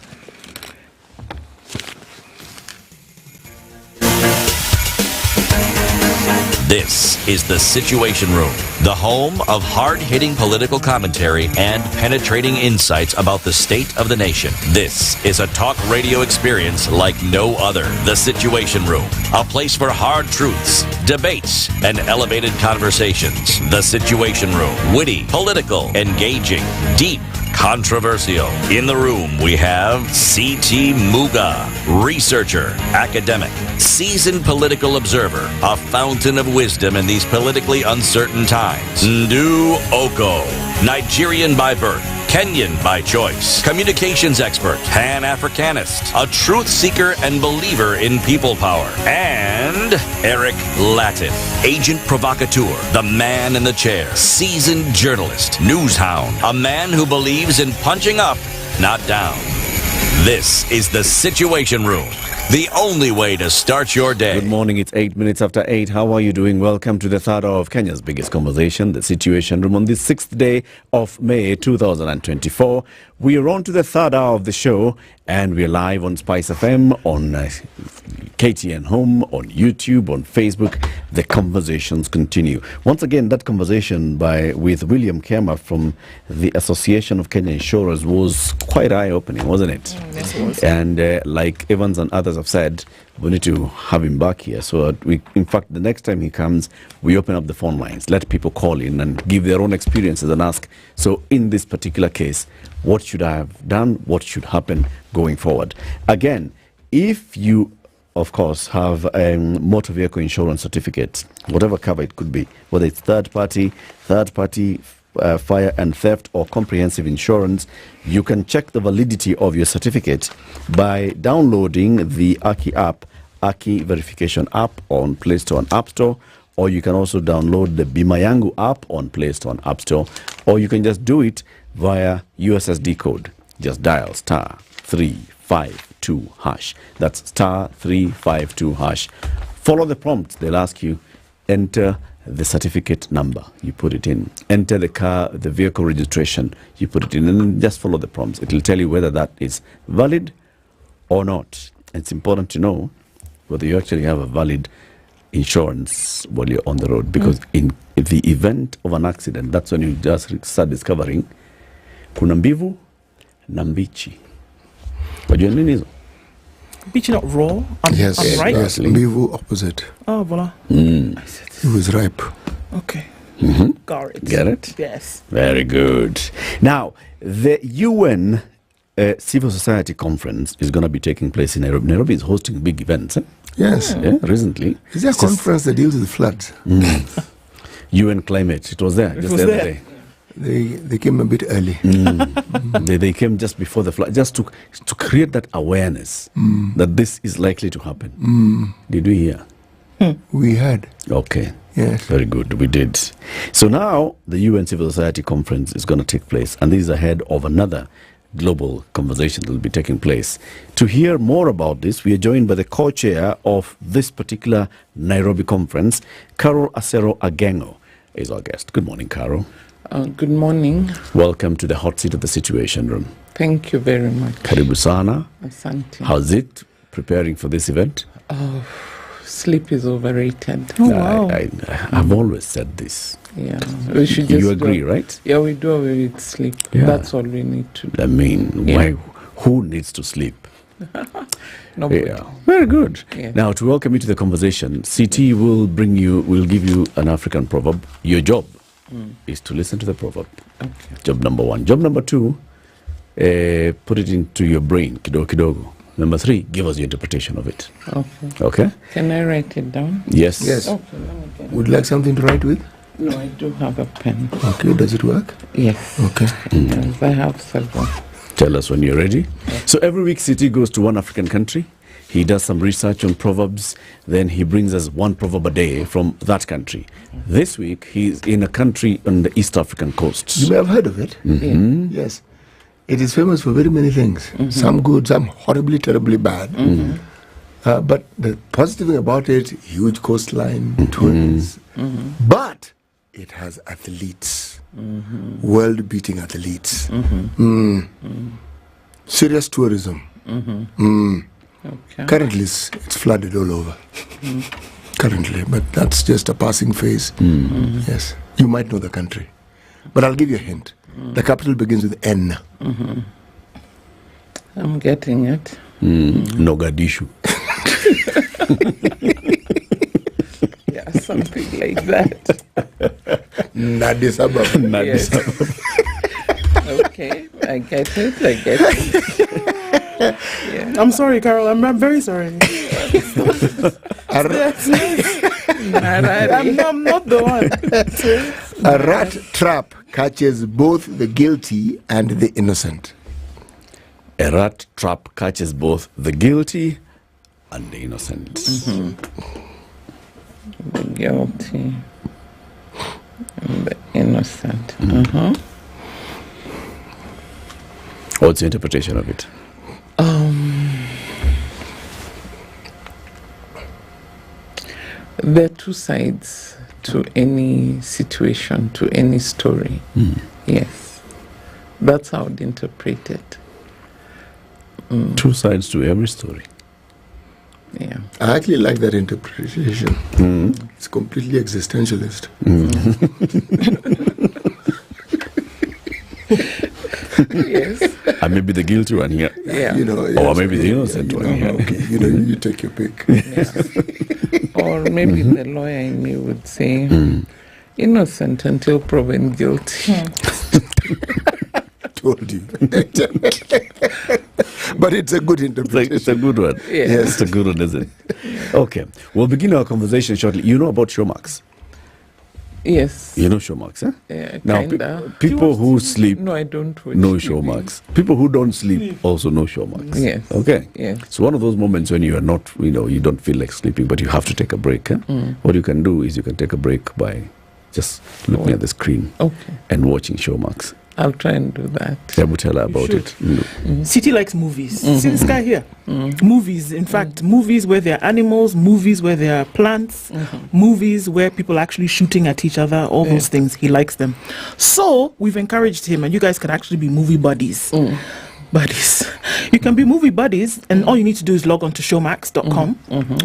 This is The Situation Room, the home of hard-hitting political commentary and penetrating insights about the state of the nation. This is a talk radio experience like no other. The Situation Room, a place for hard truths, debates, and elevated conversations. The Situation Room, witty, political, engaging, deep, controversial. In the room, we have C.T. Muga, researcher, academic, seasoned political observer, a fountain of wisdom in these politically uncertain times. Ndu Okoh, Nigerian by birth, Kenyan by choice, communications expert, Pan-Africanist, a truth seeker and believer in people power, and Eric Latiff, agent provocateur, the man in the chair, seasoned journalist, news hound, a man who believes in punching up, not down. This is The Situation Room, the only way to start your day. Good morning, it's 8 minutes after 8. How are you doing? Welcome to the third hour of Kenya's biggest conversation, The Situation Room, on the 6th day of May 2024. We are on to the third hour of the show, and we're live on SpiceFM, on KTN Home, on YouTube, on Facebook. The conversations continue. Once again, that conversation with William Kema from the Association of Kenya Insurers was quite eye-opening, wasn't it? Yes, it was. And like Evans and others have said, we need to have him back here. So in fact, the next time he comes, we open up the phone lines, let people call in and give their own experiences and ask, so in this particular case, what should I have done? What should happen going forward? Again, if you, of course, have a motor vehicle insurance certificate, whatever cover it could be, whether it's third party, fire and theft, or comprehensive insurance, you can check the validity of your certificate by downloading the Aki app, Aki verification app on Play Store and App Store, or you can also download the Bima Yangu app on Play Store and App Store, or you can just do it via USSD code. Just dial star 352 hash. That's star 352 hash. Follow the prompt. They'll ask you, enter the certificate number, you put it in. Enter the vehicle registration, you put it in, and then just follow the prompts. It will tell you whether that is valid or not. It's important to know whether you actually have a valid insurance while you're on the road, because in the event of an accident, that's when you just start discovering kuna mbivu na mbichi. Wajua nini hizo? Mbichi, not raw? Yes, right? yes, mbivu opposite. Oh, voila. It was ripe. Okay. Got it. Get it? Yes. Very good. Now, the UN Civil Society Conference is going to be taking place in Nairobi. Nairobi is hosting big events. Yes. Yeah, recently. Is there a conference that deals with floods? UN Climate. It was there just the other day. They came a bit early. They came just before the flight, just to create that awareness that this is likely to happen. Did we hear? We had. Okay. Yes. Very good. We did. So now the UN Civil Society Conference is going to take place, and this is ahead of another global conversation that will be taking place. To hear more about this, we are joined by the co-chair of this particular Nairobi conference, Carol Acero Agengo, is our guest. Good morning, Carol. Good morning. Welcome to the hot seat of the Situation Room. Thank you very much. Karibu sana. Asante. How's it preparing for this event? Oh, sleep is overrated. Oh, wow. I've always said this. Yeah. We should just you agree, right? Yeah, we do away with sleep. Yeah. That's all we need to do. I mean, Yeah. who needs to sleep? Nobody. Yeah. Very good. Yeah. Now, to welcome you to the conversation, CT will give you an African proverb. Your job is to listen to the proverb. Okay. Job number 1. Job number 2, put it into your brain, kidogo kidogo. Number 3, give us your interpretation of it. Okay. Okay? Can I write it down? Yes. Yes. Okay, let me get it. Would you like something to write with? No, I do have a pen. Okay, does it work? Yes. Okay. Yes, I have several. Tell us when you're ready. So every week, CT goes to one African country. He does some research on proverbs. Then he brings us one proverb a day from that country. This week, he's in a country on the East African coast. You may have heard of it. Yes. It is famous for very many things. Some good, some horribly, terribly bad. But the positive thing about it, huge coastline, tourists. But it has athletes, world-beating athletes. Serious tourism. Okay. Currently, it's flooded all over. Currently, but that's just a passing phase. Yes, you might know the country, but I'll give you a hint. The capital begins with N. I'm getting it. Mogadishu. Yeah, something like that. Addis Ababa. Yes. Okay, I get it. Yeah. I'm sorry, Carol. I'm very sorry. I'm not the one. A rat trap catches both the guilty and the innocent. A rat trap catches both the guilty and the innocent. The guilty and the innocent. What's your interpretation of it? There are two sides to any situation, to any story. Yes. That's how I'd interpret it. Two sides to every story. Yeah. I actually like that interpretation. It's completely existentialist. Yes. And maybe the guilty one here. Yeah. Or maybe the innocent one here. Okay. You take your pick. Or maybe the lawyer in me would say, innocent until proven guilty. Told you. But it's a good interpretation. It's a good one. Yes. It's a good one, isn't it? Okay. We'll begin our conversation shortly. You know about showmarks? Yes. You know showmarks, eh? Yeah, Now, kinda. people who sleep No, I don't watch know TV. showmarks. People who don't sleep also know showmarks. Yes. Okay. Yes. So one of those moments when you are not, you don't feel like sleeping, but you have to take a break. Eh? What you can do is you can take a break by just looking at the screen and watching showmarks. I'll try and do that. I will tell her about it. City likes movies. See this guy here? Movies, in fact, movies where there are animals, movies where there are plants, movies where people are actually shooting at each other, all those things. He likes them. So we've encouraged him, and you guys can actually be movie buddies. Buddies. You can be movie buddies, and all you need to do is log on to showmax.com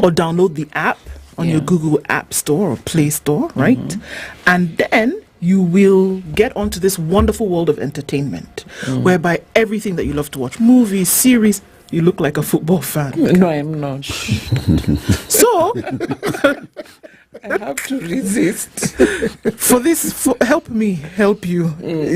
or download the app on your Google App Store or Play Store, right? And then you will get onto this wonderful world of entertainment whereby everything that you love to watch, movies, series, you look like a football fan. No, I'm not. So I have to resist. Help me help you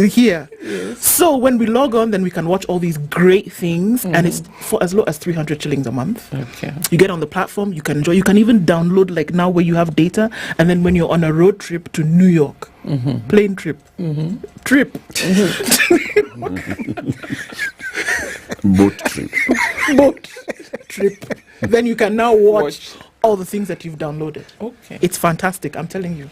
here. Yes. So when we log on, then we can watch all these great things, and it's for as low as 300 shillings a month. Okay. You get on the platform, you can enjoy. You can even download, like now where you have data, and then when you're on a road trip to New York, plane trip, trip. Boat trip. Boat trip. Then you can now watch all the things that you've downloaded. Okay. It's fantastic, I'm telling you.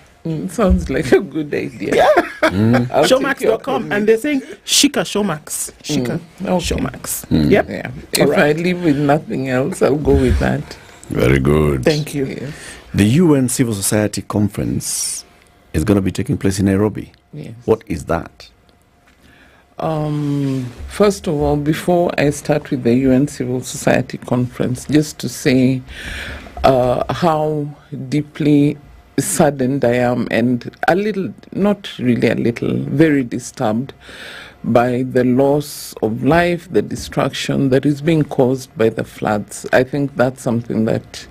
Sounds like a good idea. Yeah. I'll take Showmax.com, and they're saying Shika Showmax. Shika Showmax. Yep. Yeah. If I leave with nothing else, I'll go with that. Very good. Thank you. Yes. The UN Civil Society Conference is going to be taking place in Nairobi. Yes. What is that? First of all, before I start with the UN Civil Society Conference, just to say how deeply saddened I am, and a little, not really a little, very disturbed by the loss of life, the destruction that is being caused by the floods. I think that's something that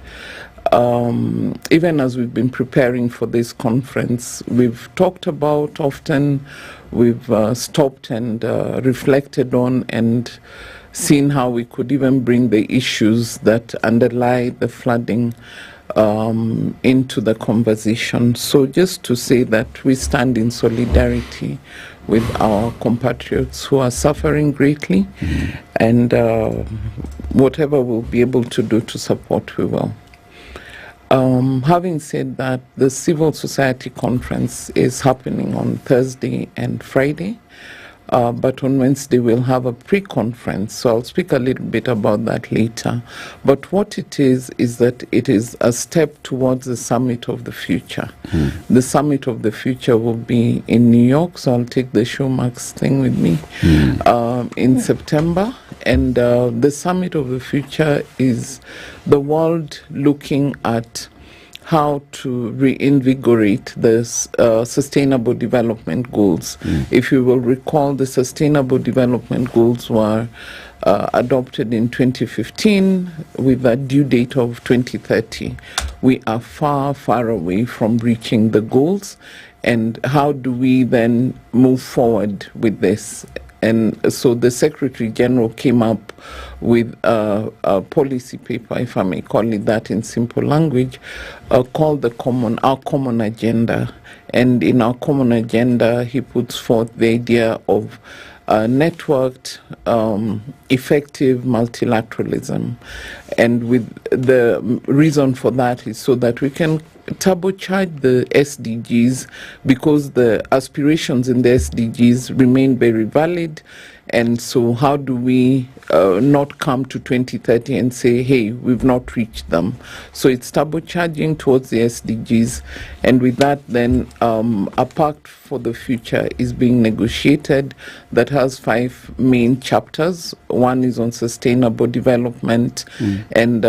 even as we've been preparing for this conference, we've talked about often, we've stopped and reflected on and seen how we could even bring the issues that underlie the flooding into the conversation. So just to say that we stand in solidarity with our compatriots who are suffering greatly, and whatever we'll be able to do to support, we will. Having said that, the Civil Society Conference is happening on Thursday and Friday, but on Wednesday we'll have a pre-conference, so I'll speak a little bit about that later. But what it is that it is a step towards the Summit of the Future. The Summit of the Future will be in New York, so I'll take the Showmax thing with me in September. And the Summit of the Future is the world looking at how to reinvigorate the Sustainable Development Goals. If you will recall, the Sustainable Development Goals were adopted in 2015 with a due date of 2030. We are far, far away from reaching the goals. And how do we then move forward with this? And so the Secretary General came up with a policy paper, if I may call it that in simple language, called our common agenda. And in our common agenda, he puts forth the idea of networked, effective multilateralism. And with the reason for that is so that we can turbocharge the SDGs, because the aspirations in the SDGs remain very valid. And so how do we not come to 2030 and say, hey, we've not reached them? So it's turbocharging towards the SDGs. And with that, then a pact for the future is being negotiated that has 5 main chapters. One is on sustainable development and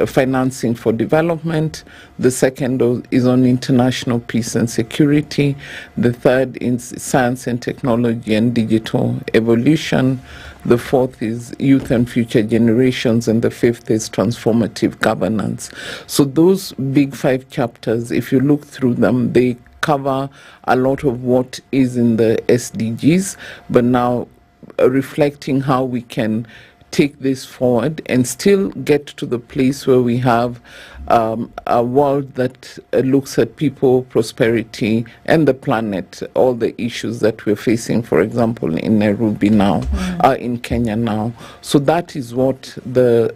financing for development. The second is on international peace and security. The third is science and technology and digital evolution. The fourth is youth and future generations, and the fifth is transformative governance. So those big 5 chapters, if you look through them, they cover a lot of what is in the SDGs, but now reflecting how we can take this forward and still get to the place where we have a world that looks at people, prosperity, and the planet, all the issues that we're facing, for example, in Nairobi now, in Kenya now. So that is what the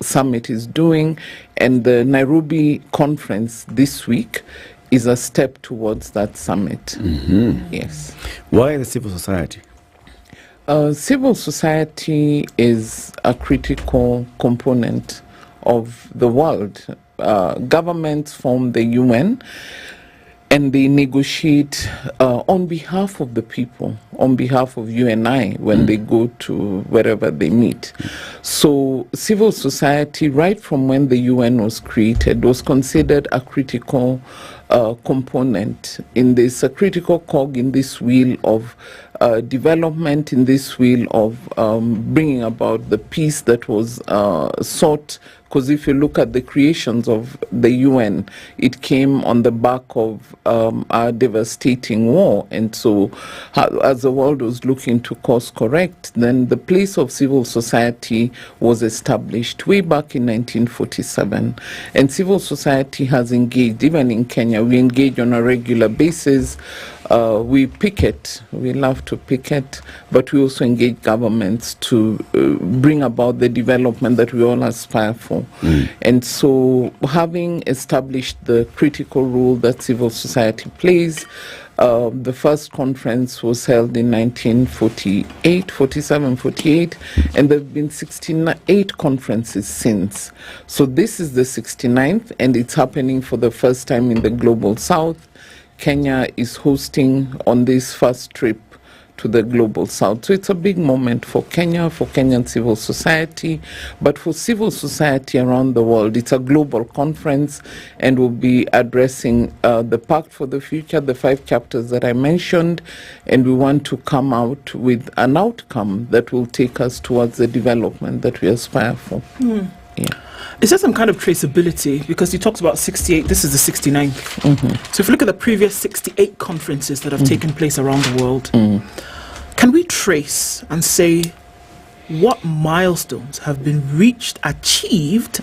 summit is doing, and the Nairobi conference this week is a step towards that summit. Yes. Why the civil society? Civil society is a critical component of the world. Governments form the UN, and they negotiate on behalf of the people, on behalf of you and I, when they go to wherever they meet. So civil society, right from when the UN was created, was considered a critical component in this, a critical cog in this wheel of development in this wheel of bringing about the peace that was sought. Because if you look at the creations of the UN, it came on the back of our devastating war. And so as the world was looking to course correct, then the place of civil society was established way back in 1947. And civil society has engaged, even in Kenya, we engage on a regular basis. We picket, we love to picket, but we also engage governments to bring about the development that we all aspire for. And so having established the critical role that civil society plays, the first conference was held in 1948, and there have been 68 conferences since. So this is the 69th, and it's happening for the first time in the Global South. Kenya is hosting on this first trip to the Global South. So it's a big moment for Kenya, for Kenyan civil society, but for civil society around the world. It's a global conference, and we'll be addressing the Pact for the Future, the 5 chapters that I mentioned, and we want to come out with an outcome that will take us towards the development that we aspire for. Yeah. Is there some kind of traceability? Because you talked about 68, this is the 69th. So if you look at the previous 68 conferences that have taken place around the world, can we trace and say what milestones have been reached, achieved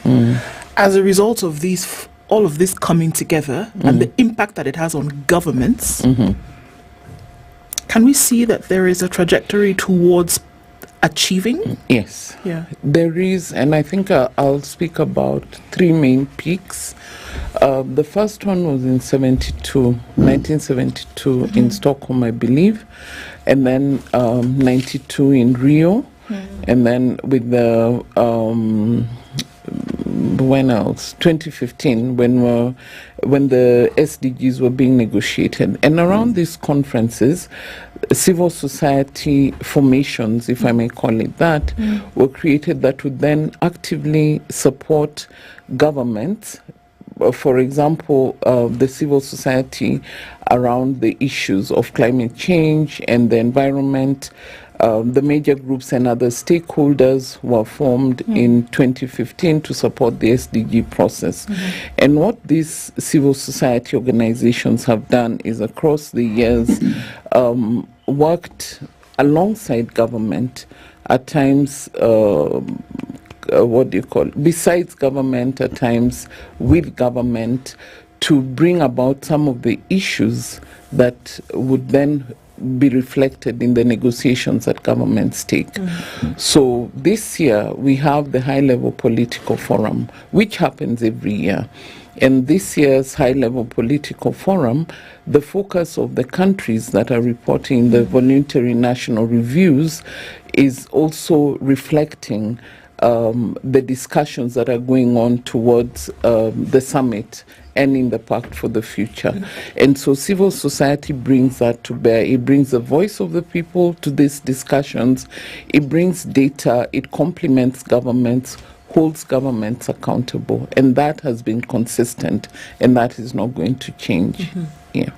as a result of these, all of this coming together and the impact that it has on governments? Can we see that there is a trajectory towards achieving? Yes. Yeah. There is, and I think I'll speak about 3 main peaks. The first one was in 1972 in Stockholm, I believe, and then 92 in Rio, and then with the when else? 2015, when the SDGs were being negotiated. And around these conferences, civil society formations, if I may call it that, were created that would then actively support governments. For example, the civil society around the issues of climate change and the environment. The major groups and other stakeholders were formed in 2015 to support the SDG process. And what these civil society organizations have done is across the years worked alongside government, at times besides government, at times with government, to bring about some of the issues that would then be reflected in the negotiations that governments take. So this year we have the high-level political forum, which happens every year. And this year's high-level political forum, the focus of the countries that are reporting the voluntary national reviews is also reflecting the discussions that are going on towards the summit and in the Pact for the Future. And so civil society brings that to bear. It brings the voice of the people to these discussions. It brings data. It complements governments, holds governments accountable. And that has been consistent, and that is not going to change. Yeah.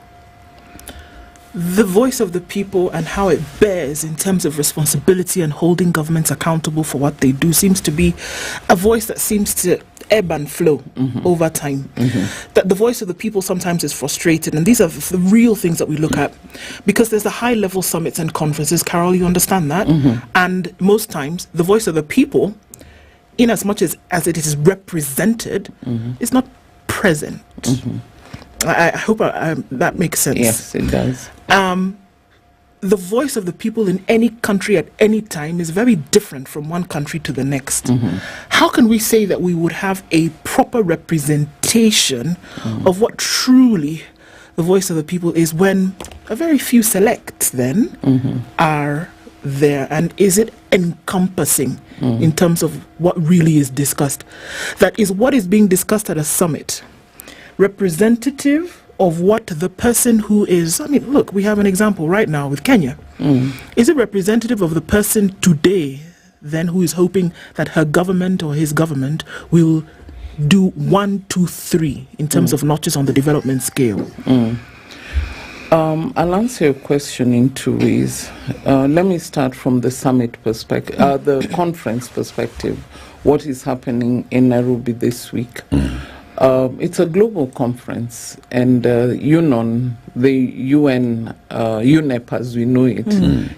The voice of the people and how it bears in terms of responsibility and holding governments accountable for what they do seems to be a voice that seems to ebb and flow over time. That the voice of the people sometimes is frustrated, and these are the real things that we look at, because there's the high-level summits and conferences. Carol, you understand that? And most times the voice of the people, in as much as it is represented, is not present. I hope that makes sense. Yes, it does. The voice of the people in any country at any time is very different from one country to the next. How can we say that we would have a proper representation of what truly the voice of the people is when a very few select then are there? And is it encompassing in terms of what really is discussed? That is, what is being discussed at a summit representative of what the person who is, I mean, look, we have an example right now with Kenya. Is it representative of the person today then who is hoping that her government or his government will do 1, 2, 3 in terms of notches on the development scale? I'll answer your question in two ways. Let me start from the summit perspective, the conference perspective. What is happening in Nairobi this week? It's a global conference, and UNON, the UN, UNEP as we know it,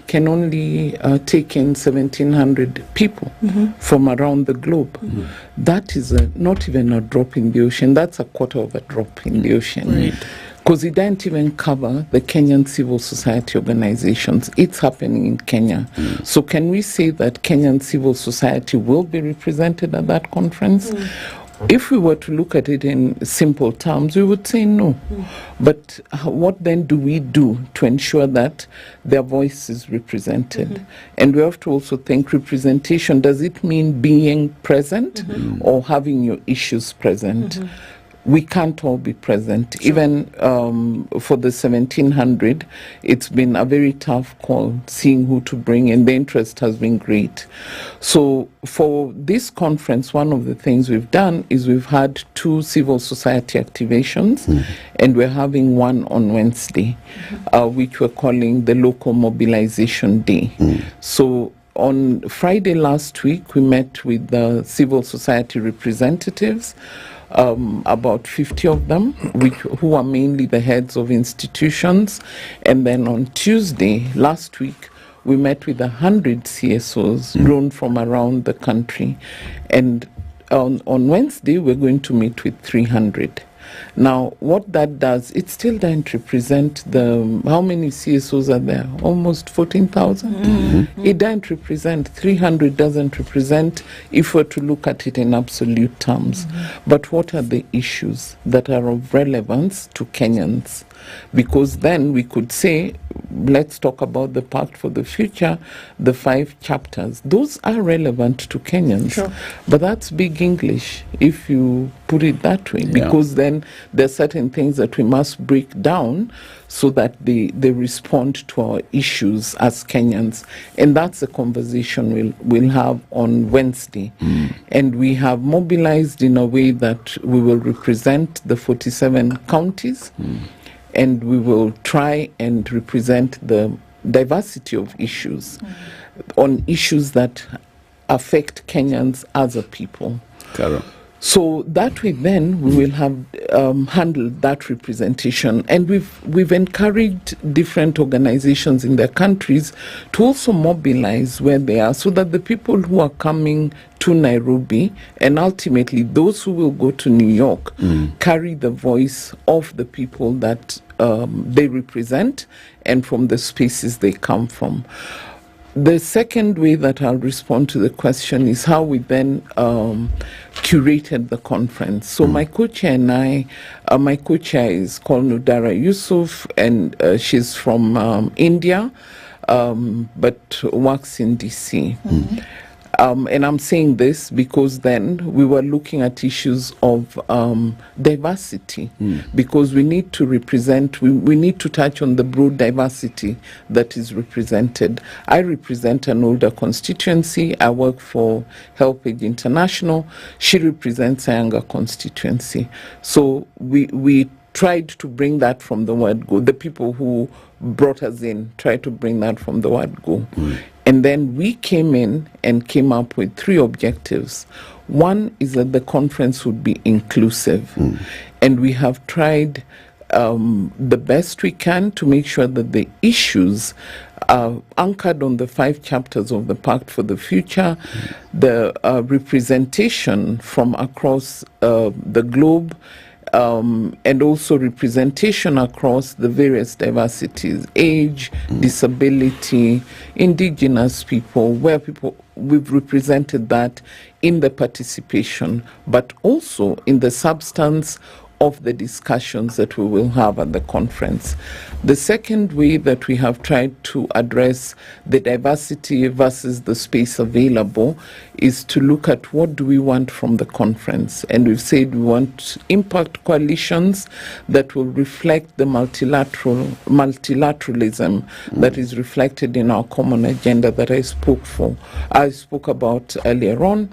can only take in 1,700 people from around the globe. That is not even a drop in the ocean. That's a quarter of a drop in the ocean. Because it didn't even cover the Kenyan civil society organizations. It's happening in Kenya. So can we say that Kenyan civil society will be represented at that conference? If we were to look at it in simple terms, we would say no. But what then do we do to ensure that their voice is represented? And we have to also think representation, does it mean being present or having your issues present? We can't all be present. Even for the 1,700, it's been a very tough call, seeing who to bring, and the interest has been great. So for this conference, one of the things we've done is we've had 2 civil society activations, and we're having one on Wednesday, which we're calling the Local Mobilization Day. So on Friday last week, we met with the civil society representatives, about 50 of them, who are mainly the heads of institutions. And then on Tuesday, last week, we met with 100 CSOs drawn from around the country. And on Wednesday, we're going to meet with 300. Now, what that does, it still doesn't represent how many CSOs are there? Almost 14,000? It doesn't represent, 300 doesn't represent if we're to look at it in absolute terms. But what are the issues that are of relevance to Kenyans? Because then we could say, let's talk about the Pact for the Future, the 5 chapters. Those are relevant to Kenyans. But that's big English, if you put it that way, because then there are certain things that we must break down so that they respond to our issues as Kenyans. And that's the conversation we'll have on Wednesday. And we have mobilized in a way that we will represent the 47 counties, and we will try and represent the diversity of issues on issues that affect Kenyans as a people. So that way then we will have handled that representation, and we've encouraged different organizations in their countries to also mobilize where they are, so that the people who are coming to Nairobi and ultimately those who will go to New York carry the voice of the people that they represent and from the spaces they come from. The second way that I'll respond to the question is how we then curated the conference. So my co-chair and I, my co-chair is called Nudara Yusuf, and she's from India, but works in DC. And I'm saying this because then we were looking at issues of diversity, because we need to represent, we need to touch on the broad diversity that is represented. I represent an older constituency. I work for HelpAge International. She represents a younger constituency. So we tried to bring that from the word go. The people who brought us in tried to bring that from the word go. And then we came in and came up with 3 objectives. One is that the conference would be inclusive. And we have tried the best we can to make sure that the issues are anchored on the 5 chapters of the Pact for the Future, the representation from across the globe, and also representation across the various diversities, age, disability, indigenous people, we've represented that in the participation, but also in the substance of the discussions that we will have at the conference. The second way that we have tried to address the diversity versus the space available is to look at what do we want from the conference. And we've said we want impact coalitions that will reflect the multilateralism that is reflected in our common agenda that I spoke about earlier on.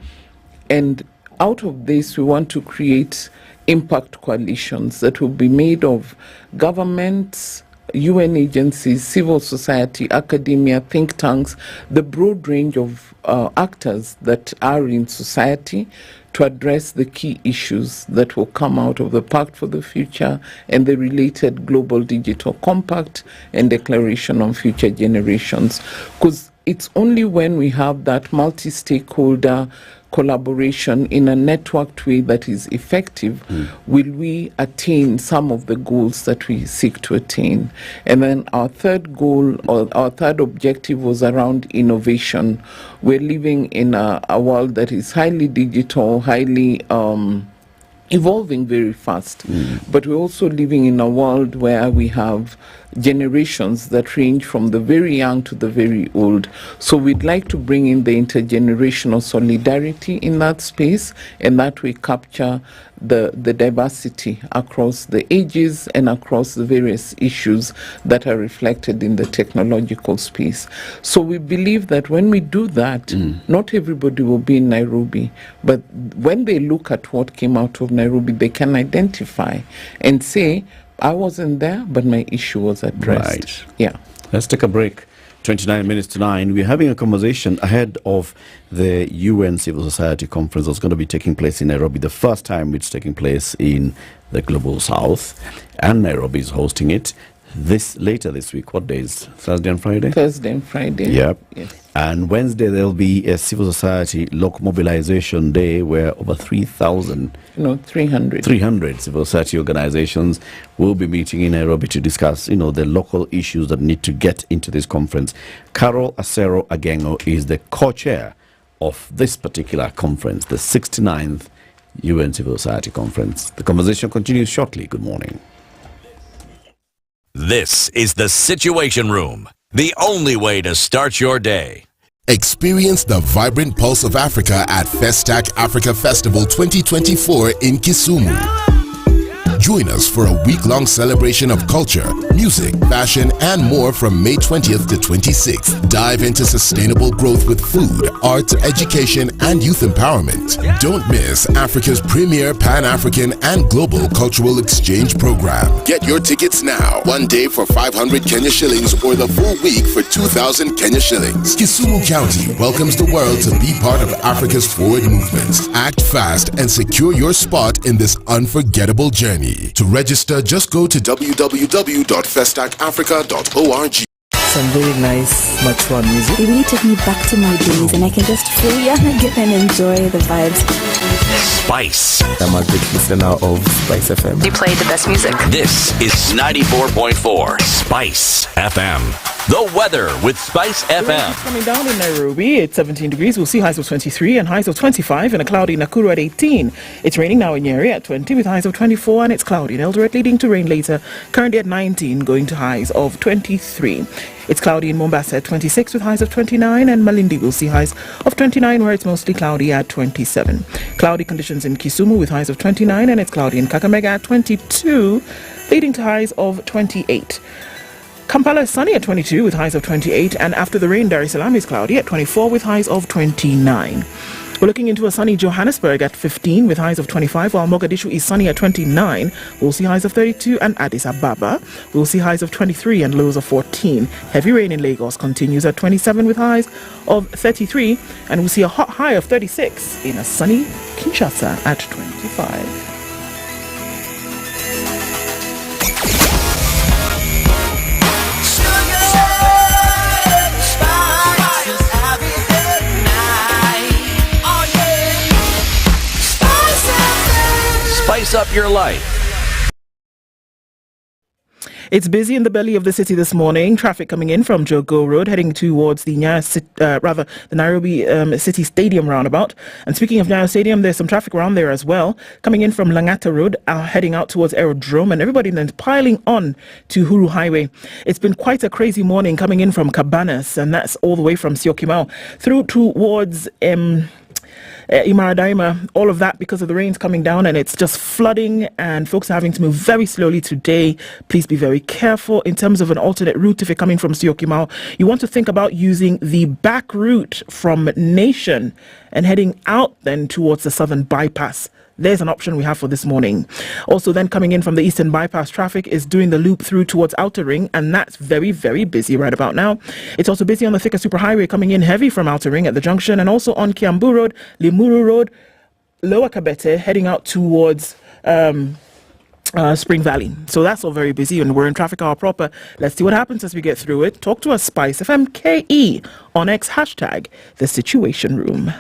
And out of this, we want to create impact coalitions that will be made of governments, UN agencies, civil society, academia, think tanks, the broad range of actors that are in society to address the key issues that will come out of the Pact for the Future and the related Global Digital Compact and Declaration on Future Generations. Because it's only when we have that multi-stakeholder collaboration in a networked way that is effective will we attain some of the goals that we seek to attain. And then our third goal, or our third objective, was around innovation. We're living in a world that is highly digital, highly evolving very fast. But we're also living in a world where we have generations that range from the very young to the very old. So we'd like to bring in the intergenerational solidarity in that space, and that we capture the diversity across the ages and across the various issues that are reflected in the technological space. So we believe that when we do that, not everybody will be in Nairobi, but when they look at what came out of Nairobi, they can identify and say, I wasn't there, but my issue was addressed. Right. Yeah. Let's take a break. 29 minutes to 9. We're having a conversation ahead of the UN Civil Society Conference that's going to be taking place in Nairobi. The first time it's taking place in the Global South, and Nairobi is hosting it. Later this week, what days? Thursday and Friday? Thursday and Friday. Yep. Yes. And Wednesday there'll be a civil society local mobilization day where over 300 civil society organizations will be meeting in Nairobi to discuss, the local issues that need to get into this conference. Carol Acero Agengo is the co-chair of this particular conference, the 69th UN Civil Society Conference. The conversation continues shortly. Good morning. This is the Situation Room, the only way to start your day. Experience the vibrant pulse of Africa at Festac Africa Festival 2024 in Kisumu. Join us for a week-long celebration of culture, music, fashion, and more from May 20th to 26th. Dive into sustainable growth with food, art, education, and youth empowerment. Don't miss Africa's premier Pan-African and global cultural exchange program. Get your tickets now. 1 day for 500 Kenya shillings or the full week for 2,000 Kenya shillings. Kisumu County welcomes the world to be part of Africa's forward movement. Act fast and secure your spot in this unforgettable journey. To register, just go to www.festacafrica.org. Some very nice, mature music. It really took me back to my days, and I can just feel young again and enjoy the vibes. Spice. I'm a big listener of SpiceFM. You play the best music. This is 94.4 Spice FM. The weather with Spice FM. It's coming down in Nairobi. It's 17 degrees. We'll see highs of 23 and highs of 25, and a cloudy Nakuru at 18. It's raining now in Nyeri at 20 with highs of 24, and it's cloudy in Eldoret, leading to rain later, currently at 19, going to highs of 23. It's cloudy in Mombasa at 26 with highs of 29, and Malindi will see highs of 29, where it's mostly cloudy at 27. Cloudy conditions in Kisumu with highs of 29, and it's cloudy in Kakamega at 22, leading to highs of 28. Kampala is sunny at 22 with highs of 28, and after the rain, Dar es Salaam is cloudy at 24 with highs of 29. We're looking into a sunny Johannesburg at 15 with highs of 25, while Mogadishu is sunny at 29. We'll see highs of 32, and Addis Ababa we'll see highs of 23 and lows of 14. Heavy rain in Lagos continues at 27 with highs of 33, and we'll see a hot high of 36 in a sunny Kinshasa at 25. Spice up your life. It's busy in the belly of the city this morning. Traffic coming in from Jogo Road, heading towards the Nairobi City Stadium roundabout. And speaking of Nyayo Stadium, there's some traffic around there as well. Coming in from Langata Road, heading out towards Aerodrome, and everybody then piling on to Huru Highway. It's been quite a crazy morning coming in from Cabanas, and that's all the way from Syokimau through towards Imaradaima, all of that because of the rains coming down, and it's just flooding, and folks are having to move very slowly today. Please be very careful. In terms of an alternate route, if you're coming from Syokimau, you want to think about using the back route from Nation and heading out then towards the southern bypass. There's an option we have for this morning. Also then coming in from the Eastern Bypass, traffic is doing the loop through towards Outer Ring, and that's very, very busy right about now. It's also busy on the Thika Superhighway coming in heavy from Outer Ring at the junction, and also on Kiambu Road, Limuru Road, Lower Kabete, heading out towards Spring Valley. So that's all very busy, and we're in traffic hour proper. Let's see what happens as we get through it. Talk to us, SpiceFM KE on X, hashtag The Situation Room.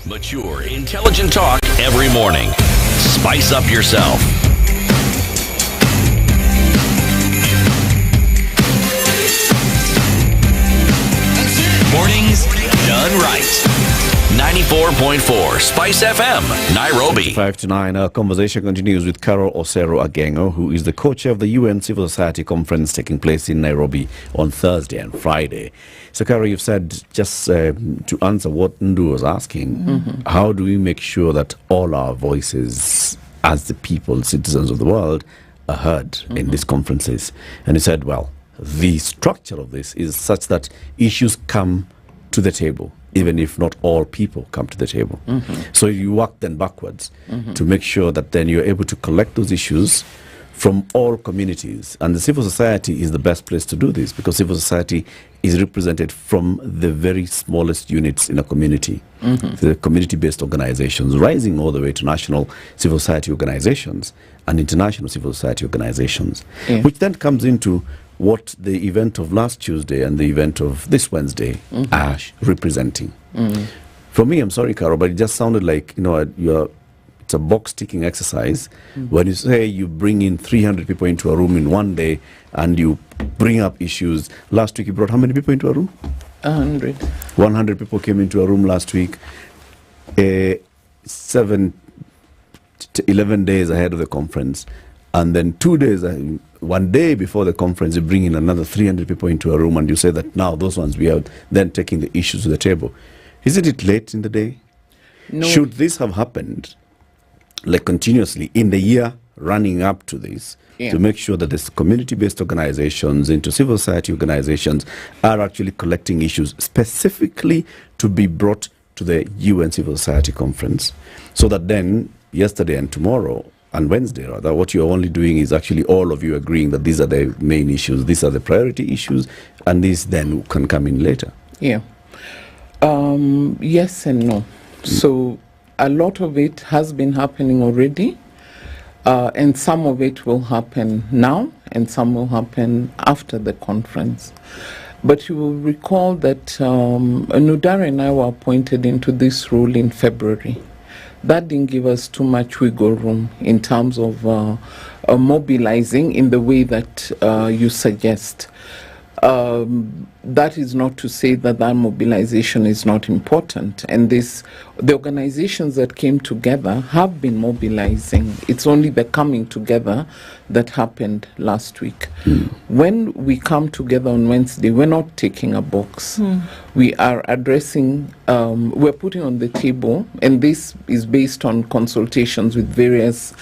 Mature, intelligent talk every morning. Spice up yourself. Mornings done right. 94.4 Spice FM, Nairobi. 5 to 9, our conversation continues with Carol Osero Agengo, who is the co-chair of the UN Civil Society Conference taking place in Nairobi on Thursday and Friday. So, Carol, you've said, just to answer what Ndu was asking, how do we make sure that all our voices as the people, citizens of the world, are heard in these conferences? And he said, well, the structure of this is such that issues come to the table, even if not all people come to the table. So you work then backwards to make sure that then you're able to collect those issues from all communities. And the civil society is the best place to do this, because civil society is represented from the very smallest units in a community, the community-based organizations, rising all the way to national civil society organizations and international civil society organizations, which then comes into what the event of last Tuesday and the event of this Wednesday are representing. For me, I'm sorry, Carol, but it just sounded like, it's a box-ticking exercise. When you say you bring in 300 people into a room in one day and you bring up issues. Last week you brought how many people into a room? 100. 100 people came into a room last week. 7 to 11 days ahead of the conference. And then 2 days, one day before the conference, you bring in another 300 people into a room, and you say that now those ones we are then taking the issues to the table. Isn't it late in the day? No. Should this have happened like continuously in the year running up to this, to make sure that this community-based organizations into civil society organizations are actually collecting issues specifically to be brought to the UN Civil Society Conference, so that then yesterday and tomorrow and Wednesday, rather, what you're only doing is actually all of you agreeing that these are the main issues, these are the priority issues, and these then can come in later? Yes and no. So a lot of it has been happening already, and some of it will happen now, and some will happen after the conference. But you will recall that Nudara and I were appointed into this role in February. That didn't give us too much wiggle room in terms of mobilizing in the way that you suggest. That is not to say that mobilization is not important. And the organizations that came together have been mobilizing. It's only the coming together that happened last week. When we come together on Wednesday, we're not taking a box. We are addressing, we're putting on the table, and this is based on consultations with various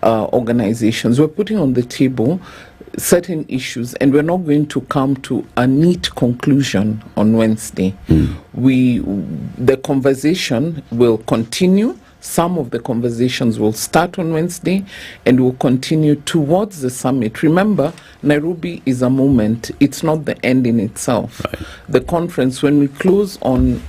organizations. We're putting on the table certain issues, and we're not going to come to a neat conclusion on Wednesday. The conversation will continue. Some of the conversations will start on Wednesday and will continue towards the summit. Remember, Nairobi is a moment. It's not the end in itself. The conference, when we close on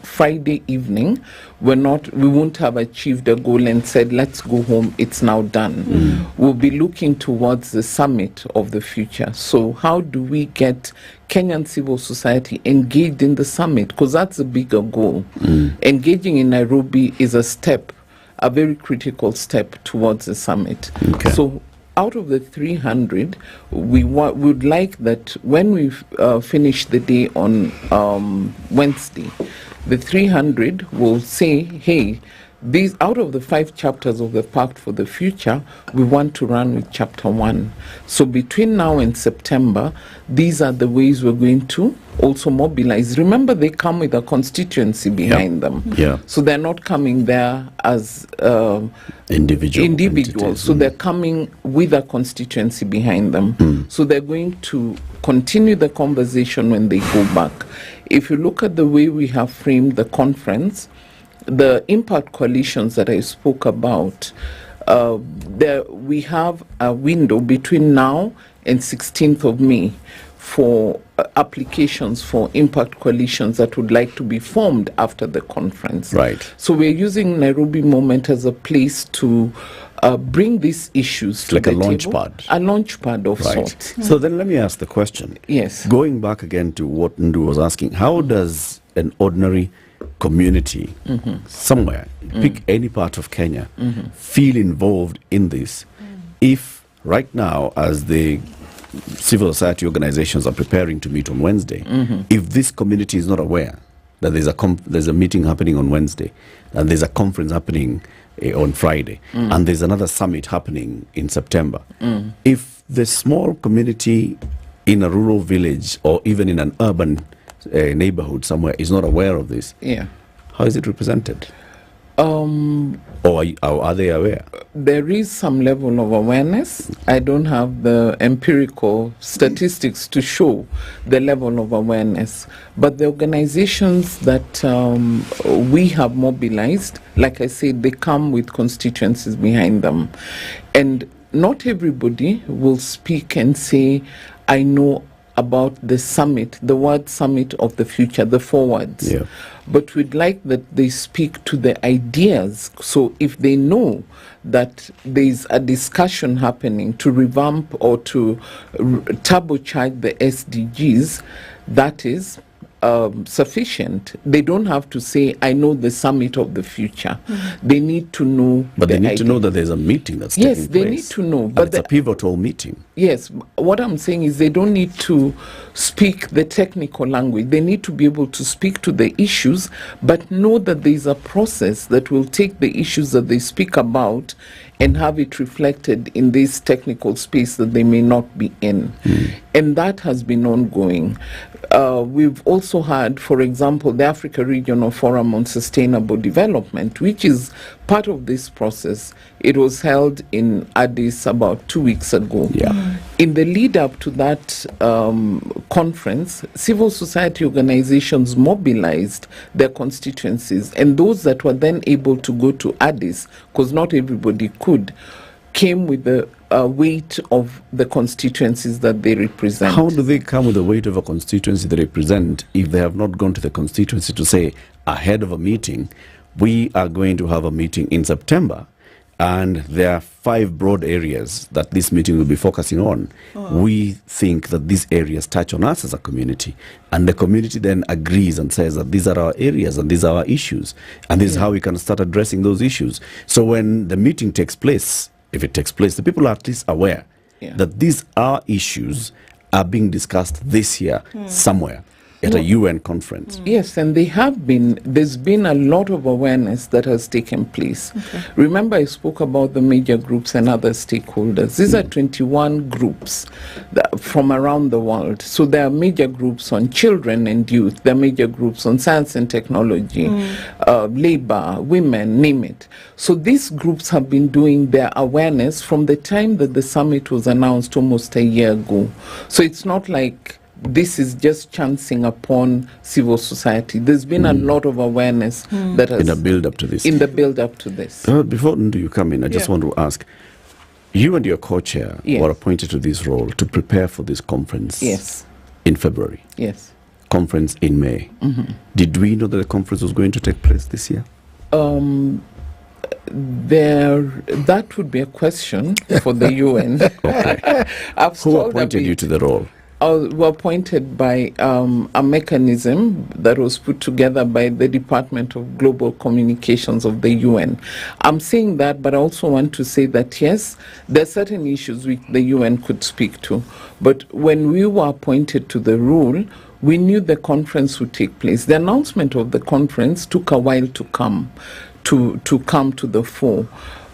Friday evening, we won't have achieved a goal and said, let's go home, it's now done. We'll be looking towards the summit of the future. So how do we get Kenyan civil society engaged in the summit? Because that's a bigger goal. Engaging in Nairobi is a very critical step towards the summit. So out of the 300, we would like that when we finish the day on Wednesday, the 300 will say, hey, these out of the 5 chapters of the Pact for the Future, we want to run with chapter 1. So between now and September, these are the ways we're going to also mobilize. Remember, they come with a constituency behind them. So they're not coming there as individuals. So they're coming with a constituency behind them. So they're going to continue the conversation when they go back. If you look at the way we have framed the conference, the impact coalitions that I spoke about, we have a window between now and 16th of May for applications for impact coalitions that would like to be formed after the conference. Right. So we're using Nairobi Moment as a place to bring these issues to like the a launch table. pad. A launch pad of Right. sorts. So then let me ask the question. Yes. Going back again to what Ndu was asking, how does an ordinary community somewhere, pick any part of Kenya, feel involved in this if right now, as the civil society organizations are preparing to meet on Wednesday, if this community is not aware that there's a meeting happening on Wednesday and there's a conference happening on Friday and there's another summit happening in September, if the small community in a rural village or even in an urban neighborhood somewhere is not aware of this, how is it represented? Or are they aware? There is some level of awareness. I don't have the empirical statistics to show the level of awareness. But the organizations that we have mobilized, like I said, they come with constituencies behind them. And not everybody will speak and say, I know about the summit, the word summit of the future, the forwards. Yeah. But we'd like that they speak to the ideas. So if they know that there's a discussion happening to revamp or to turbocharge the SDGs, that is sufficient. They don't have to say, I know the summit of the future. They need to know. But they need to know that there's a meeting that's taking place. Yes, they need to know. But it's a pivotal meeting. Yes, what I'm saying is they don't need to speak the technical language. They need to be able to speak to the issues, but know that there is a process that will take the issues that they speak about and have it reflected in this technical space that they may not be in. And that has been ongoing. We've also had, for example, the Africa Regional Forum on Sustainable Development, which is part of this process. It was held in Addis about 2 weeks ago. In the lead up to that conference, civil society organizations mobilized their constituencies, and those that were then able to go to Addis, because not everybody could, came with the weight of the constituencies that they represent. How do they come with the weight of a constituency they represent if they have not gone to the constituency to say, ahead of a meeting, we are going to have a meeting in September, and there are 5 broad areas that this meeting will be focusing on. We think that these areas touch on us as a community, and the community then agrees and says that these are our areas and these are our issues, and this is how we can start addressing those issues. So when the meeting takes place, if it takes place, the people are at least aware that these are issues are being discussed this year somewhere at a UN conference. Yes, and there's been a lot of awareness that has taken place. Remember, I spoke about the major groups and other stakeholders. These are 21 groups from around the world. So there are major groups on children and youth, there are major groups on science and technology, labor, women, name it. So these groups have been doing their awareness from the time that the summit was announced almost a year ago. So it's not like this is just chancing upon civil society. There's been a lot of awareness that has in the build-up to this. In the build-up to this. Before Ndu you come in, I just want to ask, you and your co-chair were appointed to this role to prepare for this conference in February. Yes. Conference in May. Did we know that the conference was going to take place this year? That would be a question for the UN. Who appointed you to the role? Were appointed by a mechanism that was put together by the Department of Global Communications of the UN. I'm saying that, but I also want to say that, yes, there are certain issues which the UN could speak to. But when we were appointed to the role, we knew the conference would take place. The announcement of the conference took a while to come to the fore.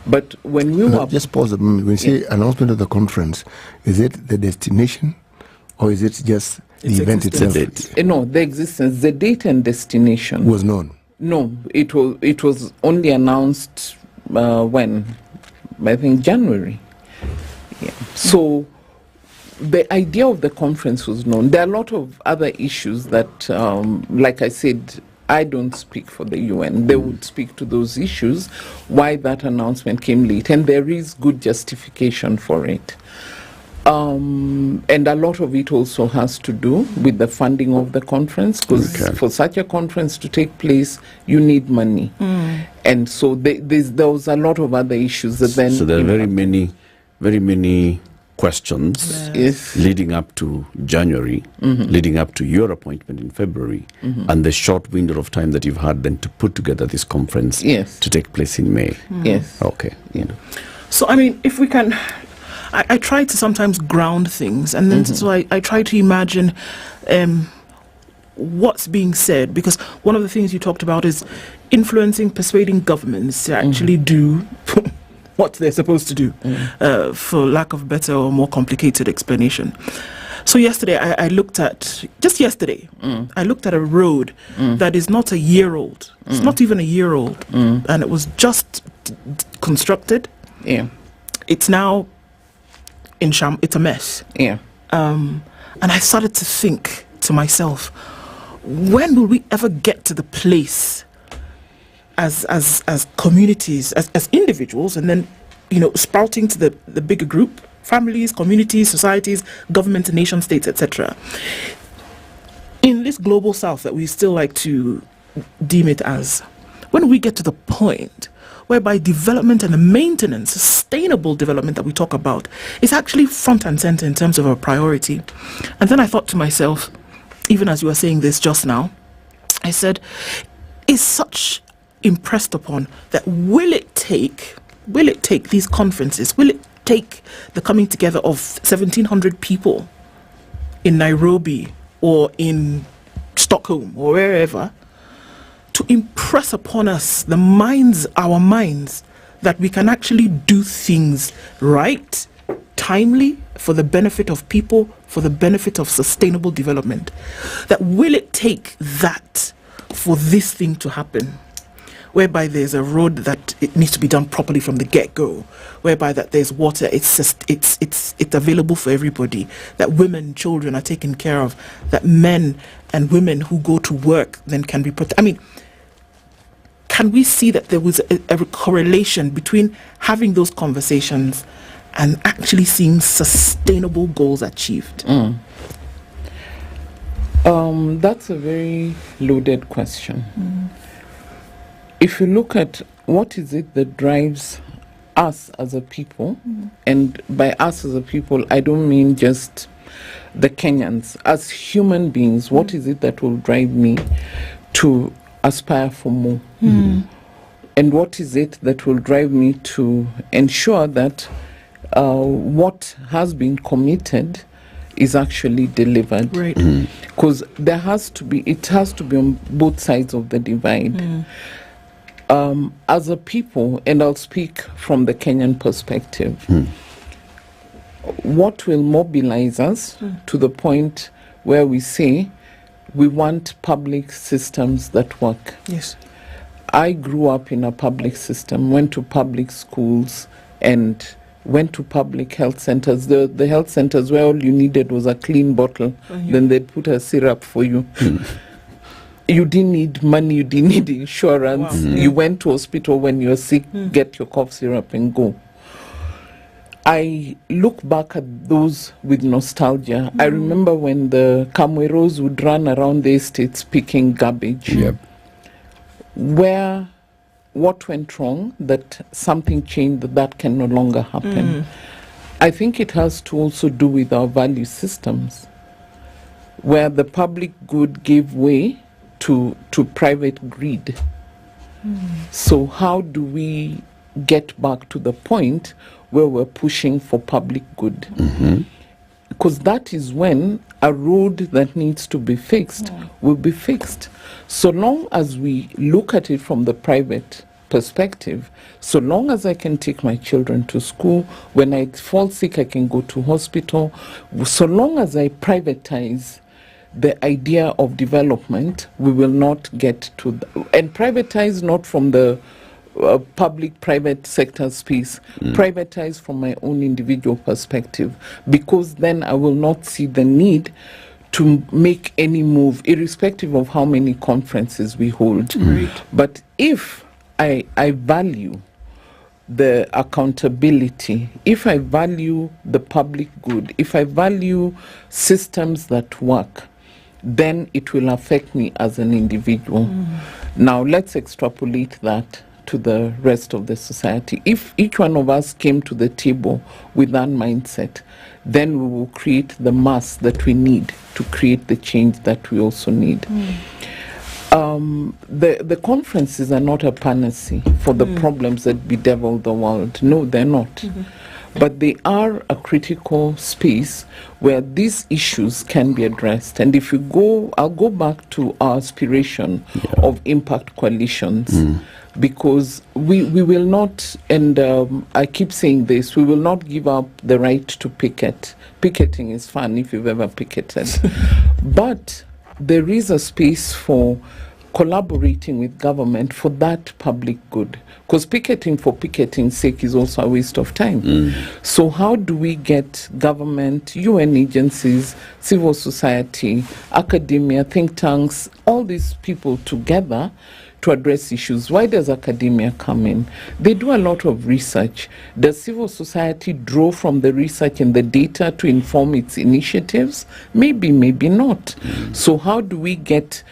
But when we were... Just pause a moment. When you say announcement of the conference, is it the destination? Or is it just the event itself? No, the existence, the date and destination was known. No, it was only announced when, I think January. So the idea of the conference was known. There are a lot of other issues that, like I said, I don't speak for the UN. They would speak to those issues, why that announcement came late. And there is good justification for it. And a lot of it also has to do with the funding of the conference, because for such a conference to take place, you need money. And so there was a lot of other issues that then... So there are very many questions leading up to January, leading up to your appointment in February, and the short window of time that you've had then to put together this conference to take place in May. Yes. Okay. So, I mean, if we can... I try to sometimes ground things, and then so I try to imagine what's being said, because one of the things you talked about is influencing, persuading governments to actually do what they're supposed to do, for lack of better or more complicated explanation. So yesterday, I looked at, I looked at a road that is not a year old. It's not even a year old, and it was just constructed. It's now it's a mess. And I started to think to myself, when will we ever get to the place as communities, as individuals, and then sprouting to the bigger group, families, communities, societies, governments, nation states, etc., in this global south that we still like to deem it as, when we get to the point whereby development and the maintenance, sustainable development that we talk about, is actually front and center in terms of our priority. And then I thought to myself, even as you were saying this just now, I said, is such impressed upon that will it take these conferences, will it take the coming together of 1,700 people in Nairobi or in Stockholm or wherever, to impress upon us our minds, that we can actually do things right, timely, for the benefit of people, for the benefit of sustainable development? That will it take that for this thing to happen? Whereby there's a road that it needs to be done properly from the get-go, whereby that there's water, it's available for everybody, that women, children are taken care of, that men and women who go to work then can be protected. I mean, can we see that there was a correlation between having those conversations and actually seeing sustainable goals achieved? That's a very loaded question. If you look at what is it that drives us as a people, and by us as a people, I don't mean just the Kenyans. As human beings, what is it that will drive me to aspire for more? And what is it that will drive me to ensure that what has been committed is actually delivered? Because it has to be on both sides of the divide. As a people, and I'll speak from the Kenyan perspective, what will mobilize us to the point where we say we want public systems that work? Yes. I grew up in a public system, went to public schools, and went to public health centers. The health centers where all you needed was a clean bottle, then they'd put a syrup for you. You didn't need money, you didn't need insurance. You went to hospital when you're sick, get your cough syrup and go. I look back at those with nostalgia. I remember when the Kamweros would run around the estates picking garbage. What went wrong, that something changed, that can no longer happen. I think it has to also do with our value systems, where the public good gave way to private greed. So how do we get back to the point where we're pushing for public good? Because that is when a road that needs to be fixed will be fixed. So long as we look at it from the private perspective, so long as I can take my children to school, when I fall sick I can go to hospital, so long as I privatize the idea of development, we will not get to and privatize not from the public-private sector space, privatize from my own individual perspective, because then I will not see the need to make any move, irrespective of how many conferences we hold. Right. But if I value the accountability, if I value the public good, if I value systems that work, then it will affect me as an individual. Now, let's extrapolate that to the rest of the society. If each one of us came to the table with that mindset, then we will create the mass that we need to create the change that we also need. The conferences are not a panacea for the problems that bedevil the world. No, they're not. But they are a critical space where these issues can be addressed. And if you go, I'll go back to our aspiration of impact coalitions, because we will not, and I keep saying this, we will not give up the right to picket. Picketing is fun if you've ever picketed. But there is a space for collaborating with government for that public good, because picketing for picketing's sake is also a waste of time. So how do we get government, UN agencies, civil society, academia, think tanks, all these people together to address issues? Why does academia come in? They do a lot of research. Does civil society draw from the research and the data to inform its initiatives? Maybe, maybe not. So how do we get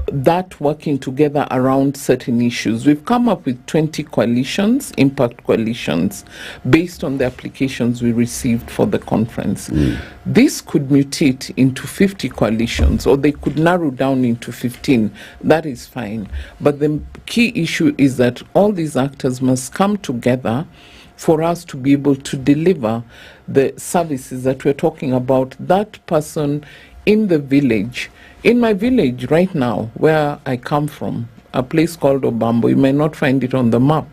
that working together around certain issues? We've come up with 20 coalitions, impact coalitions, based on the applications we received for the conference. This could mutate into 50 coalitions, or they could narrow down into 15. That is fine. But the key issue is that all these actors must come together for us to be able to deliver the services that we're talking about. That person in the village, in my village right now, where I come from, a place called Obambo, you may not find it on the map.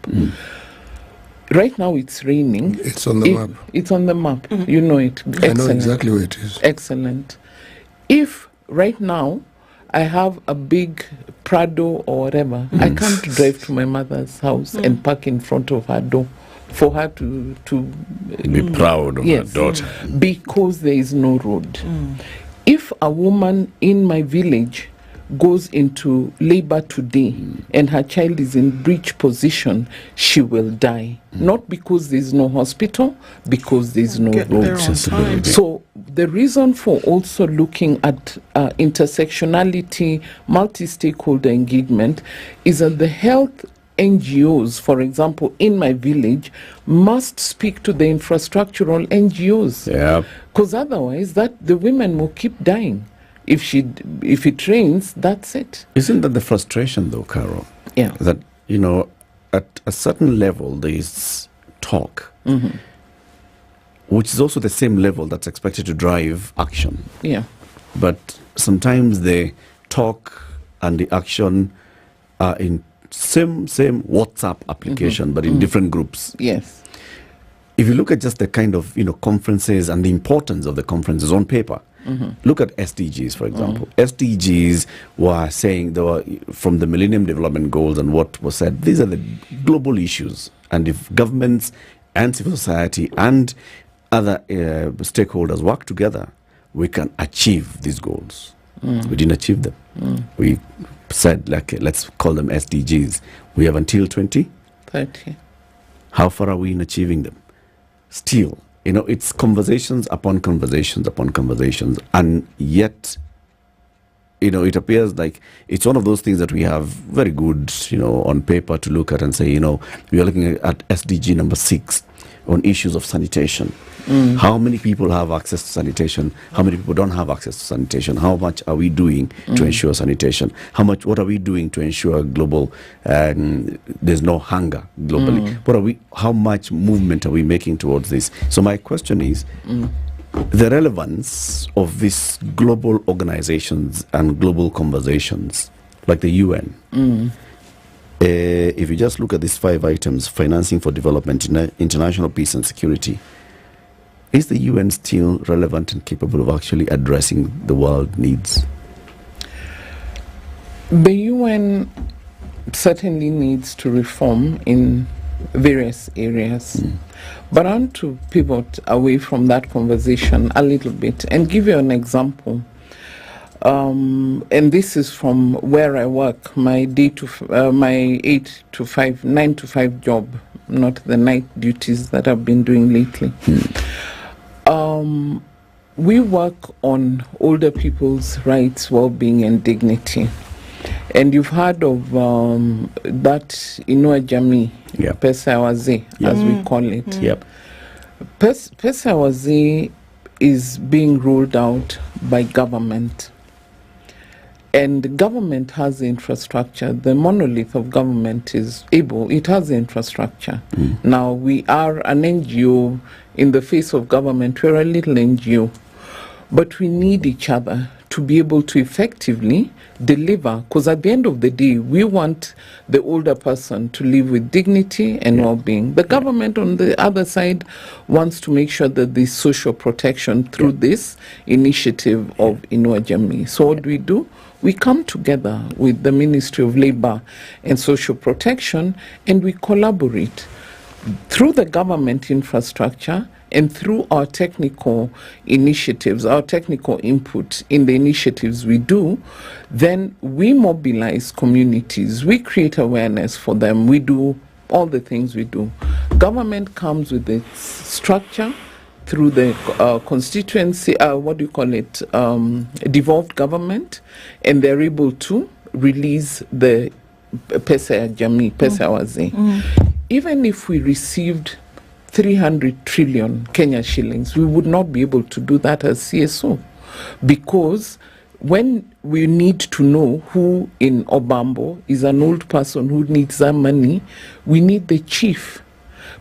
Right now it's raining. It's on the map. It's on the map. You know it. I know exactly where it is. Excellent. If right now I have a big Prado or whatever, I can't drive to my mother's house and park in front of her door for her to be proud of her daughter. Because there is no road. If a woman in my village goes into labor today and her child is in breech position, she will die. Not because there's no hospital, because there's no road. So the reason for also looking at intersectionality, multi-stakeholder engagement is that the health NGOs, for example, in my village, must speak to the infrastructural NGOs. Because otherwise, the women will keep dying. If it rains, that's it. Isn't that the frustration, though, Carol? Yeah. That, at a certain level, there is talk, which is also the same level that's expected to drive action. Yeah. But sometimes the talk and the action are in same WhatsApp application, but in different groups. Yes. If you look at just the kind of conferences and the importance of the conferences on paper, look at SDGs, for example. SDGs were saying they were from the Millennium Development Goals, and what was said, these are the global issues, and if governments and civil society and other stakeholders work together, we can achieve these goals. We didn't achieve them. We said, let's call them SDGs. We have until 2030. How far are we in achieving them? Still, it's conversations upon conversations upon conversations, and yet, it appears like it's one of those things that we have very good, on paper to look at and say, we are looking at SDG number 6 on issues of sanitation. How many people have access to sanitation? How many people don't have access to sanitation? How much are we doing to ensure sanitation? What are we doing to ensure global, there's no hunger globally? How much movement are we making towards this? So my question is, the relevance of these global organizations and global conversations, like the UN, if you just look at these 5 items, financing for development, international peace and security, is the UN still relevant and capable of actually addressing the world needs? The UN certainly needs to reform in various areas. But I want to pivot away from that conversation a little bit and give you an example. And this is from where I work, my 9 to 5 job, not the night duties that I've been doing lately. We work on older people's rights, well-being, and dignity. And you've heard of that Inua Jamii, Pesa ya Wazee, as we call it. Yep. Pesa ya Wazee is being rolled out by government. And government has the infrastructure. The monolith of government is able, it has the infrastructure. Now, we are an NGO in the face of government. We're a little NGO. But we need each other to be able to effectively deliver, because at the end of the day, we want the older person to live with dignity and well-being. The government on the other side wants to make sure that there's social protection through this initiative of Inua Jamii. So what do? We come together with the Ministry of Labour and Social Protection, and we collaborate through the government infrastructure and through our technical initiatives, our technical input in the initiatives we do. Then we mobilize communities, we create awareness for them, we do all the things we do. Government comes with its structure through the constituency, devolved government, and they're able to release the Pesa ya Jamii, Pesa ya Wazee. Even if we received 300 trillion Kenya shillings, we would not be able to do that as CSO, because when we need to know who in Obambo is an old person who needs that money, we need the chief,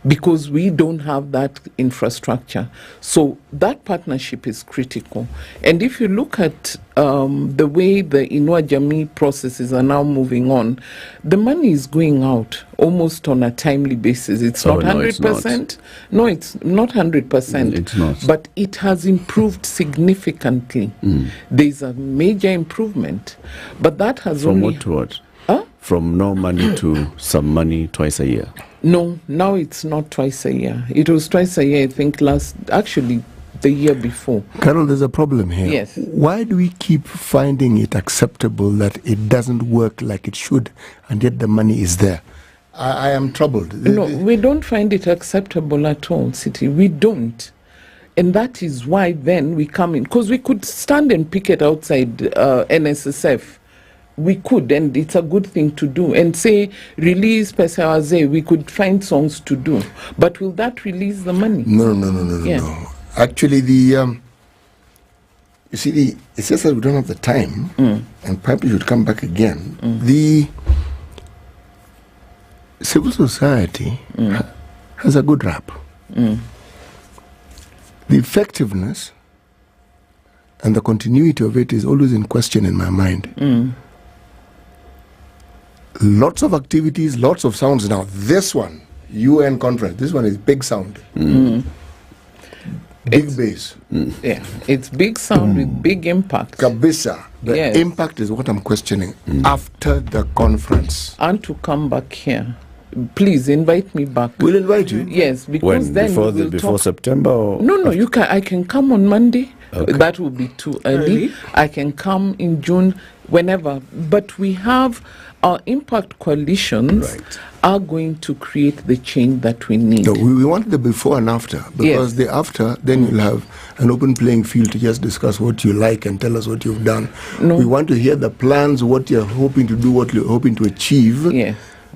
because we don't have that infrastructure. So that partnership is critical. And if you look at the way the Inua Jamii processes are now moving on, the money is going out almost on a timely basis. It's not 100%. No, it's not 100%. It's not. But it has improved significantly. There's a major improvement. But that has From only... what to what? From no money to some money twice a year? No, now it's not twice a year. It was twice a year, I think, the year before. Carol, there's a problem here. Yes. Why do we keep finding it acceptable that it doesn't work like it should, and yet the money is there? I am troubled. No, we don't find it acceptable at all, City. We don't. And that is why then we come in, because we could stand and picket outside NSSF. We could, and it's a good thing to do, and say, release Pesa ya Wazee, we could find songs to do. But will that release the money? No. Actually, you see, it's just that we don't have the time, and probably should come back again. The civil society has a good rap. The effectiveness and the continuity of it is always in question in my mind. Lots of activities, lots of sounds. Now, this one, UN conference, this one is big sound. Big bass. Yeah, it's big sound with big impact. Kabisa. The impact is what I'm questioning after the conference. And to come back here. Please invite me back. We'll invite you. Yes, because when? then Before September? Or no, you can. I can come on Monday. Okay. That will be too early. I can come in June, whenever. But we have our impact coalitions are going to create the change that we need. No, we want the before and after, because the after, then you'll have an open playing field to just discuss what you like and tell us what you've done. We want to hear the plans, what you're hoping to do, what you're hoping to achieve.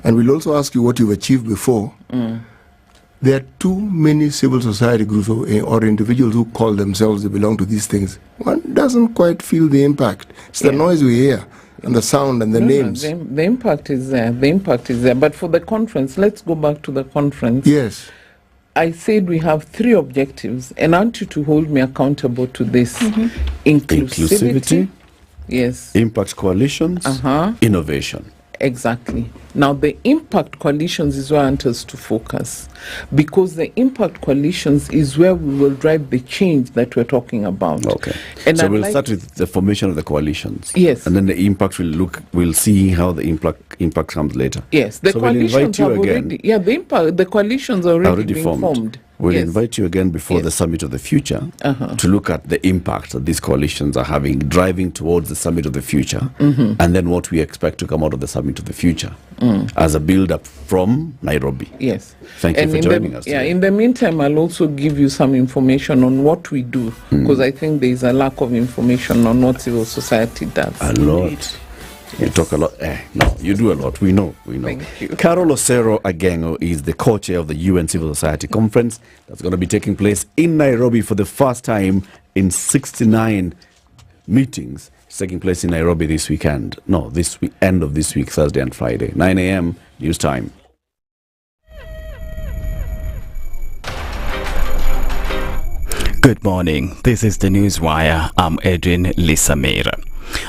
And we'll also ask you what you've achieved before. There are too many civil society groups or individuals who call themselves they belong to these things. One doesn't quite feel the impact. It's the noise we hear and the sound and the names. The impact is there. The impact is there. But for the conference, let's go back to the conference. Yes. I said we have 3 objectives, and I want you to hold me accountable to this. Inclusivity. Yes. Impact coalitions. Innovation. Exactly. Now, the impact coalitions is where I want us to focus, because the impact coalitions is where we will drive the change that we're talking about. Okay. And so we'll start with the formation of the coalitions. Yes. And then the impact we'll see how the impact comes later. Yes. The so coalitions we'll invite you have again. already, the coalitions are already being formed. We'll invite you again before the Summit of the Future to look at the impact that these coalitions are having, driving towards the Summit of the Future, and then what we expect to come out of the Summit of the Future as a build-up from Nairobi. Yes. Thank you for joining us. Yeah, in the meantime, I'll also give you some information on what we do, because I think there is a lack of information on what civil society does. A lot. You talk a lot. No, you do a lot. We know. Thank you. Carol Osero Agengo is the co-chair of the UN Civil Society Conference that's going to be taking place in Nairobi for the first time in 69 meetings. It's taking place in Nairobi this weekend. No, this week, end of this week, Thursday and Friday. 9 a.m. news time. Good morning. This is the Newswire. I'm Edwin Lisamira.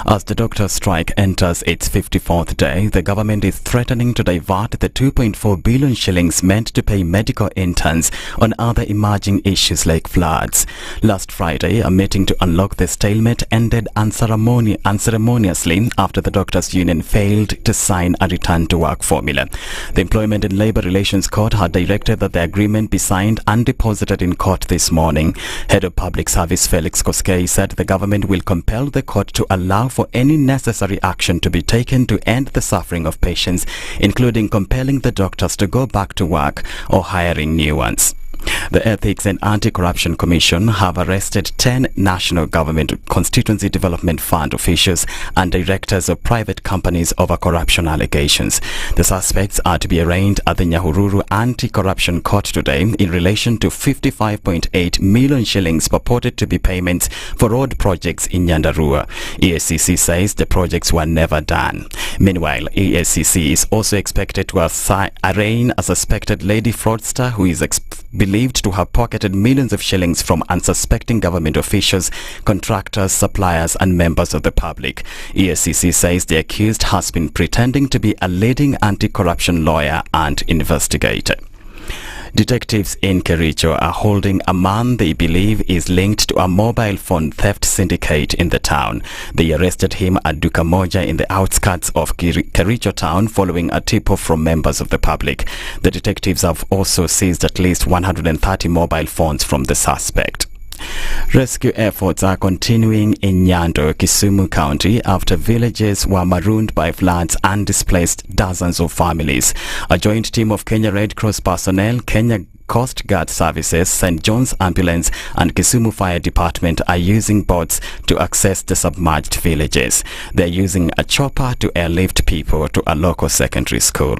As the doctor strike enters its 54th day, the government is threatening to divert the 2.4 billion shillings meant to pay medical interns on other emerging issues like floods. Last Friday, a meeting to unlock the stalemate ended unceremoniously after the doctors' union failed to sign a return-to-work formula. The Employment and Labour Relations Court had directed that the agreement be signed and deposited in court this morning. Head of Public Service Felix Koskei said the government will compel the court to allow for any necessary action to be taken to end the suffering of patients, including compelling the doctors to go back to work or hiring new ones. The Ethics and Anti-Corruption Commission have arrested 10 national government constituency development fund officials and directors of private companies over corruption allegations. The suspects are to be arraigned at the Nyahururu Anti-Corruption Court today in relation to 55.8 million shillings purported to be payments for road projects in Nyandarua. EACC says the projects were never done. Meanwhile, EACC is also expected to arraign a suspected lady fraudster who is believed to have pocketed millions of shillings from unsuspecting government officials, contractors, suppliers and members of the public. EACC says the accused has been pretending to be a leading anti-corruption lawyer and investigator. Detectives in Kericho are holding a man they believe is linked to a mobile phone theft syndicate in the town. They arrested him at Duka Moja in the outskirts of Kericho town following a tip-off from members of the public. The detectives have also seized at least 130 mobile phones from the suspect. Rescue efforts are continuing in Nyando, Kisumu County after villages were marooned by floods and displaced dozens of families. A joint team of Kenya Red Cross personnel, Kenya Coast Guard Services, St. John's Ambulance and Kisumu Fire Department are using boats to access the submerged villages. They are using a chopper to airlift people to a local secondary school.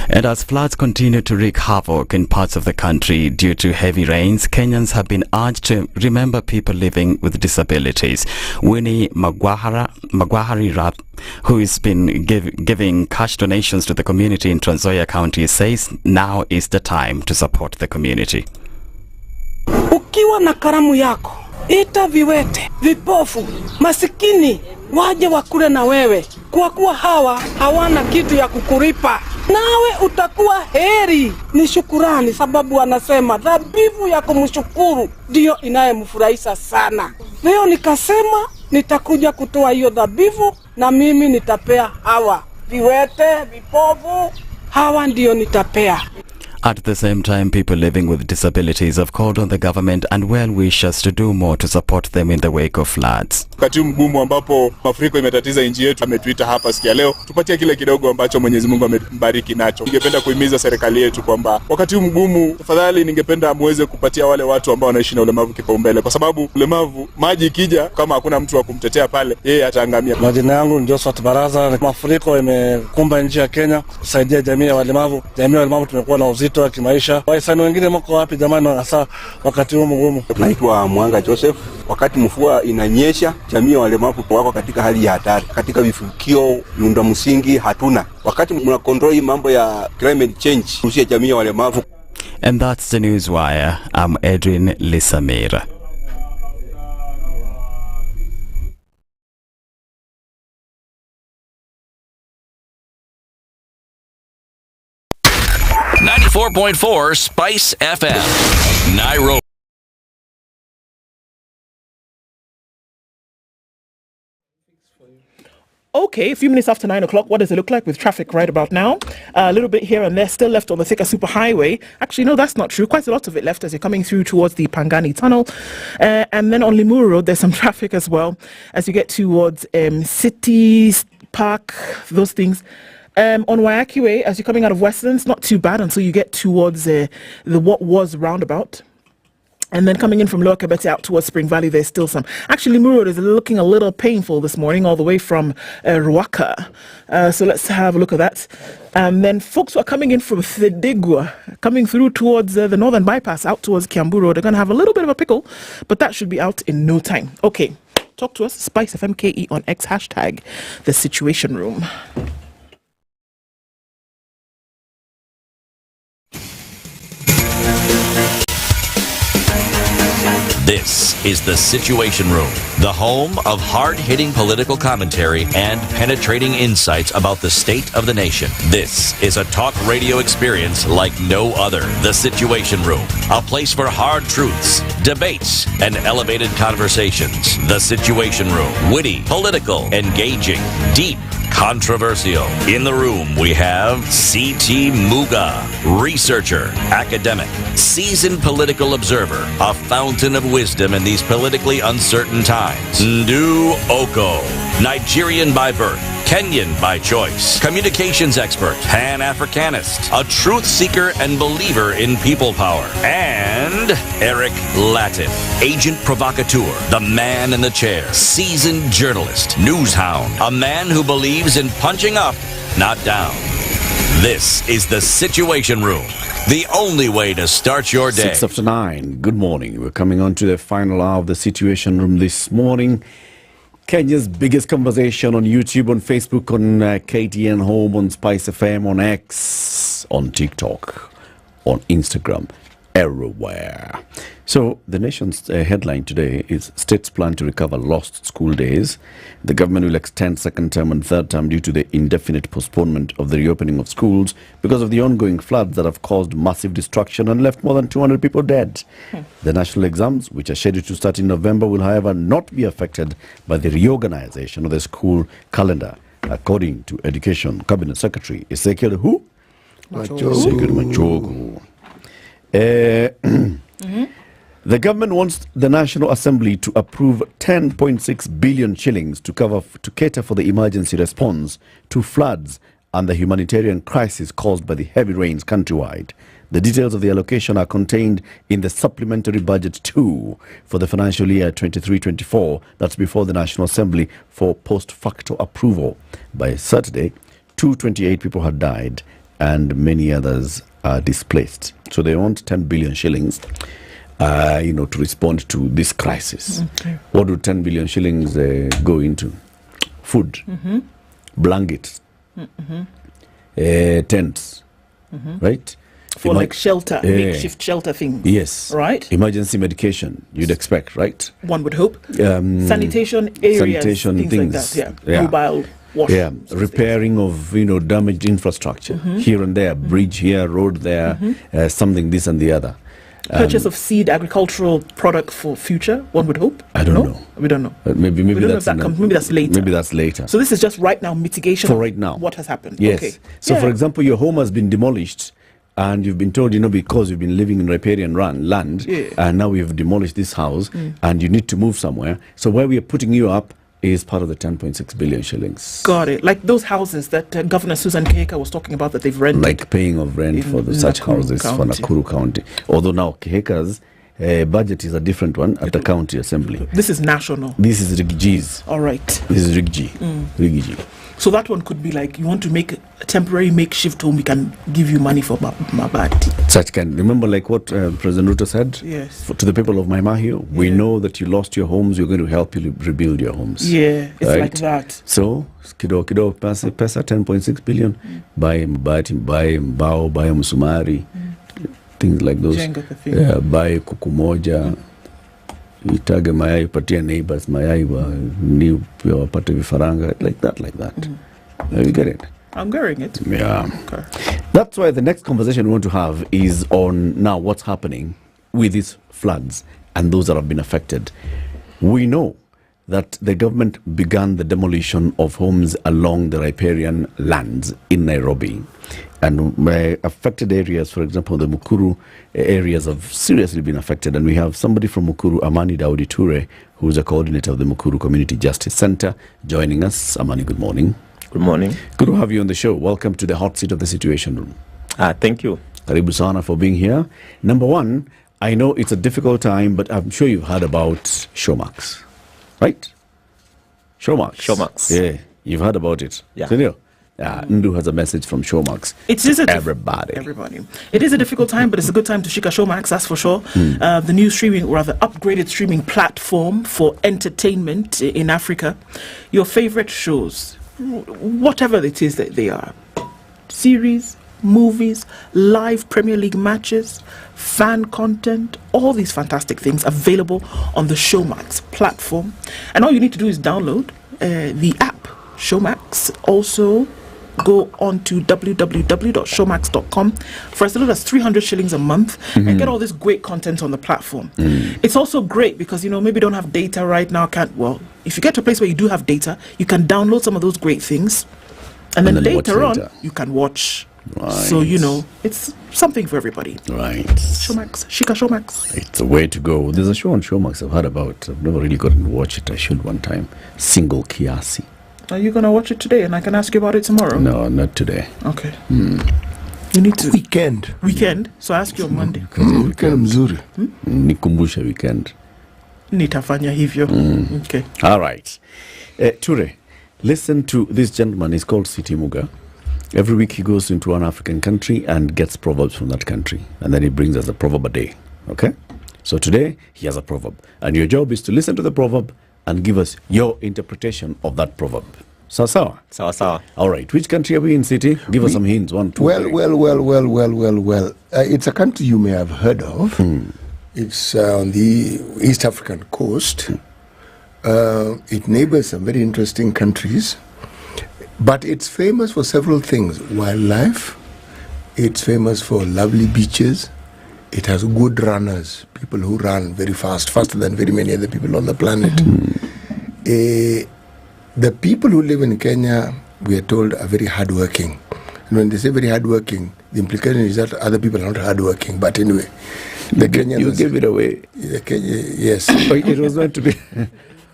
And as floods continue to wreak havoc in parts of the country due to heavy rains, Kenyans have been urged to remember people living with disabilities. Winnie Magwahari Rap, who has been giving cash donations to the community in Trans Nzoia County, says now is the time to support the community. Ukiwa na karamu yako, ita viwete, vipofu, masikini, waje wakule na wewe. Kwa kuwa hawa hawana kitu ya kukuripa, nawe utakuwa heri. Ni shukurani, sababu anasema dhabihu ya kumshukuru ndio inayemfurahisha sana. Leo nikasema nitakuja kutoa hiyo dhabihu na mimi nitapea hawa viwete, vipofu, hawa ndio nitapea. At the same time, people living with disabilities have called on the government and well-wishers to do more to support them in the wake of floods. Wakati mgumu ambapo mafuriko imetatiza nchi yetu, ametuita hapa sikia leo tupatie kile kidogo ambacho Mwenyezi Mungu amembariki nacho. Ningependa kuhimiza serikali yetu kwamba wakati mgumu, tafadhali ningependa muweze kupatia wale watu ambao wanaishi na ulemavu kipaumbele, kwa sababu ulemavu, maji ikija, kama hakuna mtu wa kumtetea pale, yeye ataangamia. Majina yangu ni Josephat Baraza. Mafuriko imekumba nchi ya Kenya, kusaidia jamii ya walemavu. Jamii ya walemavu tumekuwa na uzito wa kimaisha. Waisani wengine mko wapi jamani, hasa wakati huu mgumu? Naitwa Mwanga Joseph. Wakati mvua inanyesha, jamii ya walemavu wako katika hali ya hatari. Katika vifukio, miundo msingi hatuna. Wakati mna control mambo ya climate change, kuhusu jamii ya walemavu. And that's the Newswire. I'm Edwin Lisamira. .4 Spice FM, Nairobi. Okay, a few minutes after 9 o'clock, what does it look like with traffic right about now? A little bit here and there, still left on the Thika Superhighway. Actually, no, that's not true. Quite a lot of it left as you're coming through towards the Pangani Tunnel. And then on Limuru Road, there's some traffic as well as you get towards City Park, those things. On Waiaki Way, as you're coming out of Western, it's not too bad until you get towards the what was roundabout. And then coming in from Lower Kabete out towards Spring Valley, there's still some. Actually, Limuru Road is looking a little painful this morning, all the way from Ruaka. So let's have a look at that. And then folks who are coming in from Thedigwa, coming through towards the Northern Bypass, out towards Kiambu Road, are going to have a little bit of a pickle, but that should be out in no time. Okay, talk to us, SpiceFMKE on X, hashtag The Situation Room. This is The Situation Room, the home of hard-hitting political commentary and penetrating insights about the state of the nation. This is a talk radio experience like no other. The Situation Room, a place for hard truths, debates, and elevated conversations. The Situation Room, witty, political, engaging, deep, controversial. In the room, we have C.T. Muga, researcher, academic, seasoned political observer, a fountain of wisdom in these politically uncertain times. Ndu Okoh, Nigerian by birth, Kenyan by choice, communications expert, Pan-Africanist, a truth seeker and believer in people power, and Eric Latiff, agent provocateur, the man in the chair, seasoned journalist, news hound, a man who believes in punching up, not down. This is The Situation Room, the only way to start your day. 6 after 9. Good morning. We're coming on to the final hour of The Situation Room this morning. Kenya's biggest conversation on YouTube, on Facebook, on KTN Home, on SpiceFM, on X, on TikTok, on Instagram, everywhere. So the nation's headline today is States plan to recover lost school days. The government will extend second term and third term due to the indefinite postponement of the reopening of schools because of the ongoing floods that have caused massive destruction and left more than 200 people dead. The national exams, which are scheduled to start in November, will however not be affected by the reorganization of the school calendar, according to Education Cabinet Secretary Ezekiel who? Machogu. The government wants the National Assembly to approve 10.6 billion shillings to cater for the emergency response to floods and the humanitarian crisis caused by the heavy rains countrywide. The details of the allocation are contained in the Supplementary Budget 2 for the financial year 23-24. That's before the National Assembly for post facto approval. By Saturday, 228 people had died and many others are displaced. So they want 10 billion shillings. To respond to this crisis. Okay. What do 10 billion shillings go into? Food, blankets, tents, right? For like shelter, makeshift shelter things. Yes. Right? Emergency medication, you'd expect, right? One would hope. Sanitation areas, things like that, yeah. Mobile wash. Yeah, repairing of, damaged infrastructure. Here and there, bridge here, road there, something this and the other. Purchase of seed, agricultural product for future, one would hope. I don't know. We don't know. Maybe that's maybe that's later. Maybe that's later. So this is just right now mitigation. For right now, what has happened? Yes. Okay. So for example, your home has been demolished, and you've been told, because you've been living in riparian land, and now we have demolished this house, and you need to move somewhere. So where we are putting you up is part of the 10.6 billion shillings. Got it. Like those houses that Governor Susan Keheka was talking about that they've rented. Like paying of rent for such houses for Nakuru County. Although now Keheka's budget is a different one at the county assembly. This is national. This is Rigji's. All right. This is Rigji. So that one could be like, you want to make a temporary makeshift home, we can give you money for Mabati. Such kind. Remember like what President Ruto said? Yes. To the people of Maimahio, we know that you lost your homes, we're going to help you rebuild your homes. Yeah, it's like that. So, kido pesa 10.6 billion, buy Mabati, buy Mbao, buy Msumari, things like those. Buy kuku moja. Itage mayai, patia neighbors mayai wapate vifaranga, like that. You get it? I'm getting it. Yeah. Okay. That's why the next conversation we want to have is on now what's happening with these floods and those that have been affected. We know that the government began the demolition of homes along the riparian lands in Nairobi. And affected areas, for example, the Mukuru areas have seriously been affected. And we have somebody from Mukuru, Amani Daudi Ture, who is a coordinator of the Mukuru Community Justice Center, joining us. Amani, good morning. Good morning. Good to have you on the show. Welcome to the hot seat of the Situation Room. Thank you. Karibu sana for being here. Number one, I know it's a difficult time, but I'm sure you've heard about Showmax, right? Showmax. Yeah, you've heard about it. Yeah. Ndu has a message from Showmax. It is everybody. It is a difficult time, but it's a good time to shika Showmax, that's for sure. The new streaming, or rather upgraded streaming platform for entertainment in Africa. Your favorite shows, whatever it is that they are, series, movies, live Premier League matches, fan content, all these fantastic things available on the Showmax platform. And all you need to do is download the app Showmax. Also go on to www.showmax.com for as little as 300 shillings a month and get all this great content on the platform. It's also great because, maybe you don't have data right now. If you get to a place where you do have data, you can download some of those great things, and then later on you can watch. Right. So, it's something for everybody. Right. Showmax, shika Showmax. It's a way to go. There's a show on Showmax I've heard about. I've never really gotten to watch it. I should one time. Single Kiasi. Are you going to watch it today and I can ask you about it tomorrow? No, not today. Okay. You need to... Weekend. So I ask you on Monday. Weekend mzuri. Nikumbusha weekend. Nitafanya hivyo. Okay. All right. Ture, listen to this gentleman. He's called City Muga. Every week he goes into one African country and gets proverbs from that country. And then he brings us a proverb a day. Okay? So today, he has a proverb. And your job is to listen to the proverb and give us your interpretation of that proverb. Sawa. All right. Which country are we in, City? Give us some hints. 1, 2, 3. Well. It's a country you may have heard of. It's on the East African coast. It neighbors some very interesting countries. But it's famous for several things. Wildlife. It's famous for lovely beaches. It has good runners, people who run very fast, faster than very many other people on the planet. The people who live in Kenya, we are told, are very hardworking. And when they say very hardworking, the implication is that other people are not hardworking. But anyway, the Kenyans... You gave it away. Yes. It was meant to be...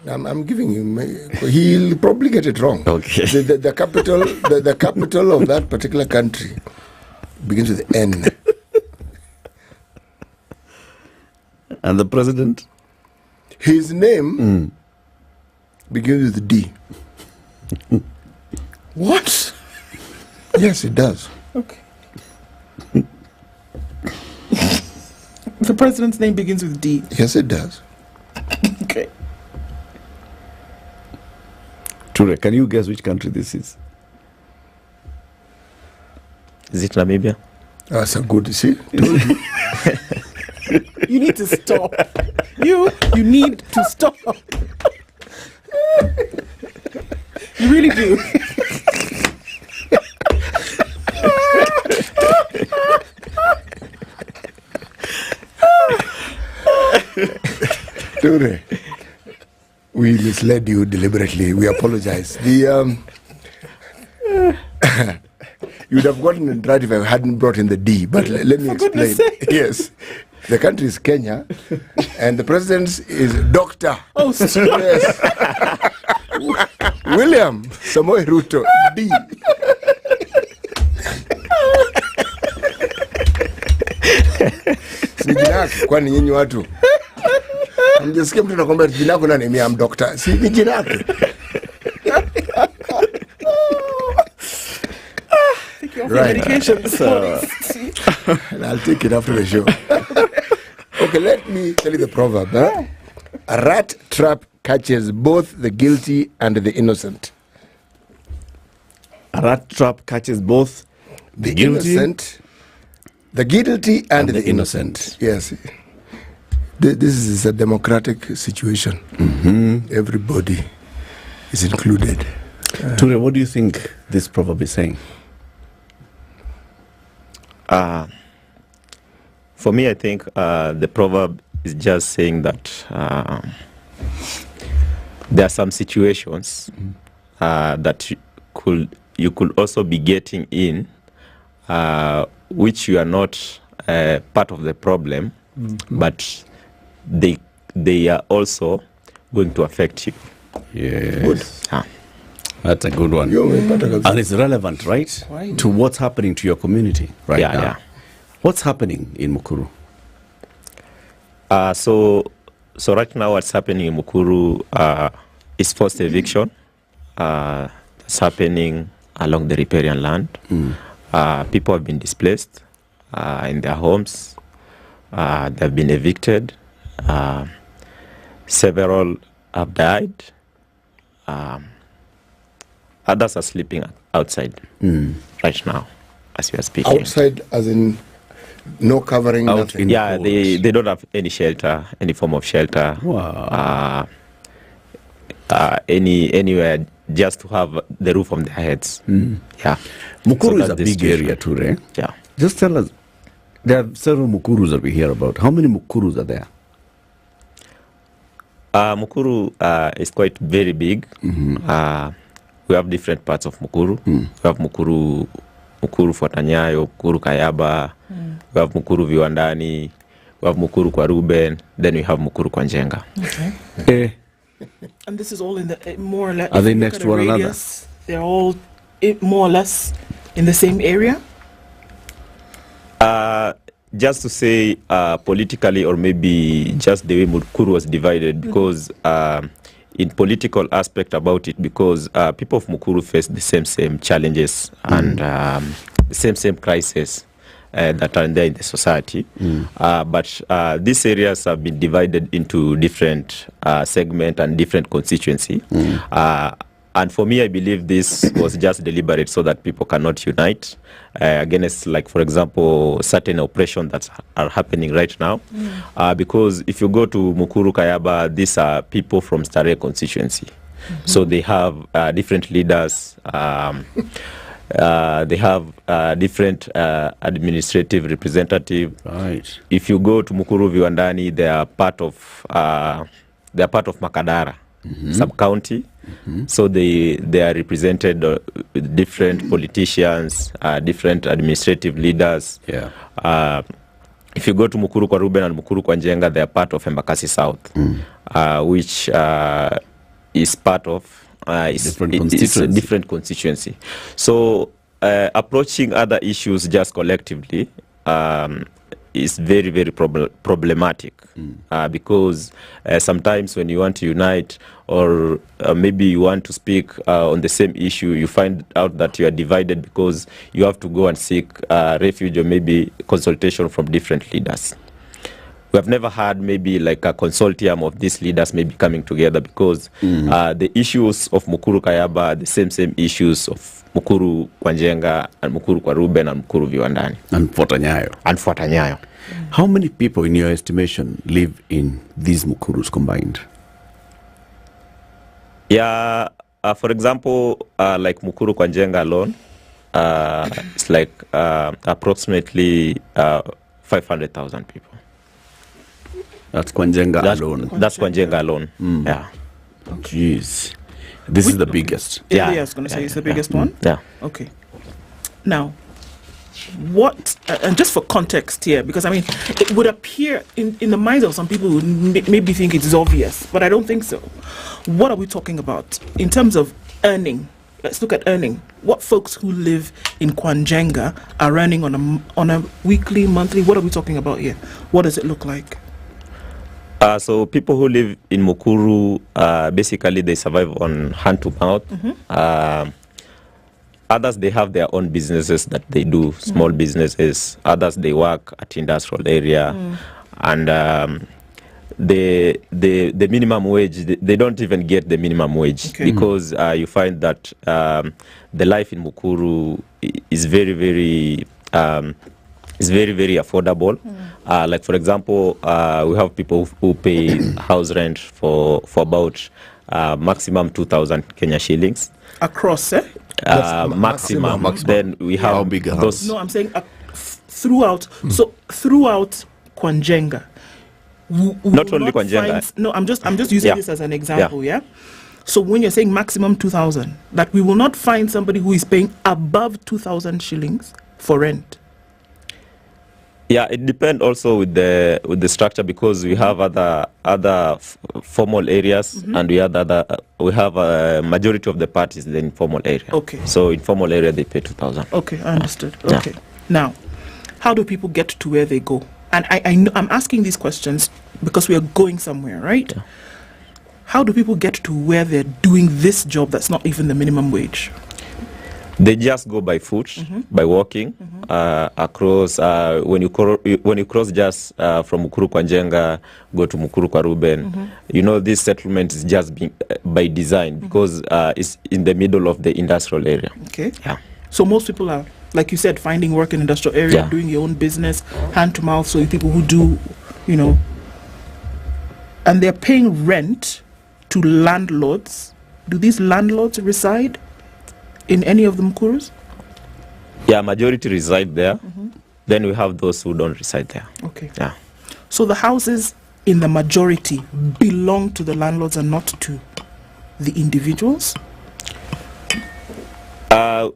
I'm giving him... He'll probably get it wrong. Okay. The capital of that particular country begins with N. And the president? His name begins with D. What? Yes, it does. Okay. The president's name begins with D. Yes, it does. Okay. Ture, can you guess which country this is? Is it Namibia? That's a good, see? You need to stop. You need to stop. You really do. Ture, we misled you deliberately. We apologize. You would have gotten it right if I hadn't brought in the D, but let me explain. Yes. The country is Kenya, and the president is Dr. Oh, stop. Yes. William Samoei Ruto, D. Si jina yake, kwani nyinyi watu mjisikia mtu anakwambia jina yako nani? Mimi am Dr. Si ni jina yake. Right. I'll take it after the show. Okay, let me tell you the proverb. A rat trap catches both the guilty and the innocent. A rat trap catches both the guilty and the innocent. Yes. This is a democratic situation. Everybody is included. Ture, what do you think this proverb is saying? For me, I think the proverb is just saying that there are some situations that you could also be getting in, which you are not part of the problem, but they are also going to affect you. Yes. That's a good one. And it's relevant, right? To what's happening to your community right now. Yeah. What's happening in Mukuru? So right now what's happening in Mukuru is forced eviction. It's happening along the riparian land. People have been displaced in their homes. They've been evicted. Several have died. Others are sleeping outside right now as we are speaking. Outside as in no covering, nothing? Yeah, they don't have any shelter, any form of shelter. Wow. Anywhere just to have the roof on their heads. Yeah. Mukuru is a big area too, right? Yeah. Just tell us, there are several Mukurus that we hear about. How many Mukurus are there? Mukuru is quite very big. We have different parts of Mukuru. We have Mukuru Fuatanyayo, Mukuru Kayaba, we have Mukuru Viwandani, we have Mukuru kwa Ruben, then we have Mukuru kwa Njenga. Okay. And this is all in the more or less. Are they next to one another? They're all more or less in the same area? Just to say politically, or maybe just the way Mukuru was divided, because in political aspect about it, because people of Mukuru face the same challenges and the same crises that are there in the society. But these areas have been divided into different segments and different constituency. And for me, I believe this was just deliberate so that people cannot unite against, like, for example, certain oppression that are happening right now. Because if you go to Mukuru Kayaba, these are people from Starehe constituency. So they have different leaders. They have different administrative representative. Right. If you go to Mukuru Viwandani, they are part of Makadara sub-county. So they are represented with different politicians, different administrative leaders. Yeah. If you go to Mukuru kwa Ruben and Mukuru kwa Njenga, they are part of Embakasi South, which is part of different constituency. So approaching other issues just collectively is very, very problematic because sometimes when you want to unite or maybe you want to speak on the same issue, you find out that you are divided because you have to go and seek refuge or maybe consultation from different leaders. We have never had maybe like a consortium of these leaders maybe coming together because the issues of Mukuru Kayaba are the same issues of Mukuru kwa Njenga and Mukuru kwa Ruben and Mukuru Viwandani. And Fuatanyayo. How many people in your estimation live in these Mukurus combined? Yeah, for example, like Mukuru kwa Njenga alone, it's like approximately 500,000 people. That's kwa Njenga alone. That's kwa Njenga alone. Yeah. Jeez. This is the biggest. Yeah, I was going to say it's the biggest one. Yeah. Okay. Now, what, and just for context here, because I mean, it would appear in the minds of some people who maybe think it is obvious, but I don't think so. What are we talking about in terms of earning? Let's look at earning. What folks who live in Kwanjenga are earning on a weekly, monthly? What are we talking about here? What does it look like? So people who live in Mukuru, basically they survive on hand to mouth. Others, they have their own businesses that they do, small businesses. Others, they work at industrial area. And the minimum wage, they don't even get the minimum wage because you find that the life in Mukuru is very, very affordable. Like for example, we have people who pay house rent for about maximum 2,000 Kenya shillings. Across, maximum. Then we have how big a house? No, I'm saying throughout. So throughout Kwanjenga, Not only kwa Njenga. No, I'm just using this as an example, yeah? So when you're saying maximum 2,000, that we will not find somebody who is paying above 2,000 shillings for rent. Yeah, it depends also with the structure, because we have other formal areas, and we have a majority of the parties in the informal area. Okay. So informal area they pay 2,000. Okay, I understood. Okay. Now, how do people get to where they go? And I'm asking these questions because we are going somewhere, right? Yeah. How do people get to where they're doing this job that's not even the minimum wage? They just go by foot, by walking across. When you cross just from Mukuru kwa Njenga, go to Mukuru kwa Ruben. You know, this settlement is just by design, because it's in the middle of the industrial area. Okay. Yeah. So most people are, like you said, finding work in industrial area, doing your own business, hand to mouth. So people who do, you know, and they're paying rent to landlords. Do these landlords reside in any of the Mukurus? Yeah, majority reside there. Then we have those who don't reside there. Okay. Yeah. So the houses in the majority belong to the landlords and not to the individuals?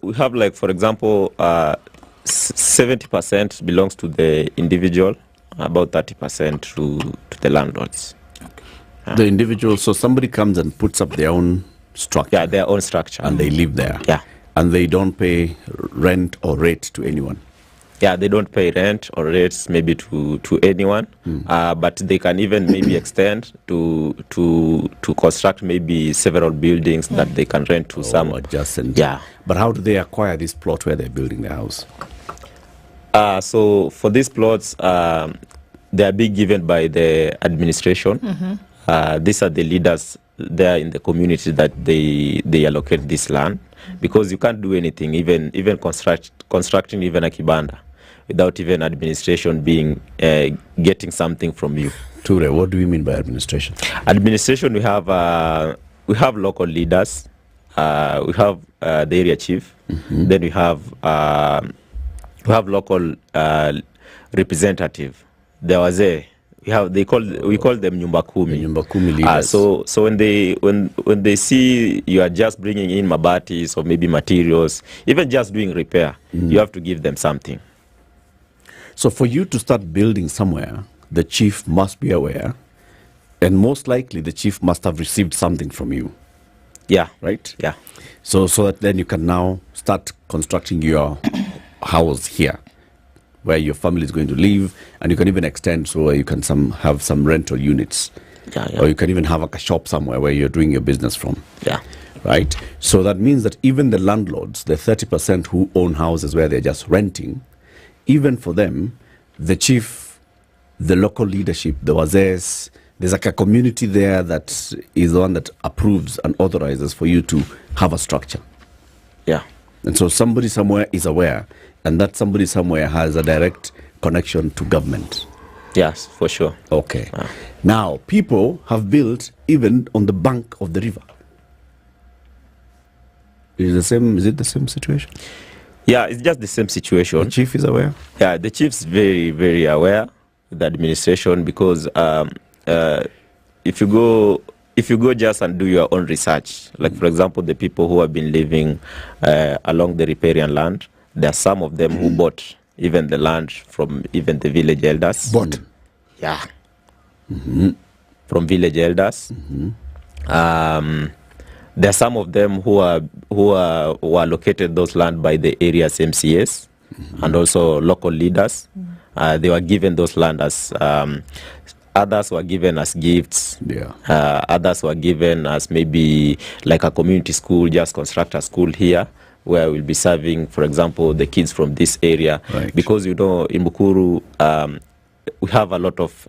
We have, like, for example, 70% belongs to the individual, about 30% to the landlords. The individual, so somebody comes and puts up their own structure. Yeah, their own structure. And they live there. Yeah. And they don't pay rent or rate to anyone. Yeah, they don't pay rent or rates maybe to anyone, but they can even maybe extend to construct maybe several buildings that they can rent to some adjacent. Yeah. But how do they acquire this plot where they're building the house? So for these plots, they are being given by the administration. These are the leaders there in the community that they allocate this land, because you can't do anything, even constructing even a kibanda, without even administration being getting something from you. Ture, what do you mean by administration? Administration, we have local leaders, we have the area chief, then we have local representative. There was we call them nyumba kumi. Nyumba kumi leaders. So when they see you are just bringing in mabatis or maybe materials, even just doing repair, you have to give them something. So for you to start building somewhere, the chief must be aware, and most likely the chief must have received something from you. Yeah. Right? Yeah. So that then you can now start constructing your house here, where your family is going to live, and you can even extend so you can have some rental units. Yeah. Or you can even have a shop somewhere where you're doing your business from. Yeah. Right? So that means that even the landlords, the 30% who own houses where they're just renting, even for them, the chief, the local leadership, the wazes, there's like a community there that is the one that approves and authorizes for you to have a structure. Yeah. And so somebody somewhere is aware, and that somebody somewhere has a direct connection to government. Yes, for sure. Okay. Now, people have built even on the bank of the river. Is it the same situation? Yeah, it's just the same situation. The chief is aware? Yeah, the chief's very, very aware, the administration, because if you go just and do your own research, like for example, the people who have been living along the riparian land, there are some of them who bought even the land from even the village elders. Bought? Yeah. From village elders. There are some of them who were allocated those land by the area's MCAs and also local leaders. They were given those land as others were given as gifts. Yeah. Others were given as maybe like a community school, just construct a school here where we'll be serving, for example, the kids from this area. Right. Because, you know, in Mukuru, we have a lot of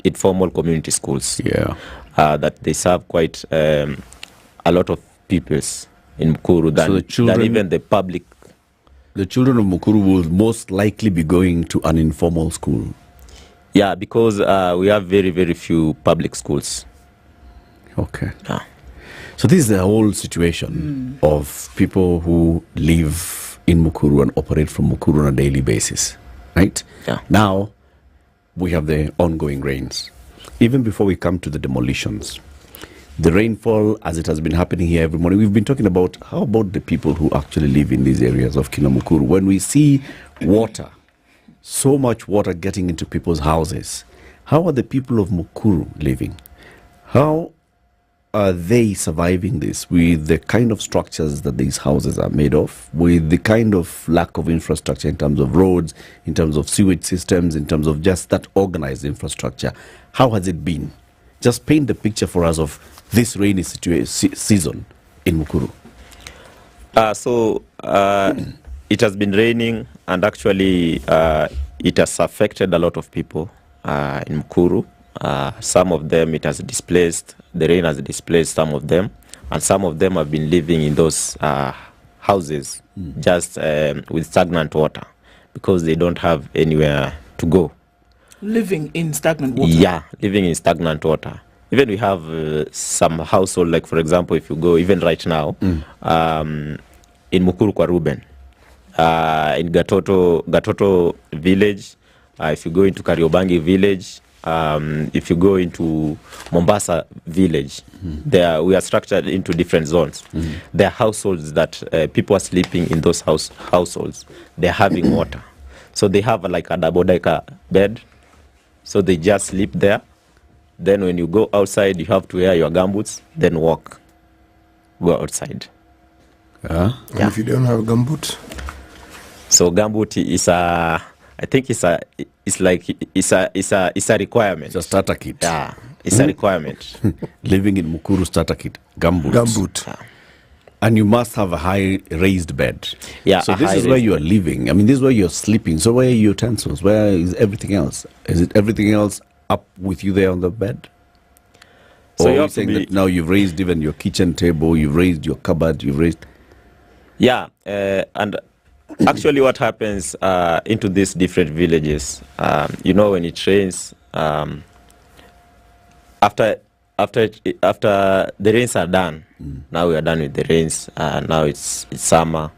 informal community schools. Yeah. That they serve quite a lot of pupils in Mukuru than even the public. The children of Mukuru will most likely be going to an informal school. Yeah, because we have very, very few public schools. Okay. Yeah. So this is the whole situation of people who live in Mukuru and operate from Mukuru on a daily basis, right? Yeah. Now, we have the ongoing rains. Even before we come to the demolitions, the rainfall, as it has been happening here every morning, we've been talking about how about the people who actually live in these areas of Mukuru. When we see water, so much water getting into people's houses, how are the people of Mukuru living? How are they surviving this with the kind of structures that these houses are made of, with the kind of lack of infrastructure in terms of roads, in terms of sewage systems, in terms of just that organized infrastructure? How has it been? Just paint the picture for us of this rainy season in Mukuru. It has been raining, and actually it has affected a lot of people in Mukuru. Some of them it has displaced, the rain has displaced some of them, and some of them have been living in those houses just with stagnant water because they don't have anywhere to go. Living in stagnant water? Yeah, living in stagnant water. Even we have some household, like for example, if you go even right now, in Mukuru kwa Ruben, in Gatoto village, if you go into Kariobangi village, if you go into Mombasa village, there we are structured into different zones. There are households that people are sleeping in those households. They're having water. So they have like a double-decker bed. So they just sleep there. Then when you go outside, you have to wear your gumboots, then go outside. And if you don't have gumboots? So gumboot is a requirement. It's a starter kit. Yeah, it's a requirement. Living in Mukuru, starter kit, gumboot. And you must have a high raised bed. Yeah. So this is where you are living. I mean, this is where you're sleeping. So where are your utensils? Where is everything else? Is it everything else up with you there on the bed? So or you're saying that now you've raised even your kitchen table, you've raised your cupboard, you've raised... Yeah, and actually what happens into these different villages, when it rains, after the rains are done, now we are done with the rains, now it's summer,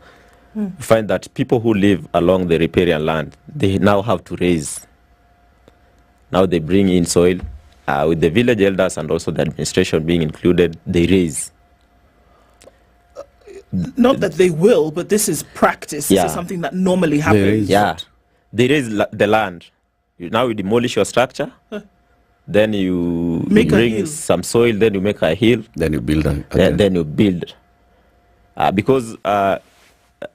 you find that people who live along the riparian land, they now have to raise. Now they bring in soil, with the village elders and also the administration being included, they raise. Not that they will, but this is practice. This is something that normally happens. They raise the land. Now you demolish your structure, then you bring some soil, then you make a hill, then you build then you build. Because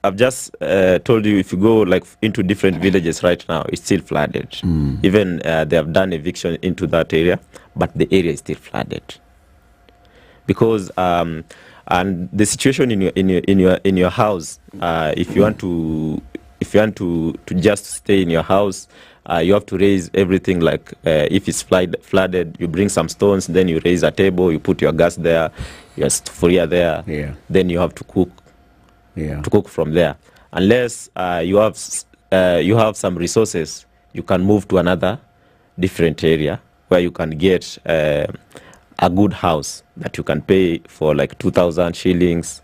I've just told you, if you go like into different villages right now, it's still flooded. Even they have done eviction into that area, but the area is still flooded. Because and the situation in your house, if you want to just stay in your house, you have to raise everything. Like if it's flooded, you bring some stones, then you raise a table, you put your gas there, your sufuria there, then you have to cook. To cook from there. Unless you have some resources, you can move to another different area where you can get a good house that you can pay for like 2,000 shillings.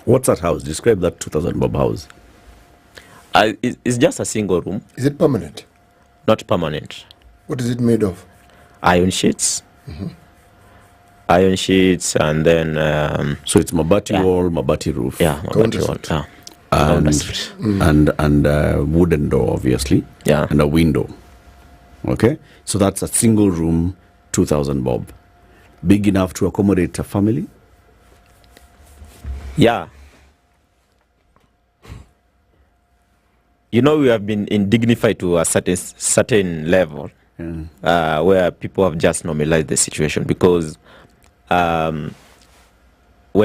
What's that house? Describe that 2,000 bob house. It's just a single room. Is it permanent? Not permanent. What is it made of? Iron sheets. Iron sheets, and then so it's mabati wall, mabati roof. Yeah, mabati wall. And wooden door, obviously. Yeah, and a window. Okay, so that's a single room, 2,000 bob. Big enough to accommodate a family. Yeah. We have been indignified to a certain level, where people have just normalized the situation, because when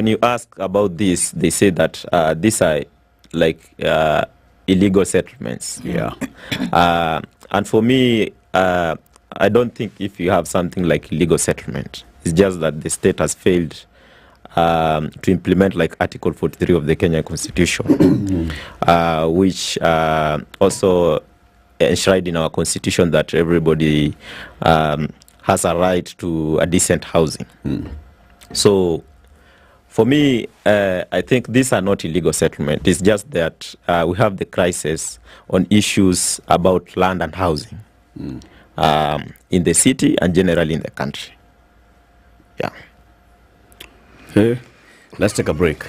you ask about this, they say that these are like illegal settlements. And for me, I don't think if you have something like illegal settlement, it's just that the state has failed to implement like Article 43 of the Kenya Constitution, which also enshrined in our constitution that everybody has a right to a decent housing. So for me, I think these are not illegal settlement. It's just that we have the crisis on issues about land and housing. in the city and generally in the country. Yeah. Okay, let's take a break.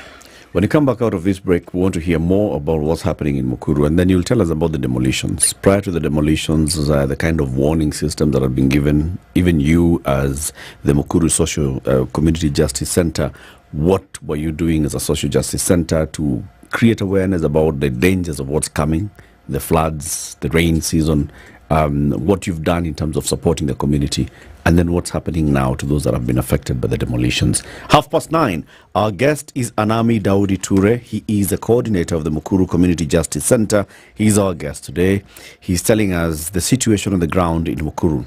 When you come back out of this break, we want to hear more about what's happening in Nakuru, and then you'll tell us about the demolitions. Prior to the demolitions, the kind of warning system that have been given, even you as the Nakuru Social Community Justice Center, what were you doing as a social justice center to create awareness about the dangers of what's coming, the floods, the rain season, what you've done in terms of supporting the community, and then what's happening now to those that have been affected by the demolitions. 9:30, our guest is Anami Daudi Ture. He is the coordinator of the Nakuru Community Justice Center. He's our guest today. He's telling us the situation on the ground in Nakuru.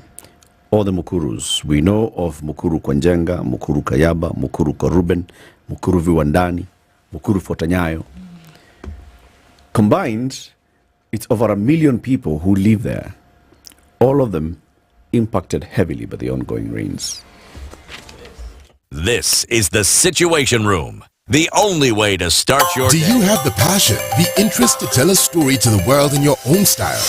All the Mukurus. We know of Mukuru Kwanjenga, Mukuru Kayaba, Mukuru Karuben, Mukuru Viwandani, Mukuru Fotanyayo. Combined, it's over 1 million people who live there. All of them impacted heavily by the ongoing rains. This is the Situation Room, the only way to start your Do day. you have the passion, the interest to tell a story to the world in your own style?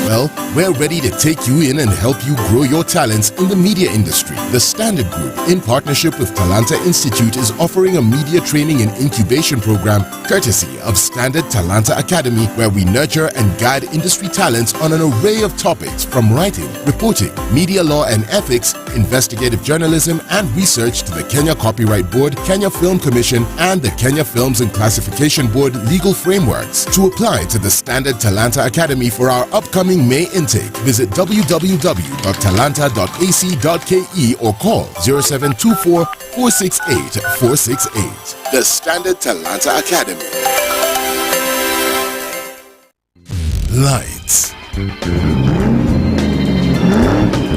Well, we're ready to take you in and help you grow your talents in the media industry. The Standard Group, in partnership with Talanta Institute, is offering a media training and incubation program courtesy of Standard Talanta Academy, where we nurture and guide industry talents on an array of topics from writing, reporting, media law and ethics, investigative journalism and research to the Kenya Copyright Board, Kenya Film Commission and the Kenya Films and Classification Board legal frameworks. To apply to the Standard Talanta Academy for our upcoming May intake, visit www.talanta.ac.ke or call 0724 468 468. The Standard Talanta Academy. Lights.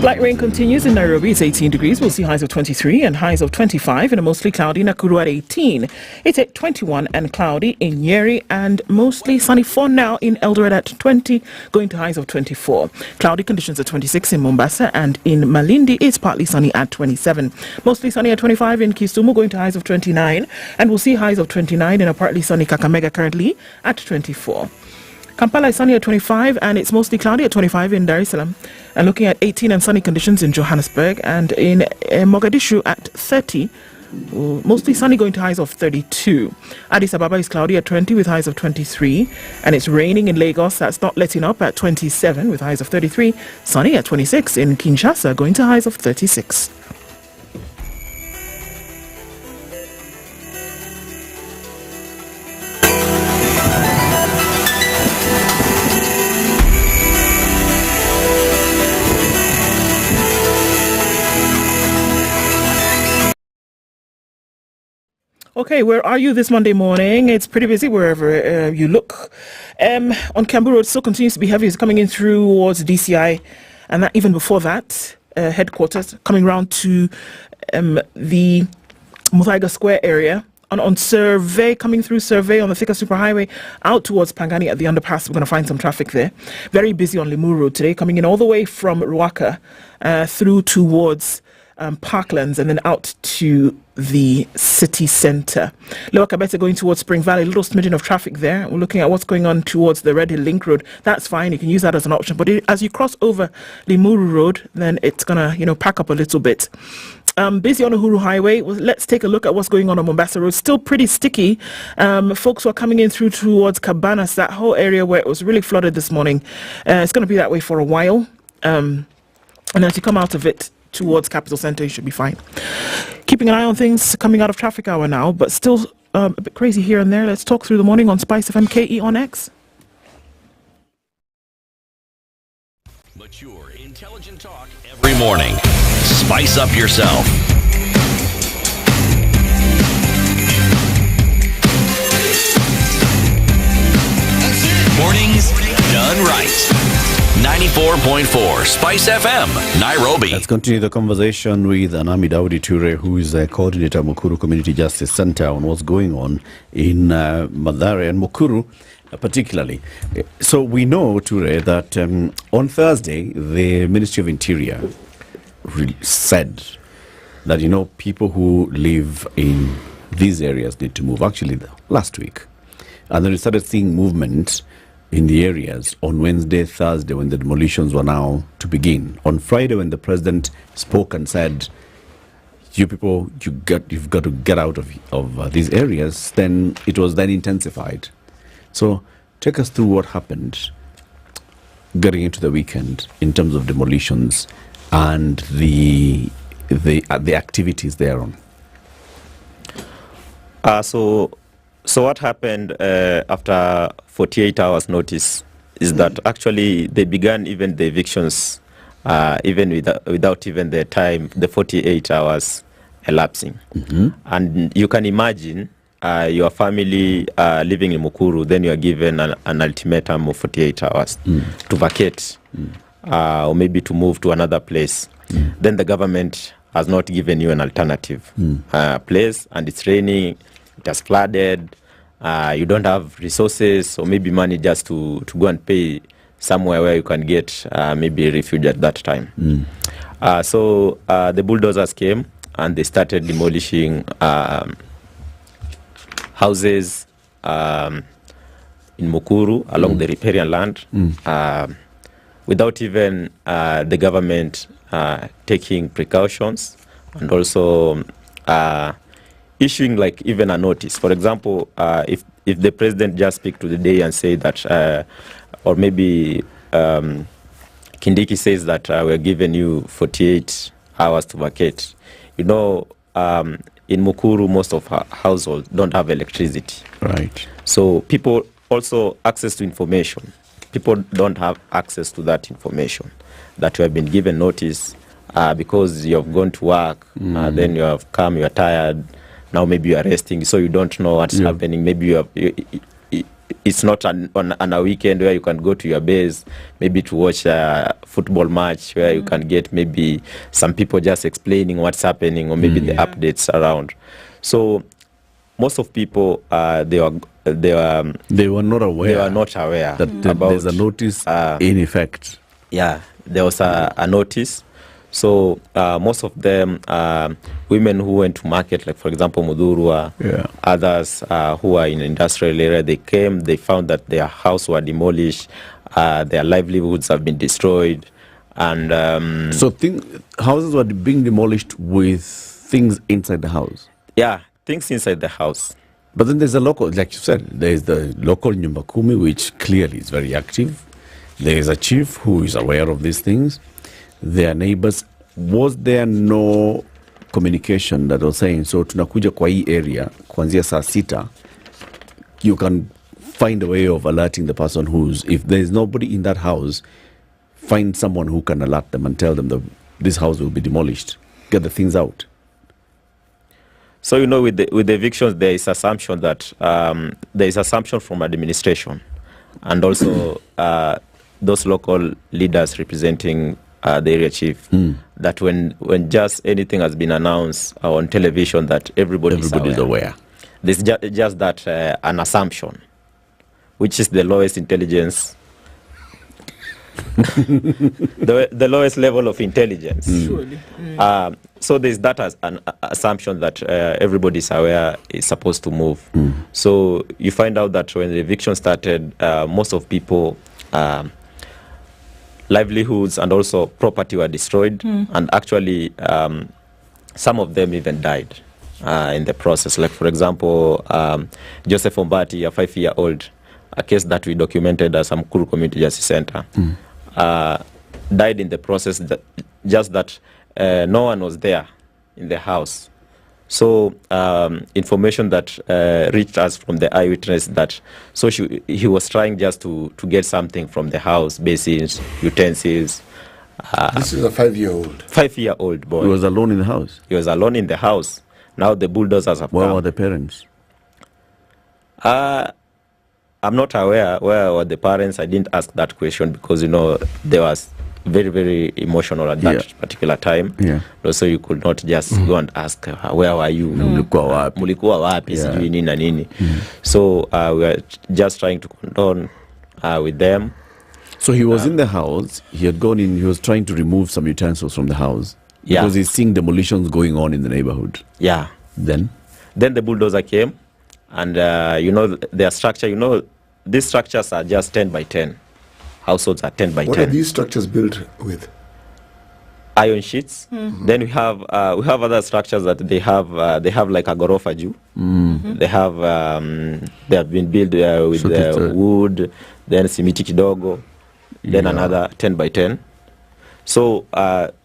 Light rain continues in Nairobi. It's 18 degrees. We'll see highs of 23 and highs of 25 in a mostly cloudy Nakuru at 18. It's at 21 and cloudy in Nyeri and mostly sunny for now in Eldoret at 20, going to highs of 24. Cloudy conditions at 26 in Mombasa and in Malindi it's partly sunny at 27. Mostly sunny at 25 in Kisumu, going to highs of 29. And we'll see highs of 29 in a partly sunny Kakamega currently at 24. Kampala is sunny at 25 and it's mostly cloudy at 25 in Dar es Salaam, and looking at 18 and sunny conditions in Johannesburg, and in Mogadishu at 30, mostly sunny, going to highs of 32. Addis Ababa is cloudy at 20 with highs of 23, and it's raining in Lagos, that's not letting up, at 27 with highs of 33. Sunny at 26 in Kinshasa, going to highs of 36. Okay, where are you this Monday morning? It's pretty busy wherever you look. On Cambu Road, still continues to be heavy. It's coming in through towards DCI, and that even before that, headquarters, coming round to the Muthaiga Square area. On Survey, coming through Survey on the Thika Superhighway, out towards Pangani at the underpass. We're going to find some traffic there. Very busy on Limuru Road today, coming in all the way from Ruaka through towards Parklands and then out to the city centre. Lower Kabete going towards Spring Valley, a little smidgen of traffic there. We're looking at what's going on towards the Red Hill Link Road. That's fine, you can use that as an option. But as you cross over Limuru Road, then it's going to, pack up a little bit. Busy on Uhuru Highway. Well, let's take a look at what's going on Mombasa Road. Still pretty sticky. Folks who are coming in through towards Cabanas, that whole area where it was really flooded this morning. It's going to be that way for a while. And as you come out of it, towards Capital Centre, you should be fine. Keeping an eye on things coming out of traffic hour now, but still a bit crazy here and there. Let's talk through the morning on SpiceFM KE on X. Mature, intelligent talk every morning. Spice up yourself. Mornings done right. 94.4 Spice FM, Nairobi. Let's continue the conversation with Anami Daudi Ture, who is the coordinator of Nakuru Community Justice Center, on what's going on in Mathare and Nakuru particularly. So we know, Ture, that on Thursday, the Ministry of Interior said that, people who live in these areas need to move. Actually, last week. And then we started seeing movement in the areas on Wednesday, Thursday, when the demolitions were now to begin. On Friday, when the president spoke and said, you people, you've got to get out of these areas, then it was then intensified. So take us through what happened getting into the weekend in terms of demolitions and the activities thereon. So what happened after 48 hours notice is that actually they began even the evictions even without even the time, the 48 hours elapsing. And you can imagine your family living in Nakuru, then you are given an ultimatum of 48 hours to vacate or maybe to move to another place. Then the government has not given you an alternative place, and it's raining, it has flooded, you don't have resources or maybe money just to go and pay somewhere where you can get maybe refuge at that time. So the bulldozers came and they started demolishing houses in Nakuru along the riparian land without even the government taking precautions and also issuing like even a notice. For example, if the president just speak to the day and say that, or maybe Kindiki says that we're giving you 48 hours to vacate. You know, in Nakuru, most of our households don't have electricity. Right. So people also access to information. People don't have access to that information that you have been given notice because you have gone to work, then you have come, you are tired, now maybe you are resting, so you don't know what's happening. Maybe it's not on a weekend where you can go to your base, maybe to watch a football match where you can get maybe some people just explaining what's happening or maybe the updates around. So most of people they were not aware. They were not aware that there's a notice in effect. Yeah, there was a notice. So most of them, women who went to market, like for example Mudhurwa, others who are in industrial area, they came, they found that their house were demolished, their livelihoods have been destroyed, and so houses were being demolished with things inside the house. Yeah, things inside the house. But then there's a local, like you said, there's the local Nyumba Kumi, which clearly is very active. There is a chief who is aware of these things. Their neighbors. Was there no communication that was saying, so tunakuja kwa hii area kuanzia saa 6, you can find a way of alerting the person who's, if there's nobody in that house, find someone who can alert them and tell them that this house will be demolished, get the things out? So, you know, with the evictions, there is assumption that there is assumption from administration and also those local leaders representing the area chief, that when just anything has been announced on television, that everybody is aware. There's just that an assumption, which is the lowest intelligence, the lowest level of intelligence. So there's that as an assumption that everybody is aware is supposed to move. So you find out that when the eviction started, most of people livelihoods and also property were destroyed, and actually some of them even died in the process. Like for example, Joseph Ombati, a 5-year-old, a case that we documented at Nakuru Community Justice Center, died in the process, just that no one was there in the house. So information that reached us from the eyewitness that he was trying just to get something from the house, basins, utensils. This is a 5-year-old. 5-year-old boy. He was alone in the house? He was alone in the house. Now the bulldozers have come. Where were the parents? I'm not aware where were the parents. I didn't ask that question because, you know, there was very, very emotional at that particular time. Also, you could not just go and ask, where were you? Mulikuwa wapi? Sijui nini na nini. So we were just trying to condone with them. So he was in the house, he had gone in, he was trying to remove some utensils from the house. Because he's seeing demolitions going on in the neighborhood. Then the bulldozer came, and you know, their structure, you know, these structures are just 10 by 10. Households are 10 by 10. What are these structures built with? Iron sheets. Then we have other structures that they have like a gorofa juu. They have been built with wood, then simiti kidogo, then another 10 by 10. So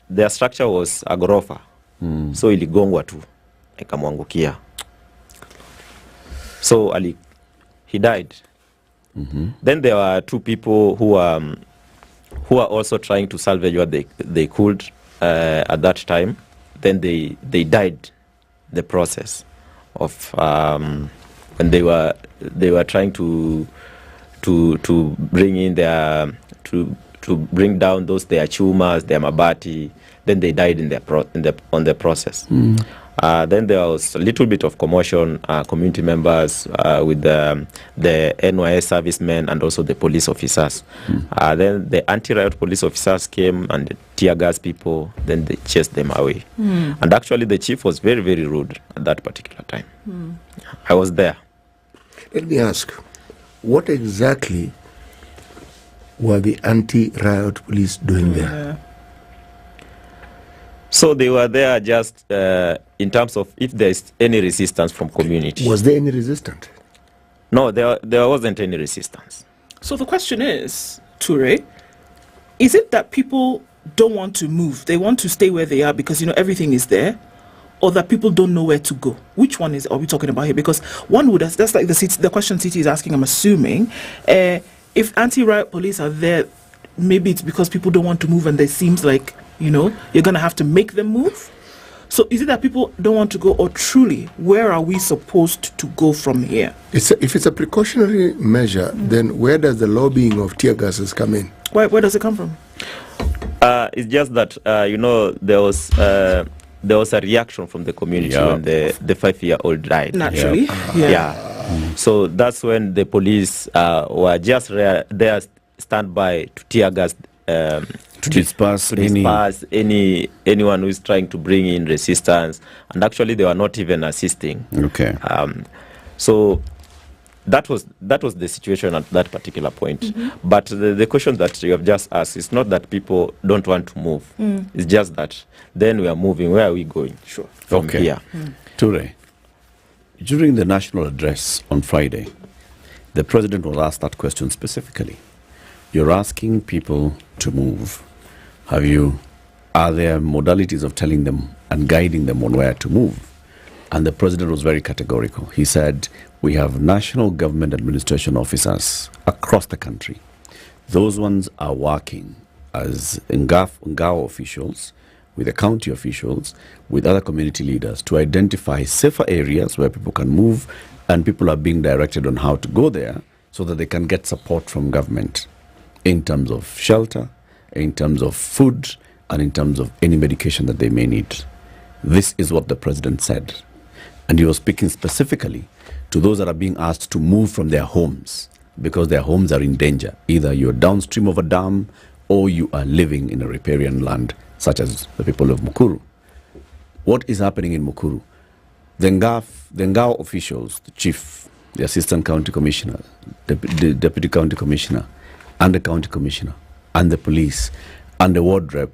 their structure was a gorofa. So iligongwa tu ikamwangukia. So he died. Then there were two people who are also trying to salvage what they could at that time. Then they died the process of when they were trying to bring in their to bring down their chumas, their mabati. Then they died on the process. Then there was a little bit of commotion, community members with the NYS servicemen and also the police officers. Then the anti-riot police officers came and tear gas people, then they chased them away. And actually the chief was very, very rude at that particular time. I was there. Let me ask, what exactly were the anti-riot police doing there? So they were there just in terms of if there's any resistance from community. Was there any resistance? No, there wasn't any resistance. So the question is, Ture, is it that people don't want to move? They want to stay where they are because, everything is there? Or that people don't know where to go? Which one are we talking about here? Because one would, that's like the question City is asking, I'm assuming. If anti-riot police are there, maybe it's because people don't want to move and it seems like, you're going to have to make them move. So is it that people don't want to go, or truly, where are we supposed to go from here? If it's a precautionary measure, then where does the lobbying of tear gases come in? Where does it come from? It's just that, there was a reaction from the community when the 5-year-old died. Naturally. Yeah. So that's when the police were just there standby to tear gas to disperse anyone who is trying to bring in resistance, and actually they were not even assisting. Okay. So that was the situation at that particular point. But the question that you have just asked is not that people don't want to move. It's just that then we are moving. Where are we going? Sure. From here. Ture, during the national address on Friday, the president was asked that question specifically. You're asking people to move. Are there modalities of telling them and guiding them on where to move? And the president was very categorical. He said, we have national government administration officers across the country. Those ones are working as Ngao officials, with the county officials, with other community leaders to identify safer areas where people can move, and people are being directed on how to go there so that they can get support from government in terms of shelter, in terms of food, and in terms of any medication that they may need. This is what the president said. And he was speaking specifically to those that are being asked to move from their homes because their homes are in danger. Either you're downstream of a dam or you are living in a riparian land, such as the people of Nakuru. What is happening in Nakuru? The Ngao officials, the chief, the assistant county commissioner, the deputy county commissioner, and the county commissioner, and the police, and the ward rep,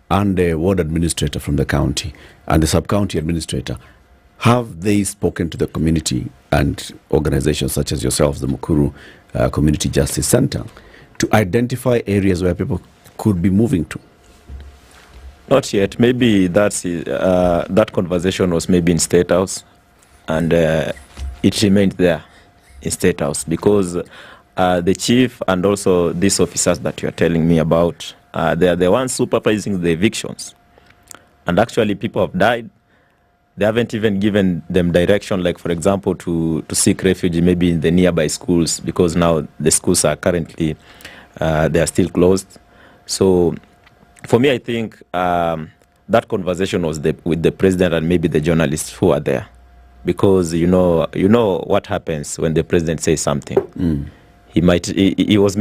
and the ward administrator from the county, and the sub-county administrator, have they spoken to the community and organizations such as yourselves, the Nakuru Community Justice Center, to identify areas where people could be moving to? Not yet. Maybe that conversation was maybe in State House, and it remained there in State House because the chief and also these officers that you are telling me about, they are the ones supervising the evictions. And actually people have died. They haven't even given them direction, like for example, to seek refuge maybe in the nearby schools, because now the schools are currently, they are still closed. So for me, I think that conversation was with the president and maybe the journalists who are there. Because you know what happens when the president says something. He was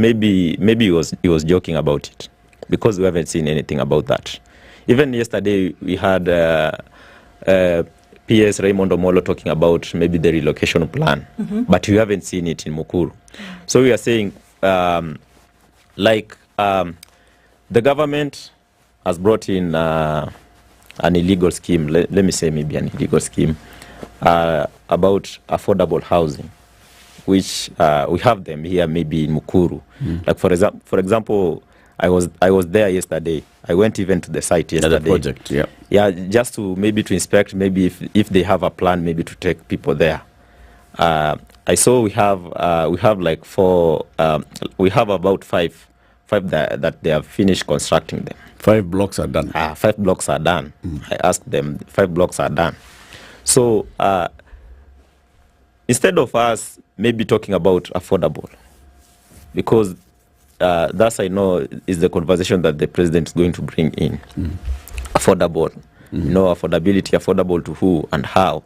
joking about it, because we haven't seen anything about that. Even yesterday we had PS Raymond Omolo talking about maybe the relocation plan, but we haven't seen it in Mukuru. So we are saying, the government has brought in an illegal scheme, let me say maybe an illegal scheme, about affordable housing, which we have them here maybe in Mukuru. Like for example, I was there yesterday. I went even to the site yesterday. Another project, yeah. Yeah, just to inspect maybe if they have a plan maybe to take people there. I saw we have like we have about five that they have finished constructing them. 5 blocks are done. 5 blocks are done. I asked them, 5 blocks are done. So instead of us maybe talking about affordable, because that's, I know, is the conversation that the president is going to bring in. Affordable. Affordability, affordable to who and how.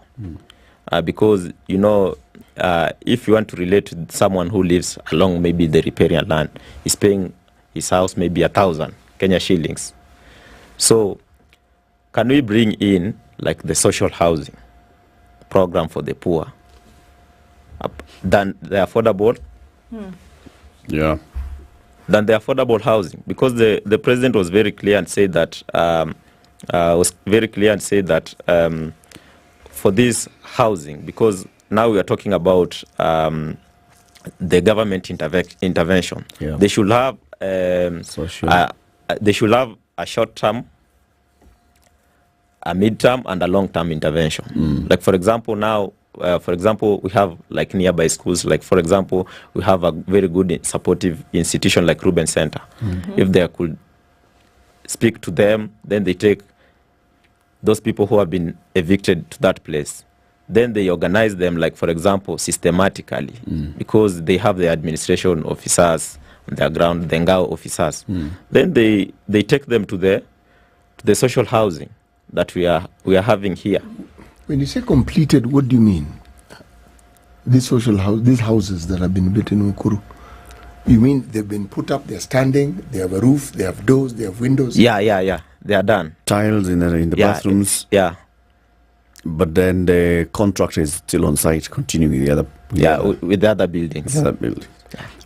Because, if you want to relate to someone who lives along maybe the riparian land, he's paying his house maybe 1,000 Kenya shillings. So can we bring in like the social housing program for the poor than the affordable? Yeah. Than the affordable housing, because the president was very clear and said that for this housing, because now we are talking about the government intervention. Yeah. They should have a short term, a mid term, and a long term intervention. Like for example, now. We have like nearby schools. Like for example, we have a very good supportive institution like Ruben Center. If they could speak to them, then they take those people who have been evicted to that place. Then they organize them, like for example, systematically, because they have the administration officers on their ground, the Ngao officers. Then they take them to the social housing that we are having here. When you say completed, what do you mean? These these houses that have been built in Nakuru, you mean they've been put up, they're standing, they have a roof, they have doors, they have windows? Yeah, they are done. Tiles in the bathrooms? Yeah. But then the contractor is still on site, continuing with the other buildings.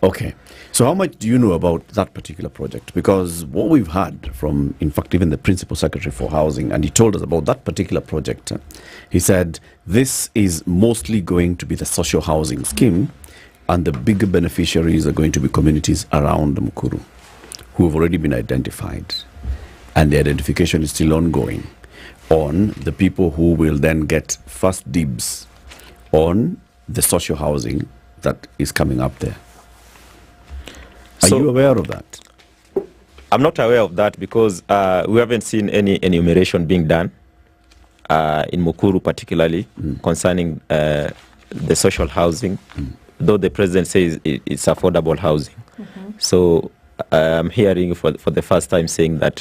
Okay. So how much do you know about that particular project? Because what we've heard from, in fact, even the Principal Secretary for Housing, and he told us about that particular project, he said this is mostly going to be the social housing scheme, and the bigger beneficiaries are going to be communities around Mukuru who have already been identified, and the identification is still ongoing on the people who will then get first dibs on the social housing that is coming up there. Are you aware of that? I'm not aware of that because we haven't seen any enumeration being done in Mukuru particularly concerning the social housing, though the president says it's affordable housing. So I'm hearing for the first time saying that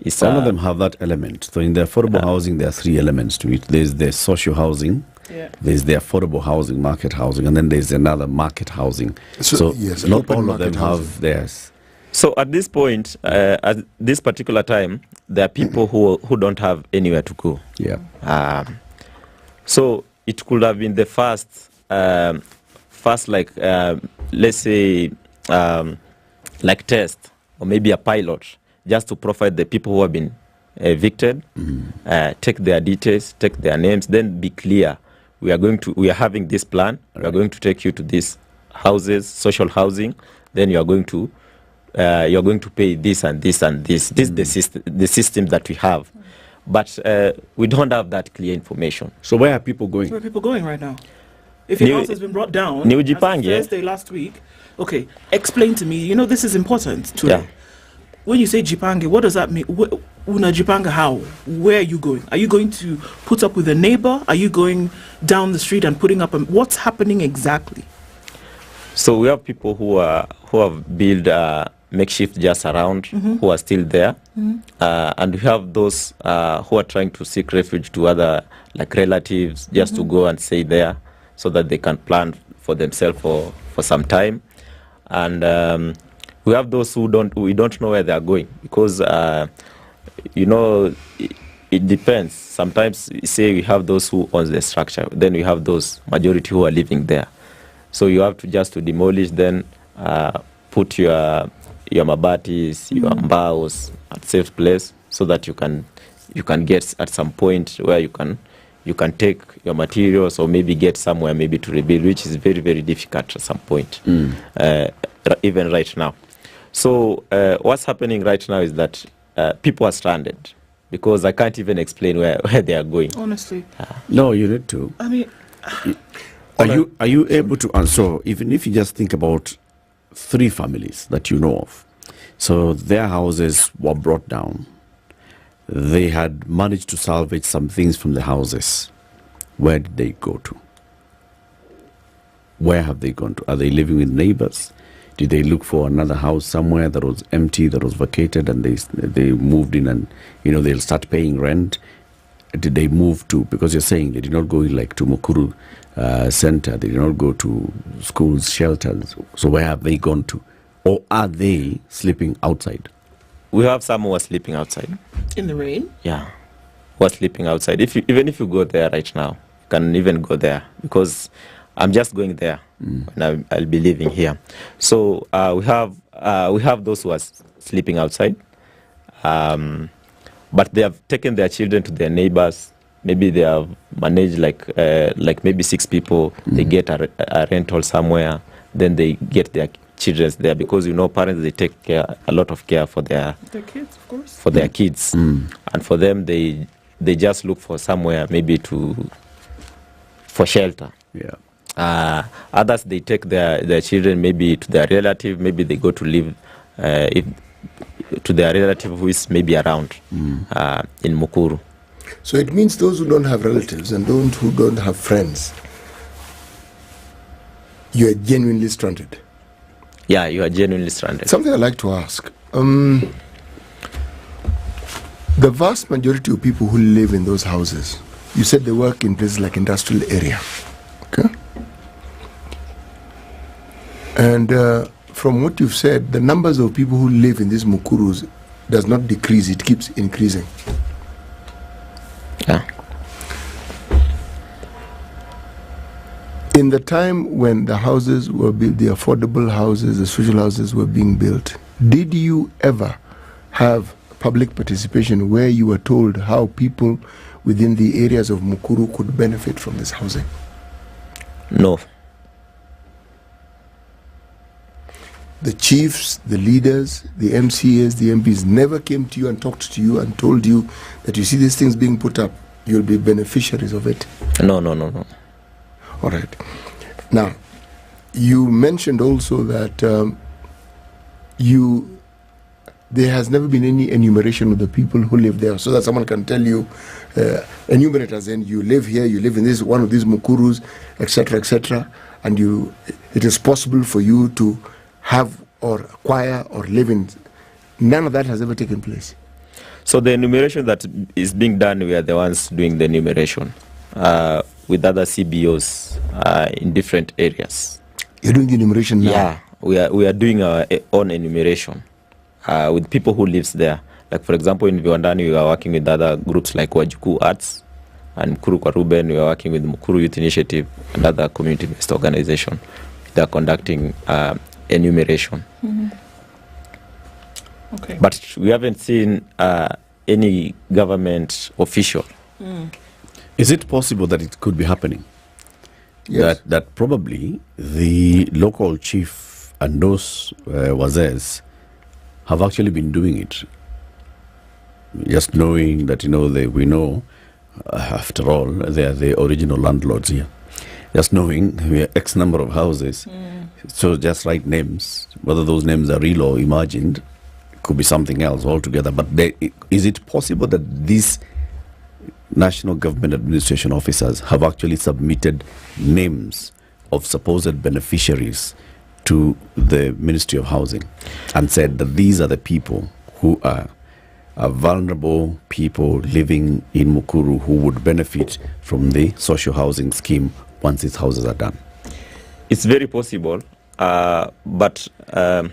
some of them have that element. So in the affordable housing, there are 3 elements to it. There's the social housing, there's the affordable housing, market housing, and then there's another market housing. So yes, not all of them have theirs. So at this point, at this particular time, there are people who don't have anywhere to go. Yeah. So it could have been the first like let's say like test or maybe a pilot, just to provide the people who have been evicted, take their details, take their names, then be clear. We are having this plan. We are going to take you to these houses, social housing. Then you are going to pay this and this and this. This is the system that we have, but we don't have that clear information. So where are people going? Where are people going right now? If your house has been brought down, New as of Jipange, Thursday last week. Okay, explain to me. This is important to When you say Jipange, what does that mean? Una Jipange how? Where are you going? Are you going to put up with a neighbor? Are you going down the street and putting up what's happening exactly? So we have people who have built makeshift just around, who are still there, and we have those who are trying to seek refuge to other like relatives, just to go and stay there so that they can plan for themselves for some time. And we have those we don't know where they are going, because It depends. Sometimes, say we have those who own the structure, then we have those majority who are living there. So you have to just to demolish, then put your mabatis, your mbaos at safe place, so that you can get at some point where you can take your materials or maybe get somewhere maybe to rebuild, which is very, very difficult at some point, even right now. So what's happening right now is that people are stranded because I can't even explain where they are going. Honestly. No, you need to. I mean... Are you able to answer, even if you just think about 3 families that you know of? So their houses were brought down. They had managed to salvage some things from the houses. Where did they go to? Where have they gone to? Are they living with neighbors? Did they look for another house somewhere that was empty, that was vacated, and they moved in and, they'll start paying rent? Did they move to, because you're saying they did not go like to Nakuru center, they did not go to schools, shelters. So where have they gone to? Or are they sleeping outside? We have some who are sleeping outside. In the rain? Yeah, who are sleeping outside. Even if you go there right now, you can even go there because I'm just going there and I'll be living here. So we have those who are sleeping outside, but they have taken their children to their neighbors. Maybe they have managed like maybe 6 people. They get a rental somewhere, then they get their children there because parents, they take a lot of care for their kids, of course. For their kids, and for them they just look for somewhere maybe for shelter. Yeah. Others, they take their children maybe to their relative. Maybe they go to live to their relative who is maybe around in Nakuru. So it means those who don't have relatives and those who don't have friends, you are genuinely stranded. Yeah, you are genuinely stranded. Something I'd like to ask. The vast majority of people who live in those houses, you said they work in places like industrial area. Okay? And from what you've said, the numbers of people who live in these Mukurus does not decrease, it keeps increasing. Yeah. In the time when the houses were built, the affordable houses, the social houses were being built, did you ever have public participation where you were told how people within the areas of Nakuru could benefit from this housing? No. The chiefs, the leaders, the MCAs, the MPs never came to you and talked to you and told you that you see these things being put up, you'll be beneficiaries of it? No. All right. Now, you mentioned also that there has never been any enumeration of the people who live there, so that someone can tell you, enumerate as in you live here, you live in this one of these Mukurus, etc., and it is possible for you to have or acquire or live in. None of that has ever taken place. So the enumeration that is being done, we are the ones doing the enumeration with other CBOs in different areas. You're doing the enumeration now? Yeah, we are doing our own enumeration with people who lives there. Like for example, in Viwandani, we are working with other groups like Wajuku Arts, and Mukuru kwa Ruben, we are working with Mukuru Youth Initiative and other community-based organizations. They are conducting enumeration. Okay. But we haven't seen any government official. Is it possible that it could be happening? Yes. That probably the local chief and those wazers have actually been doing it, just knowing that we know after all they are the original landlords here. Just knowing we are X number of houses, so just write names. Whether those names are real or imagined, could be something else altogether. But is it possible that these national government administration officers have actually submitted names of supposed beneficiaries to the Ministry of Housing and said that these are the people who are vulnerable people living in Nakuru who would benefit from the social housing scheme once these houses are done? It's very possible, but the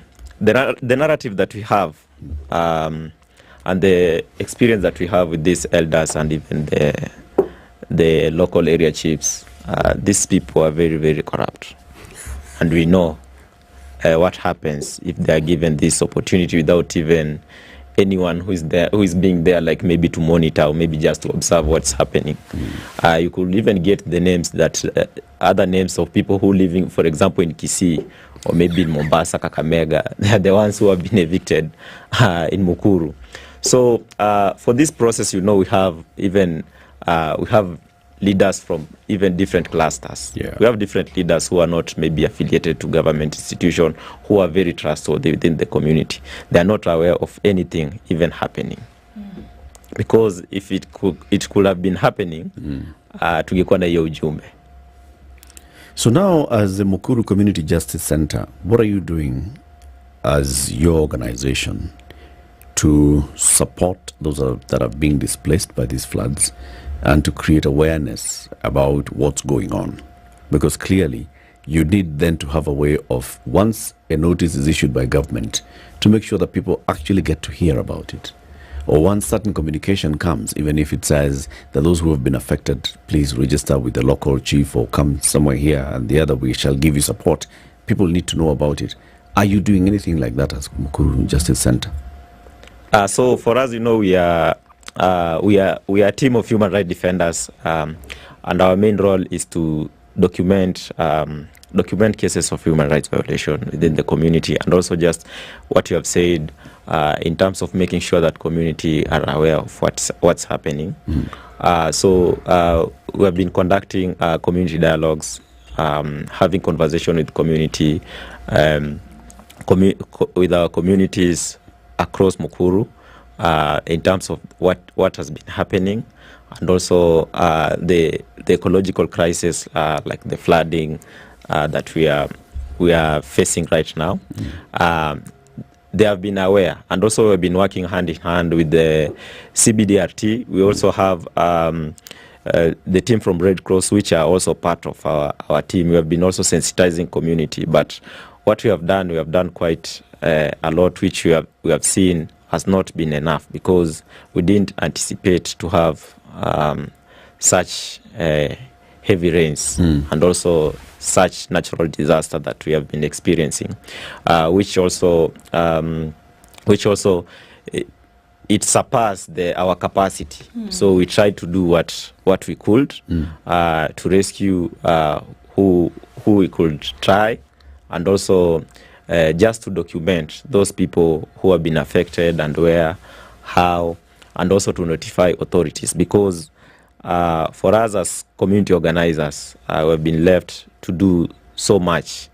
narrative that we have, and the experience that we have with these elders and even the local area chiefs, these people are very, very corrupt. And we know what happens if they are given this opportunity without even anyone who is being there, like maybe to monitor or maybe just to observe what's happening. You could even get the names that other names of people who living, for example, in Kisii or maybe in Mombasa, Kakamega. They are the ones who have been evicted in Nakuru. So for this process, we have even we have leaders from even different clusters. We have different leaders who are not maybe affiliated to government institution, who are very trustworthy within the community. They are not aware of anything even happening. Because if it could have been happening, tungekuwa na hiyo ujumbe. So now, as the Nakuru Community Justice Center, what are you doing as your organization to support those that are being displaced by these floods and to create awareness about what's going on? Because clearly, you need then to have a way of, once a notice is issued by government, to make sure that people actually get to hear about it. Or once certain communication comes, even if it says that those who have been affected, please register with the local chief or come somewhere here and the other, we shall give you support. People need to know about it. Are you doing anything like that as Nakuru Justice Center? So for us, we are a team of human rights defenders, and our main role is to document cases of human rights violation within the community, and also just what you have said in terms of making sure that community are aware of what's happening. So we have been conducting community dialogues, having conversation with community, with our communities across Nakuru, in terms of what has been happening, and also the ecological crisis, like the flooding that we are facing right now. They have been aware, and also we've been working hand in hand with the CBDRT. We also have the team from Red Cross, which are also part of our team. We have been also sensitizing community, but what we have done quite a lot, which we have seen has not been enough, because we didn't anticipate to have such heavy rains and also such natural disaster that we have been experiencing, which also it surpassed our capacity. So we tried to do what we could to rescue who we could try, and also just to document those people who have been affected and where, how, and also to notify authorities, because for us as community organizers, we've been left to do so much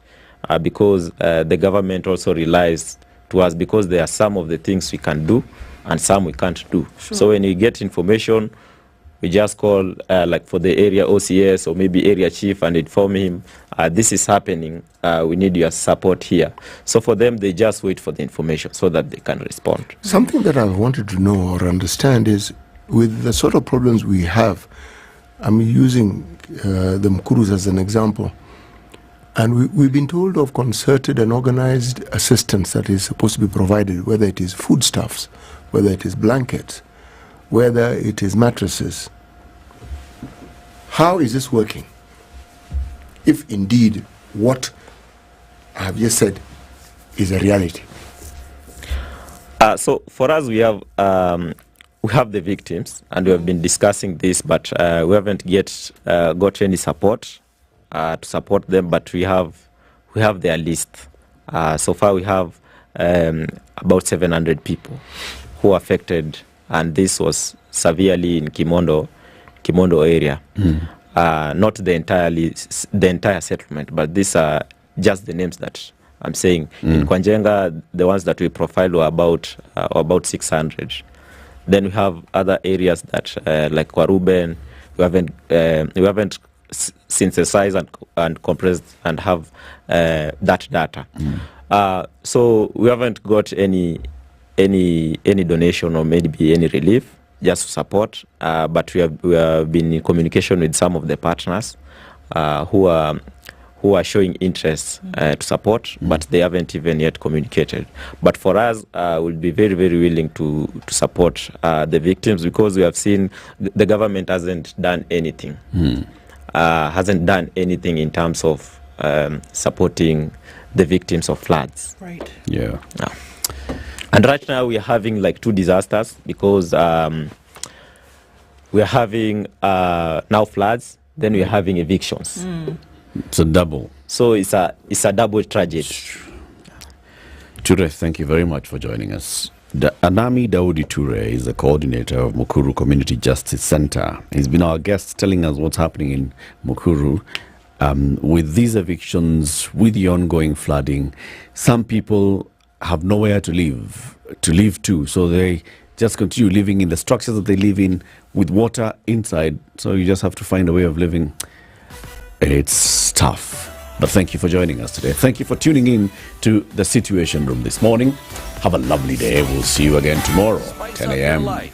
because the government also relies to us, because there are some of the things we can do and some we can't do. Sure. So when we get information, we just call like for the area OCS or maybe area chief and inform him, this is happening, we need your support here. So for them, they just wait for the information so that they can respond. Something that I wanted to know or understand is, with the sort of problems we have, I'm using the Nakurus as an example, and we've been told of concerted and organized assistance that is supposed to be provided, whether it is foodstuffs, whether it is blankets, whether it is mattresses. How is this working? If indeed what I have just said is a reality. So for us, we have the victims, and we have been discussing this, but we haven't yet got any support to support them. But we have their list. So far, we have about 700 people who are affected, and this was severely in Kimondo area. Not the entire settlement, but these are just the names that I'm saying. In Kwanjenga, the ones that we profiled were about 600. Then we have other areas that like Kwaruben, we haven't synthesized and compressed and have that data. So we haven't got any donation or maybe any relief, just support. But we have been in communication with some of the partners who are who are showing interest to support, but they haven't even yet communicated. But for us, we'll be very, very willing to support the victims, because we have seen the government hasn't done anything. Hasn't done anything in terms of supporting the victims of floods. Right. Yeah. And right now we are having like 2 disasters, because we are having now floods, then we are having evictions. It's a double. So it's a double tragedy. Ture, thank you very much for joining us. Anami Daudi Ture is the coordinator of Mukuru Community Justice Center. He's been our guest, telling us what's happening in Mukuru. With these evictions, with the ongoing flooding, some people have nowhere to live to, so they just continue living in the structures that they live in with water inside. So you just have to find a way of living. It's tough. But thank you for joining us today. Thank you for tuning in to the Situation Room this morning. Have a lovely day. We'll see you again tomorrow, 10 a.m.